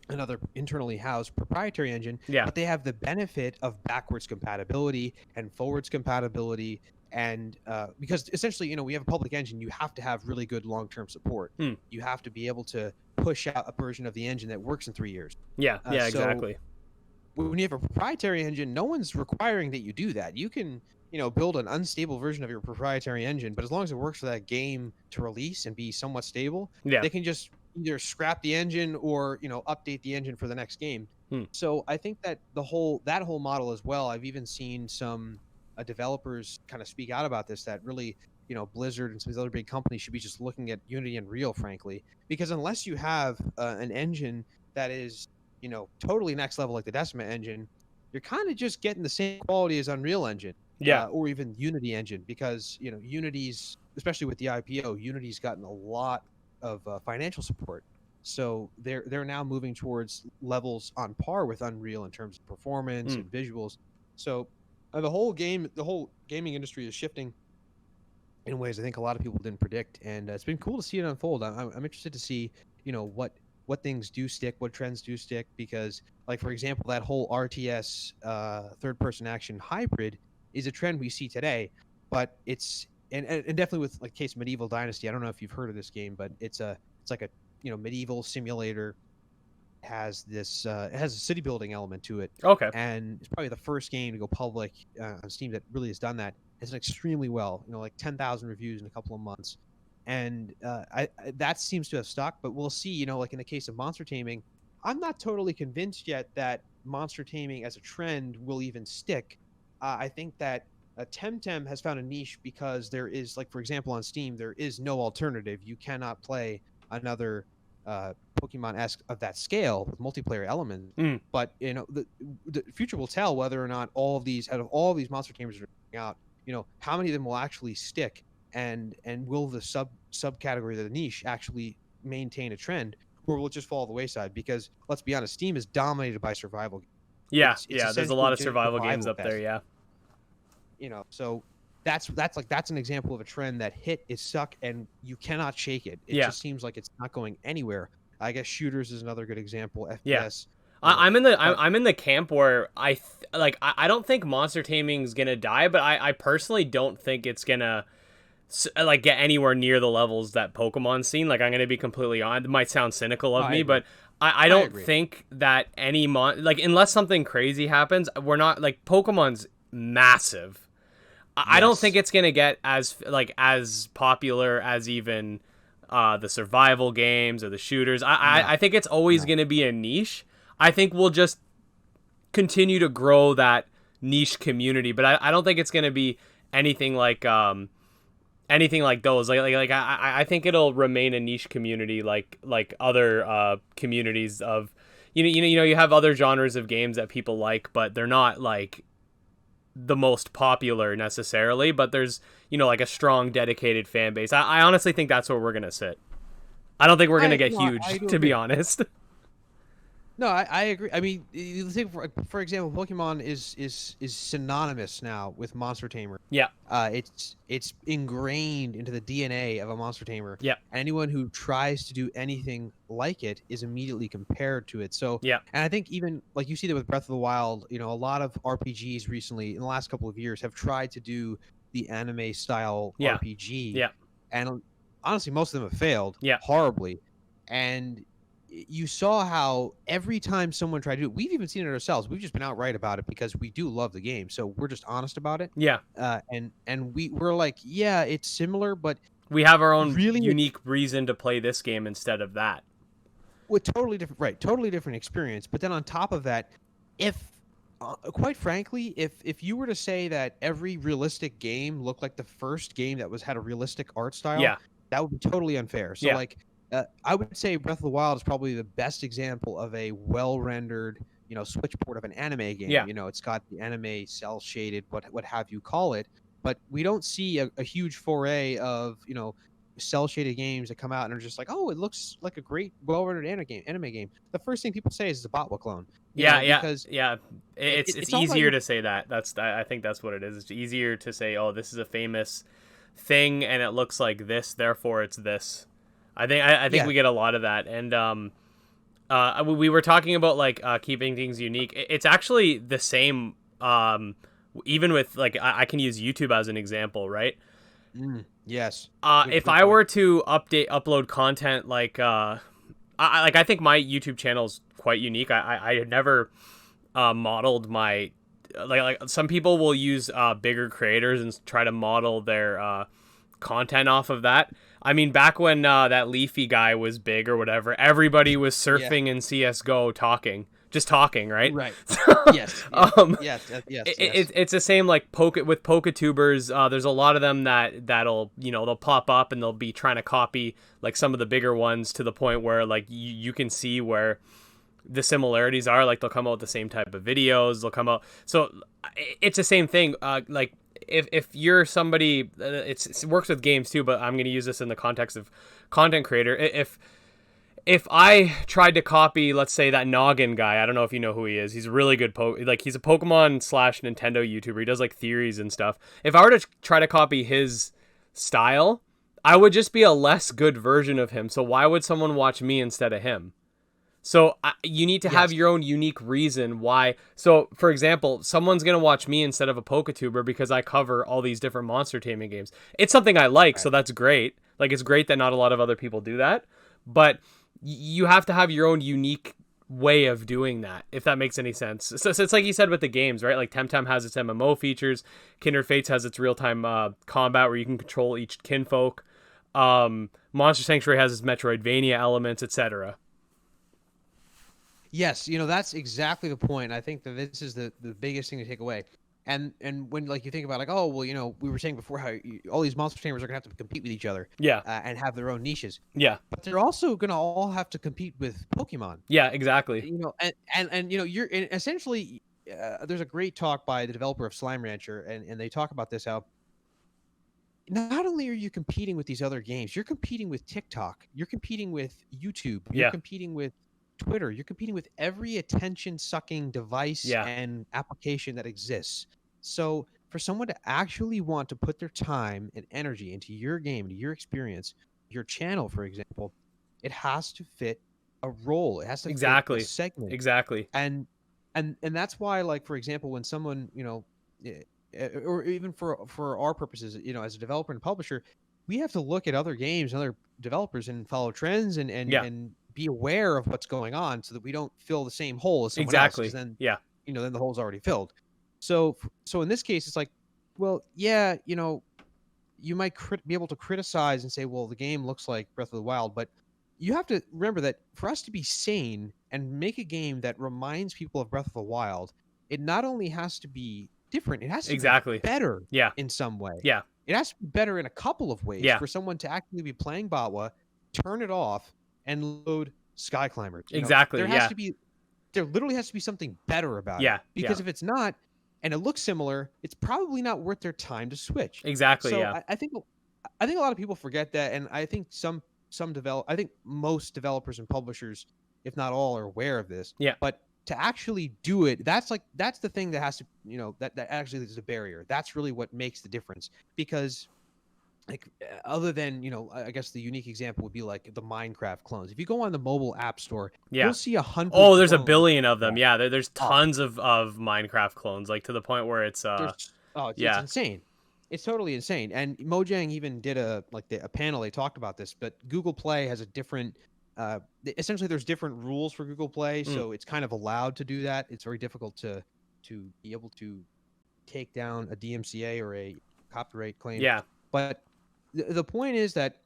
another internally housed proprietary engine, Yeah. but they have the benefit of backwards compatibility and forwards compatibility. And because essentially, we have a public engine, you have to have really good long-term support. Hmm. You have to be able to push out a version of the engine that works in 3 years. Yeah. Yeah. So Exactly. when you have a proprietary engine, no one's requiring that you do that. You can, build an unstable version of your proprietary engine, but as long as it works for that game to release and be somewhat stable, Yeah. they can just either scrap the engine or, update the engine for the next game. Hmm. So I think that that whole model as well, I've even seen some developers kind of speak out about this, that really, Blizzard and some of these other big companies should be just looking at Unity and Unreal, frankly, because unless you have an engine that is, totally next level like the Decima engine, you're kind of just getting the same quality as Unreal Engine, Yeah. or even Unity Engine, because Unity's, especially with the IPO, Unity's gotten a lot of financial support, so they're now moving towards levels on par with Unreal in terms of performance and visuals. So the whole gaming industry is shifting in ways I think a lot of people didn't predict, and it's been cool to see it unfold. I'm interested to see, what things do stick, what trends do stick, because, like, for example, that whole RTS third-person action hybrid is a trend we see today, but it's and definitely with, like, case Medieval Dynasty. I don't know if you've heard of this game, but it's like a medieval simulator. Has this it has a city building element to it. Okay. And it's probably the first game to go public on Steam that really has done that. It's done extremely well, like 10,000 reviews in a couple of months, and that seems to have stuck. But we'll see. Like in the case of Monster Taming, I'm not totally convinced yet that Monster Taming as a trend will even stick. I think that Temtem has found a niche because there is, like, for example, on Steam, there is no alternative. You cannot play another Pokemon-esque of that scale with multiplayer elements. But the future will tell whether or not out of all of these Monster Tamers that are coming out, how many of them will actually stick, and will the subcategory of the niche actually maintain a trend, or will it just fall to the wayside? Because let's be honest, Steam is dominated by survival games. Yeah. It's Yeah. There's a essentially lot of just survival games up there. fest. Yeah. So that's an example of a trend that hit is stuck, and you cannot shake it. It Yeah. just seems like it's not going anywhere. I guess shooters is another good example. Yeah. FPS. I'm in the camp where I don't think Monster Taming's gonna die, but I personally don't think it's gonna like get anywhere near the levels that Pokemon's seen. Like, I'm gonna be completely honest. It might sound cynical of me, but I don't think that unless something crazy happens, we're not, like, Pokemon's massive. I don't think it's gonna get as popular as even the survival games or the shooters. I think it's always gonna be a niche. I think we'll just continue to grow that niche community, but I don't think it's gonna be anything like those. I think it'll remain a niche community like other communities of you have other genres of games that people like, but they're not like the most popular necessarily, but there's like a strong dedicated fan base. I honestly think that's where we're gonna sit. I don't think we're gonna get huge, to be honest. No, I agree. I mean, you think, for example, Pokemon is synonymous now with Monster Tamer. Yeah. It's ingrained into the DNA of a Monster Tamer. Yeah. Anyone who tries to do anything like it is immediately compared to it. So yeah. And I think even like you see that with Breath of the Wild, a lot of RPGs recently in the last couple of years have tried to do the anime style RPG. Yeah. And honestly, most of them have failed horribly. And you saw how every time someone tried to do it, we've even seen it ourselves. We've just been outright about it because we do love the game. So we're just honest about it. Yeah. And we're like, yeah, it's similar, but we have our own really unique reason to play this game instead of that. With totally different experience. But then on top of that, quite frankly, if you were to say that every realistic game looked like the first game that had a realistic art style, that would be totally unfair. So I would say Breath of the Wild is probably the best example of a well-rendered, switchboard of an anime game. Yeah. It's got the anime cel-shaded, what have you call it. But we don't see a huge foray of, cel-shaded games that come out and are just like, oh, it looks like a great, well-rendered anime game. The first thing people say is it's a botwa clone. Because it's easier to say that. I think that's what it is. It's easier to say, oh, this is a famous thing and it looks like this, therefore it's this. I think Yeah. we get a lot of that. And we were talking about like keeping things unique. It's actually the same. Even with like I can use YouTube as an example, right? Yes. If Good I point. were to upload content like I think my YouTube channel is quite unique. I had never modeled my like some people will use bigger creators and try to model their content off of that. I mean, back when that Leafy guy was big or whatever, everybody was Yeah. surfing in CS:GO just talking, right? Right. Yes. Yes. um, Yes. it's the same like with PokeTubers. There's a lot of them that'll they'll pop up and they'll be trying to copy like some of the bigger ones to the point where like you can see where the similarities are. Like they'll come out with the same type of videos. They'll come out. So it's the same thing. Like if you're somebody, it works with games too. But I'm going to use this in the context of content creator. If I tried to copy, let's say that Noggin guy, I don't know if you know who he is. He's a really good he's a Pokemon / Nintendo YouTuber. He does like theories and stuff. If I were to try to copy his style, I would just be a less good version of him. So why would someone watch me instead of him? So you need to have Yes. your own unique reason why. So, for example, someone's going to watch me instead of a PokeTuber because I cover all these different monster taming games. It's something I like, so Right. that's great. Like, it's great that not a lot of other people do that. But you have to have your own unique way of doing that, if that makes any sense. So it's like you said with the games, right? Like Temtem has its MMO features. Kindred Fates has its real-time combat where you can control each kinfolk. Monster Sanctuary has its Metroidvania elements, etc. Yes, that's exactly the point. I think that this is the biggest thing to take away. And when like you think about like, oh well, we were saying before how all these monster tamers are gonna have to compete with each other, Yeah. and have their own niches, Yeah. but they're also gonna all have to compete with Pokemon. Yeah, exactly. And you're and essentially there's a great talk by the developer of Slime Rancher, and they talk about this how not only are you competing with these other games, you're competing with TikTok, you're competing with YouTube, you're Yeah. competing with Twitter, you're competing with every attention sucking device Yeah. and application that exists. So for someone to actually want to put their time and energy into your game, into your experience, your channel, for example, it has to fit a role. It has to fit a Exactly. segment. Exactly. And that's why, like, for example, when someone or even for our purposes, as a developer and publisher, we have to look at other games and other developers and follow trends and Yeah. be aware of what's going on so that we don't fill the same hole as someone else, because Exactly. then Yeah. then the hole's already filled. So in this case, it's like, well, yeah, you might be able to criticize and say, well, the game looks like Breath of the Wild, but you have to remember that for us to be sane and make a game that reminds people of Breath of the Wild, it not only has to be different, it has to be Exactly. better Yeah. in some way. Yeah. It has to be better in a couple of ways Yeah. for someone to actually be playing Batwa, turn it off, and load Skyclimbers. Exactly. Yeah. There literally has to be something better about Yeah. it. Because Yeah. if it's not, and it looks similar, it's probably not worth their time to switch. Exactly. So Yeah. I think a lot of people forget that, and I think I think most developers and publishers, if not all, are aware of this. Yeah. But to actually do it, that's the thing that has to, that actually is a barrier. That's really what makes the difference. Because like other than I guess the unique example would be like the Minecraft clones. If you go on the mobile app store, Yeah. you'll see 100. Oh, there's a clones. billion of them. Yeah. Yeah. There's tons of Minecraft clones, like to the point where it's It's yeah. insane. It's totally insane. And Mojang even did a panel. They talked about this, but Google Play has a different. Essentially, there's different rules for Google Play, so it's kind of allowed to do that. It's very difficult to be able to take down a DMCA or a copyright claim. Yeah. But the point is that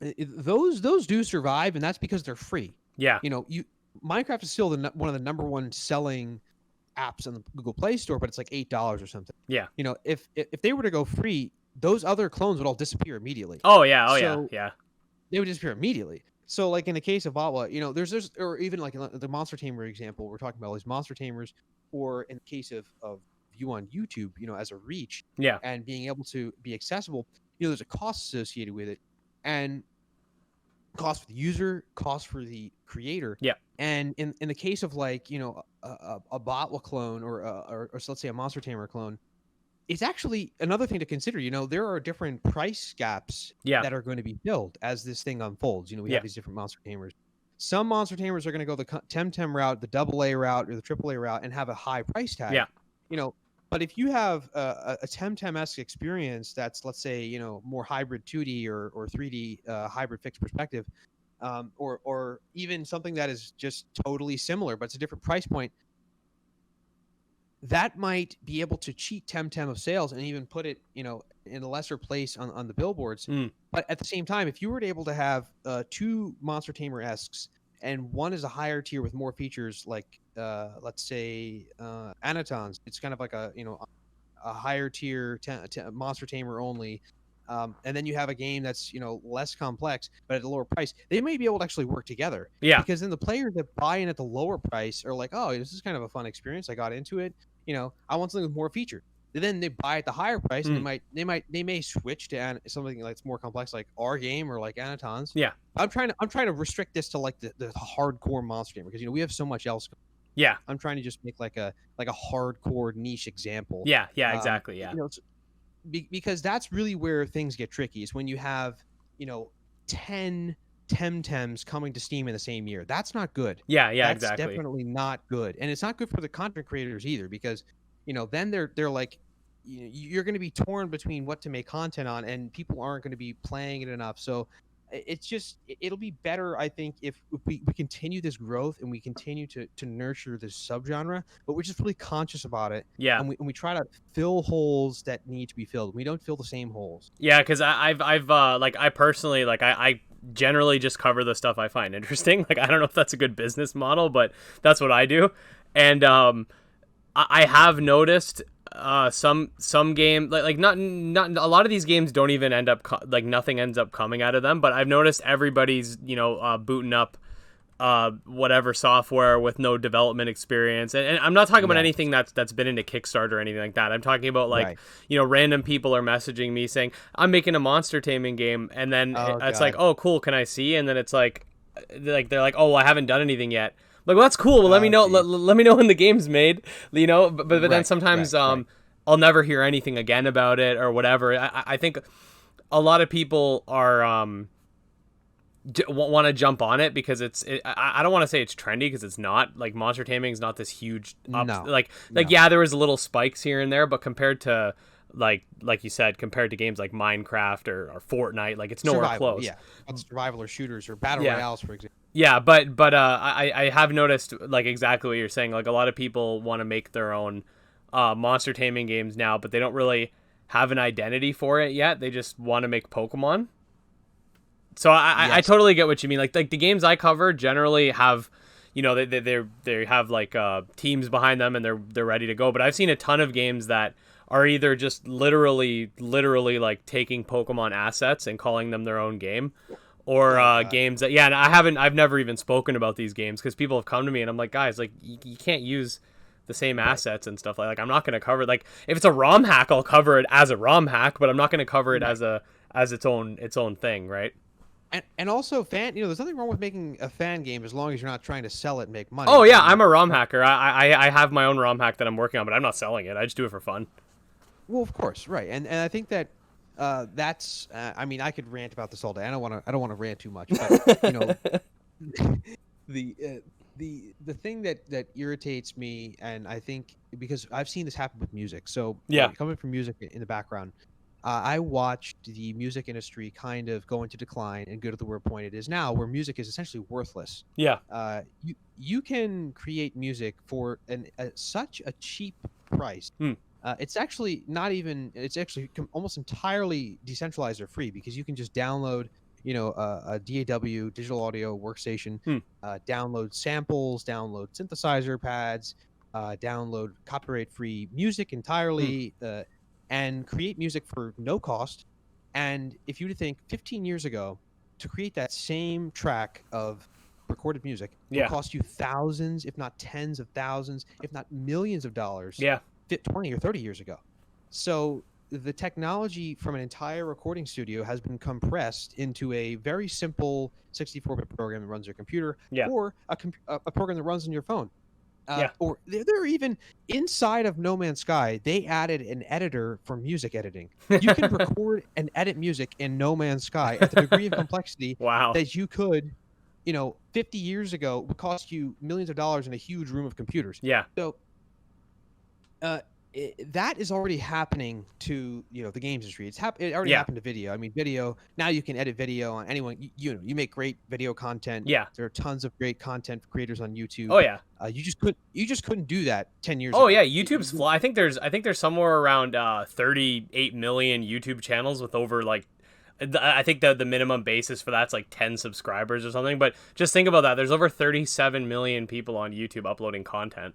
those do survive, and that's because they're free. Yeah. Minecraft is still one of the number one selling apps on the Google Play Store, but it's like $8 or something. Yeah. If they were to go free, those other clones would all disappear immediately. Oh yeah. Oh So yeah. they would disappear immediately. So like in the case of Batwa, there's or even like the Monster Tamer example, we're talking about all these Monster Tamers, or in the case of view on YouTube, as a reach, Yeah. and being able to be accessible, there's a cost associated with it, and cost for the user, cost for the creator. Yeah. And in the case of like a Batwa clone or so let's say a Monster Tamer clone, it's actually another thing to consider. There are different price gaps Yeah. that are going to be filled as this thing unfolds. We Yeah. have these different monster tamers. Some monster tamers are going to go the Temtem route, the AA route, or the AAA route, and have a high price tag. Yeah. But if you have a Temtem-esque experience that's, let's say, more hybrid 2D or 3D hybrid fixed perspective, or even something that is just totally similar, but it's a different price point, that might be able to cheat Temtem of sales and even put it, in a lesser place on the billboards. But at the same time, if you were able to have two Monster Tamer-esques, and one is a higher tier with more features, like let's say Anatons, it's kind of like a higher tier Monster Tamer only. And then you have a game that's less complex but at a lower price. They may be able to actually work together. Yeah. Because then the players that buy in at the lower price are like, oh, this is kind of a fun experience. I got into it. I want something with more features. And then they buy at the higher price, and they may switch to something that's more complex, like our game or like Anatons. Yeah. I'm trying to restrict this to like the hardcore monster game, because we have so much else. Yeah. I'm trying to just make like a hardcore niche example. Yeah. Yeah. Exactly. Yeah. Because that's really where things get tricky, is when you have 10 Temtems coming to Steam in the same year. That's not good. Yeah. Yeah. That's exactly. definitely not good, and it's not good for the content creators either, because then they're like, you're going to be torn between what to make content on, and people aren't going to be playing it enough. So it'll be better, I think, if we continue this growth and we continue to nurture this subgenre, but we're just really conscious about it. Yeah. And we try to fill holes that need to be filled. We don't fill the same holes. Yeah, because I've like, I personally, like, I generally just cover the stuff I find interesting. Like, I don't know if that's a good business model, but that's what I do. And I have noticed some game, like not a lot of these games don't even end up like, nothing ends up coming out of them, but I've noticed everybody's booting up whatever software with no development experience, and I'm not talking about anything that's been into Kickstarter or anything like that. I'm talking about like random people are messaging me saying, I'm making a monster taming game, and then it's like, oh cool, can I see? And then it's like they're like, oh, well, I haven't done anything yet. Like, well, that's cool. Well, let me know. Let me know when the game's made. But then sometimes I'll never hear anything again about it or whatever. I think a lot of people are want to jump on it because I don't want to say it's trendy, because it's not. Like, monster taming is not this huge yeah, there was little spikes here and there, but compared to like you said, compared to games like Minecraft or Fortnite, like, it's nowhere close. Yeah, survival or shooters or battle royales, for example. Yeah, but I have noticed, like, exactly what you're saying. Like, a lot of people want to make their own monster taming games now, but they don't really have an identity for it yet. They just want to make Pokemon. So I totally get what you mean. Like the games I cover generally have, they have like teams behind them, and they're ready to go. But I've seen a ton of games that are either just literally like taking Pokemon assets and calling them their own game, or games that, and I've never even spoken about these games because people have come to me and I'm like, guys, like, you can't use the same assets and stuff like I'm not going to cover it. Like, if it's a ROM hack, I'll cover it as a ROM hack, but I'm not going to cover it as its own thing, right? And also, there's nothing wrong with making a fan game as long as you're not trying to sell it and make money. Oh yeah, I'm a ROM hacker. I have my own ROM hack that I'm working on, but I'm not selling it. I just do it for fun. Well, of course, right. And I think that that's. I mean, I could rant about this all day. I don't want to rant too much, but the thing that irritates me, and I think because I've seen this happen with music. So coming from music in the background. I watched the music industry kind of go into decline and go to the where point it is now, where music is essentially worthless. Yeah. You can create music for such a cheap price. It's actually not even. It's actually almost entirely decentralized or free, because you can just download, a DAW, digital audio workstation, download samples, download synthesizer pads, download copyright-free music entirely. And create music for no cost. And if you think 15 years ago, to create that same track of recorded music would cost you thousands, if not tens of thousands, if not millions of dollars, 20 or 30 years ago. So the technology from an entire recording studio has been compressed into a very simple 64-bit program that runs your computer, or a program that runs on your phone. Yeah. Or they're even inside of No Man's Sky, they added an editor for music editing. You can record and edit music in No Man's Sky at the degree of complexity Wow. that you could, 50 years ago would cost you millions of dollars in a huge room of computers. Yeah. So that is already happening to the games industry. It already happened to video. I mean, video now you can edit video on anyone. You make great video content. Yeah. There are tons of great content creators on YouTube. Oh yeah. You just couldn't do that 10 years Oh ago. yeah, YouTube's fly. I think there's somewhere around 38 million YouTube channels with over like, I think the minimum basis for that's like 10 subscribers or something. But just think about that. There's over 37 million people on YouTube uploading content.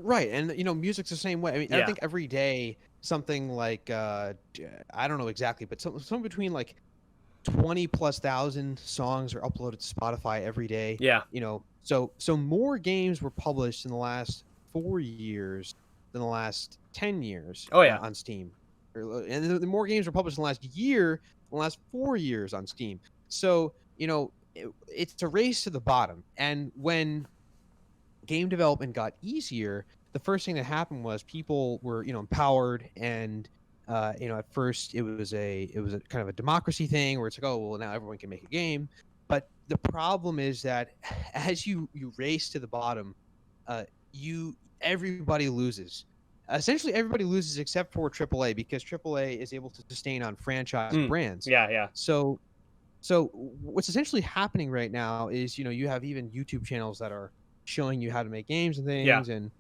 Right, and music's the same way. I mean, I Yeah. think every day something like I don't know exactly, but something between like 20,000+ songs are uploaded to Spotify every day. Yeah. So more games were published in the last 4 years than the last 10 years. Oh, yeah. On Steam, and the more games were published in the last year, the last 4 years on Steam. So it's a race to the bottom, and when game development got easier, the first thing that happened was people were empowered, and at first it was a kind of a democracy thing where it's like, oh well, now everyone can make a game. But the problem is that as you race to the bottom, everybody loses. Essentially everybody loses except for AAA, because AAA is able to sustain on franchise brands. Yeah. So what's essentially happening right now is you have even YouTube channels that are showing you how to make games and things. Yeah. And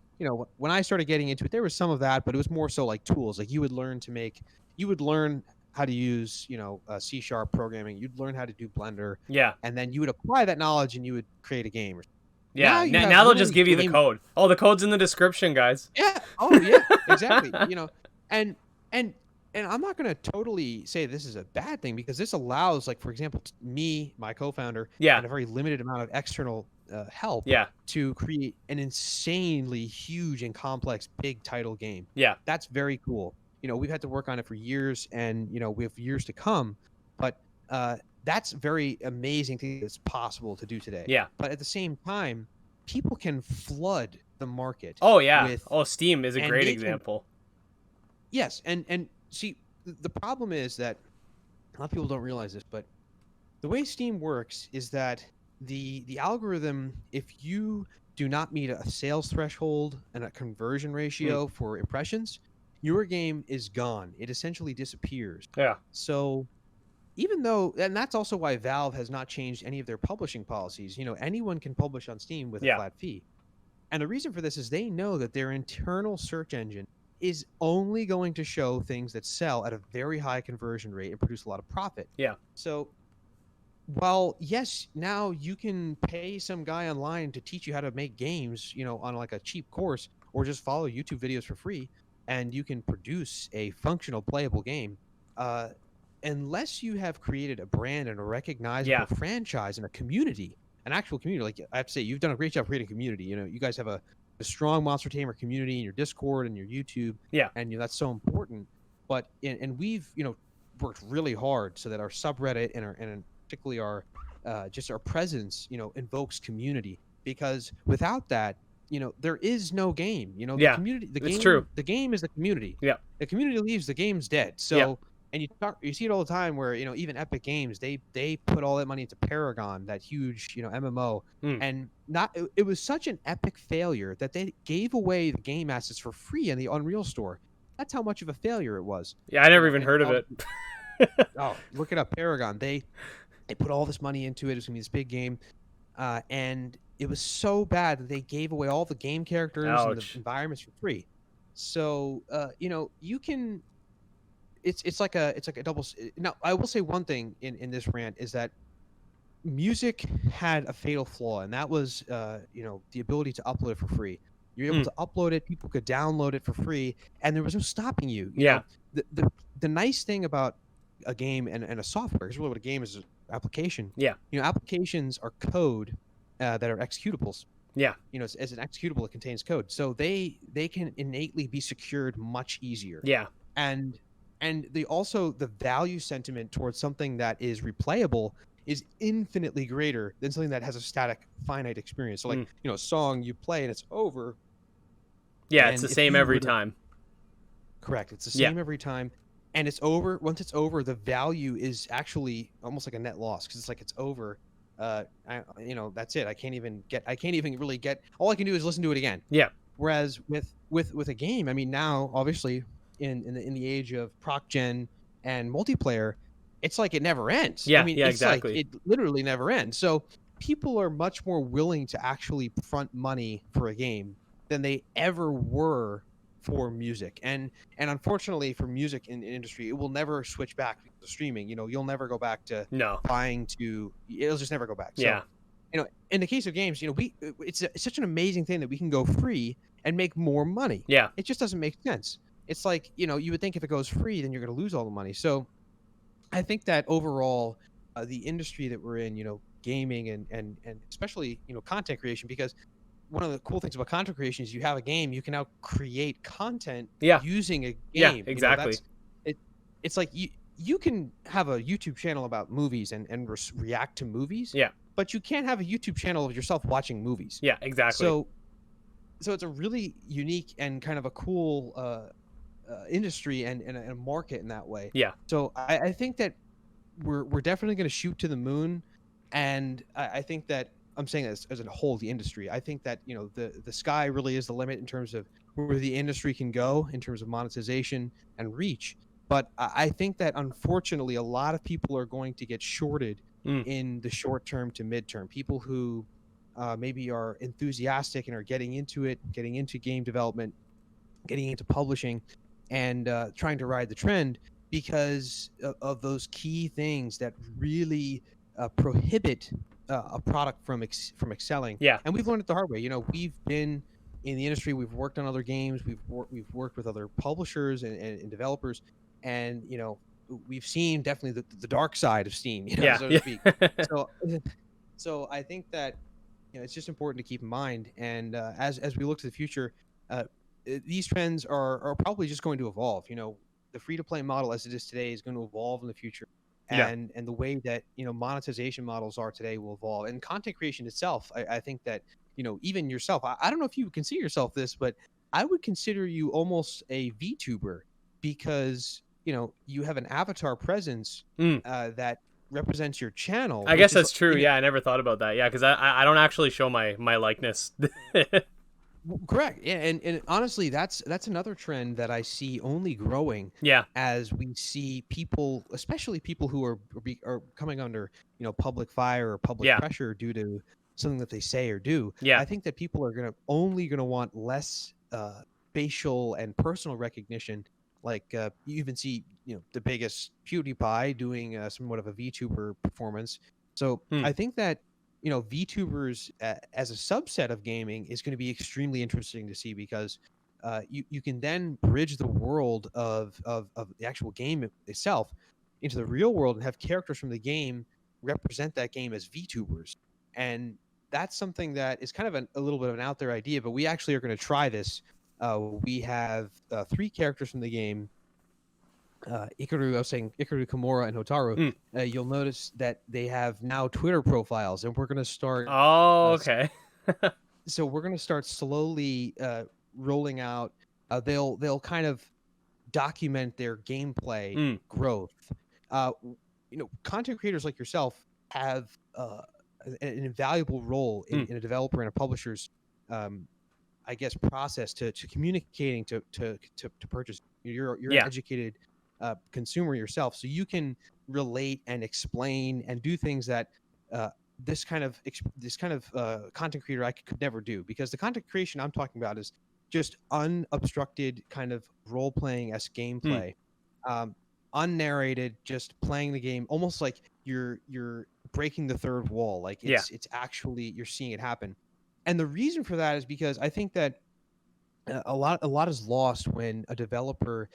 when I started getting into it, there was some of that, but it was more so like tools. Like you would learn how to use C# programming. You'd learn how to do Blender. Yeah. And then you would apply that knowledge and you would create a game. Yeah. Now they'll just give you the code. Oh, the code's in the description, guys. Yeah. Oh yeah. Exactly. And I'm not going to totally say this is a bad thing, because this allows, like, for example, me, my co-founder, Yeah. and a very limited amount of external help, Yeah. to create an insanely huge and complex big title game. Yeah. That's very cool. We've had to work on it for years, and we have years to come, but that's very amazing thing that's possible to do today. Yeah. But at the same time, people can flood the market. Oh yeah. Steam is a great example. Yes, and see, the problem is that a lot of people don't realize this, but the way Steam works is that the algorithm, if you do not meet a sales threshold and a conversion ratio for impressions, your game is gone. It essentially disappears. Yeah. So even though, and that's also why Valve has not changed any of their publishing policies. Anyone can publish on Steam with a flat fee. And the reason for this is they know that their internal search engine is only going to show things that sell at a very high conversion rate and produce a lot of profit. Yeah. So while, yes, now you can pay some guy online to teach you how to make games, on like a cheap course, or just follow YouTube videos for free, and you can produce a functional, playable game, unless you have created a brand and a recognizable franchise and a community, an actual community. Like, I have to say, you've done a great job creating a community. You guys have a strong Monster Tamer community in your Discord and your YouTube. Yeah. And that's so important. But and we've worked really hard so that our subreddit and particularly our just our presence invokes community, because without that there is no game. The community, the game, it's true. The game is the community. Yeah. The community leaves, the game's dead. So and you see it all the time where even Epic Games, they put all that money into Paragon, that huge MMO, and it was such an epic failure that they gave away the game assets for free in the Unreal Store. That's how much of a failure it was. Yeah, I never even heard of it. Oh, look it up, Paragon. They put all this money into it. It was gonna be this big game, and it was so bad that they gave away all the game characters and the environments for free. So you can. It's like a double. Now, I will say one thing in this rant is that music had a fatal flaw, and that was the ability to upload it for free. You're able to upload it, people could download it for free, and there was no stopping you. You know, the nice thing about a game and a software, because really what a game is an application. Yeah. Applications are code that are executables. Yeah. As an executable, it contains code, so they can innately be secured much easier. Yeah. And the value sentiment towards something that is replayable is infinitely greater than something that has a static, finite experience. So, like, a song you play and it's over. Yeah, it's And the if same you every were to time. Correct. It's the Yeah. same every time, and it's over. Once it's over, the value is actually almost like a net loss because it's like it's over. That's it. I can't even really get. All I can do is listen to it again. Yeah. Whereas with a game, I mean, now obviously in the age of proc gen and multiplayer, it's like it never ends. I Yeah. mean, Yeah. it's like Exactly. it literally never ends. So people are much more willing to actually front money for a game than they ever were for music. And unfortunately for music in industry, it will never switch back to streaming. You'll never go back to No. it'll just never go back. So, Yeah. in the case of games, it's such an amazing thing that we can go free and make more money. Yeah. It just doesn't make sense. It's like, you would think if it goes free, then you're going to lose all the money. So I think that overall, the industry that we're in, gaming and especially, content creation, because one of the cool things about content creation is you have a game, you can now create content Yeah. using a Yeah. game. Exactly. That's it. It's like you can have a YouTube channel about movies and react to movies. Yeah. But you can't have a YouTube channel of yourself watching movies. Yeah. Exactly. So it's a really unique and kind of a cool industry and a market in that way. Yeah. So I think that we're definitely going to shoot to the moon, and I think that I'm saying as a whole, the industry. I think that the sky really is the limit in terms of where the industry can go in terms of monetization and reach. But I think that unfortunately, a lot of people are going to get shorted in the short term to midterm. People who maybe are enthusiastic and are getting into game development, getting into publishing, and trying to ride the trend because of those key things that really prohibit a product from excelling. Yeah. And we've learned it the hard way. We've been in the industry. We've worked on other games. We've worked with other publishers and developers, and we've seen definitely the dark side of Steam, Yeah. so to speak. So I think that it's just important to keep in mind. And as we look to the future, these trends are probably just going to evolve. The free to play model as it is today is going to evolve in the future. Yeah. And the way that monetization models are today will evolve, and content creation itself. I think that even yourself. I don't know if you consider yourself this, but I would consider you almost a VTuber because you have an avatar presence that represents your channel. I guess that's true. Yeah, I never thought about that. Yeah, because I don't actually show my likeness. Correct. Yeah, and honestly, that's another trend that I see only growing. Yeah. As we see people, especially people who are coming under public fire or public pressure due to something that they say or do. Yeah. I think that people are only gonna want less facial and personal recognition. Like you even see the biggest PewDiePie doing somewhat of a VTuber performance. So I think that VTubers as a subset of gaming is going to be extremely interesting to see because you can then bridge the world of the actual game itself into the real world and have characters from the game represent that game as VTubers. And that's something that is kind of a little bit of an out there idea, but we actually are going to try this. We have 3 characters from the game. Ikaru, I was saying Ikaru, Kimura, and Hotaru. You'll notice that they have now Twitter profiles, and we're going to start. Oh, okay. So we're going to start slowly rolling out. They'll kind of document their gameplay growth. Content creators like yourself have an invaluable role in a developer and a publisher's, I guess, process to communicating to purchase. You're an educated consumer yourself, so you can relate and explain and do things that this kind of content creator I could never do, because the content creation I'm talking about is just unobstructed kind of role-playing-esque gameplay, unnarrated, just playing the game almost like you're breaking the third wall, like it's actually you're seeing it happen. And the reason for that is because I think that a lot is lost when a developer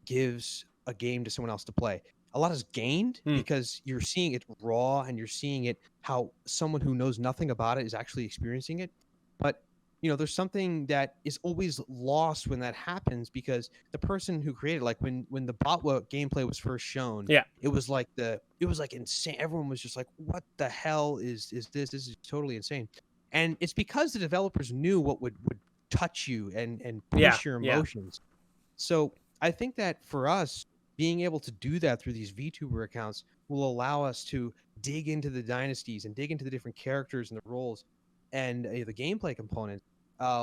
gives a game to someone else to play. A lot is gained because you're seeing it raw and you're seeing it how someone who knows nothing about it is actually experiencing it. But there's something that is always lost when that happens, because the person who created, like when the botwa gameplay was first shown, Yeah. it was like insane. Everyone was just like, what the hell is this? This is totally insane. And it's because the developers knew what would touch you and Yeah. push your Yeah. emotions. So I think that for us, being able to do that through these VTuber accounts will allow us to dig into the dynasties and dig into the different characters and the roles and the gameplay components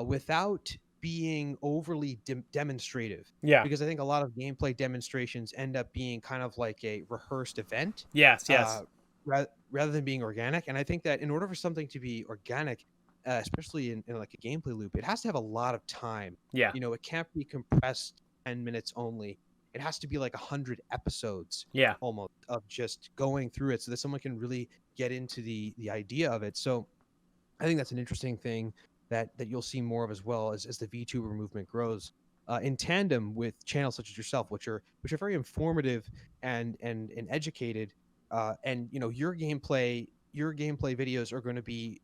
without being overly demonstrative. Yeah. Because I think a lot of gameplay demonstrations end up being kind of like a rehearsed event. Yes. Yes. Rather than being organic. And I think that in order for something to be organic, especially in like a gameplay loop, it has to have a lot of time. Yeah. It can't be compressed 10 minutes only. It has to be like 100 episodes Yeah. almost of just going through it so that someone can really get into the idea of it. So I think that's an interesting thing that you'll see more of as well as the VTuber movement grows, in tandem with channels such as yourself, which are very informative and educated. And your gameplay videos are going to be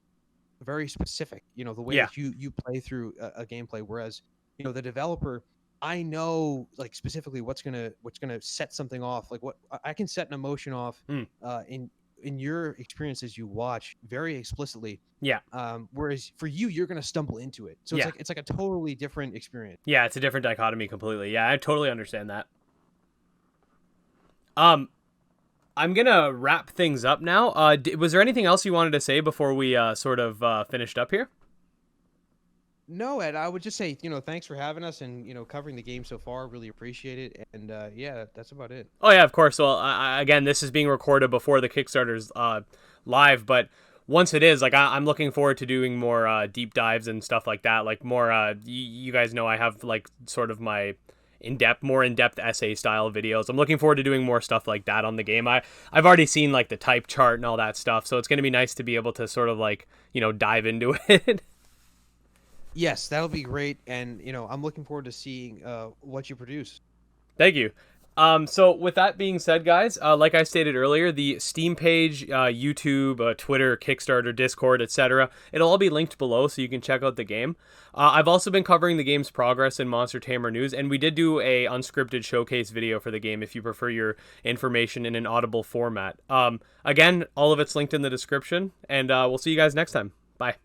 very specific. The way Yeah. that you play through a gameplay, whereas the developer, I know like specifically what's gonna set something off. Like what I can set an emotion off in your experiences you watch very explicitly. Yeah. Whereas for you, you're gonna stumble into it. So Yeah. it's like a totally different experience. Yeah. It's a different dichotomy completely. Yeah, I totally understand that. I'm gonna wrap things up now. Was there anything else you wanted to say before we sort of finished up here? No, Ed, I would just say, thanks for having us and, covering the game so far. Really appreciate it. And yeah, that's about it. Oh yeah, of course. Well, again, this is being recorded before the Kickstarter's live, but once it is, like, I'm looking forward to doing more deep dives and stuff like that. Like more, you guys know I have like sort of my more in-depth essay style videos. I'm looking forward to doing more stuff like that on the game. I've already seen like the type chart and all that stuff, so it's going to be nice to be able to sort of like, dive into it. Yes, that'll be great. And, I'm looking forward to seeing what you produce. Thank you. So with that being said, guys, like I stated earlier, the Steam page, YouTube, Twitter, Kickstarter, Discord, etc., it'll all be linked below so you can check out the game. I've also been covering the game's progress in Monster Tamer News, and we did do a unscripted showcase video for the game if you prefer your information in an audible format. Again, all of it's linked in the description, and we'll see you guys next time. Bye.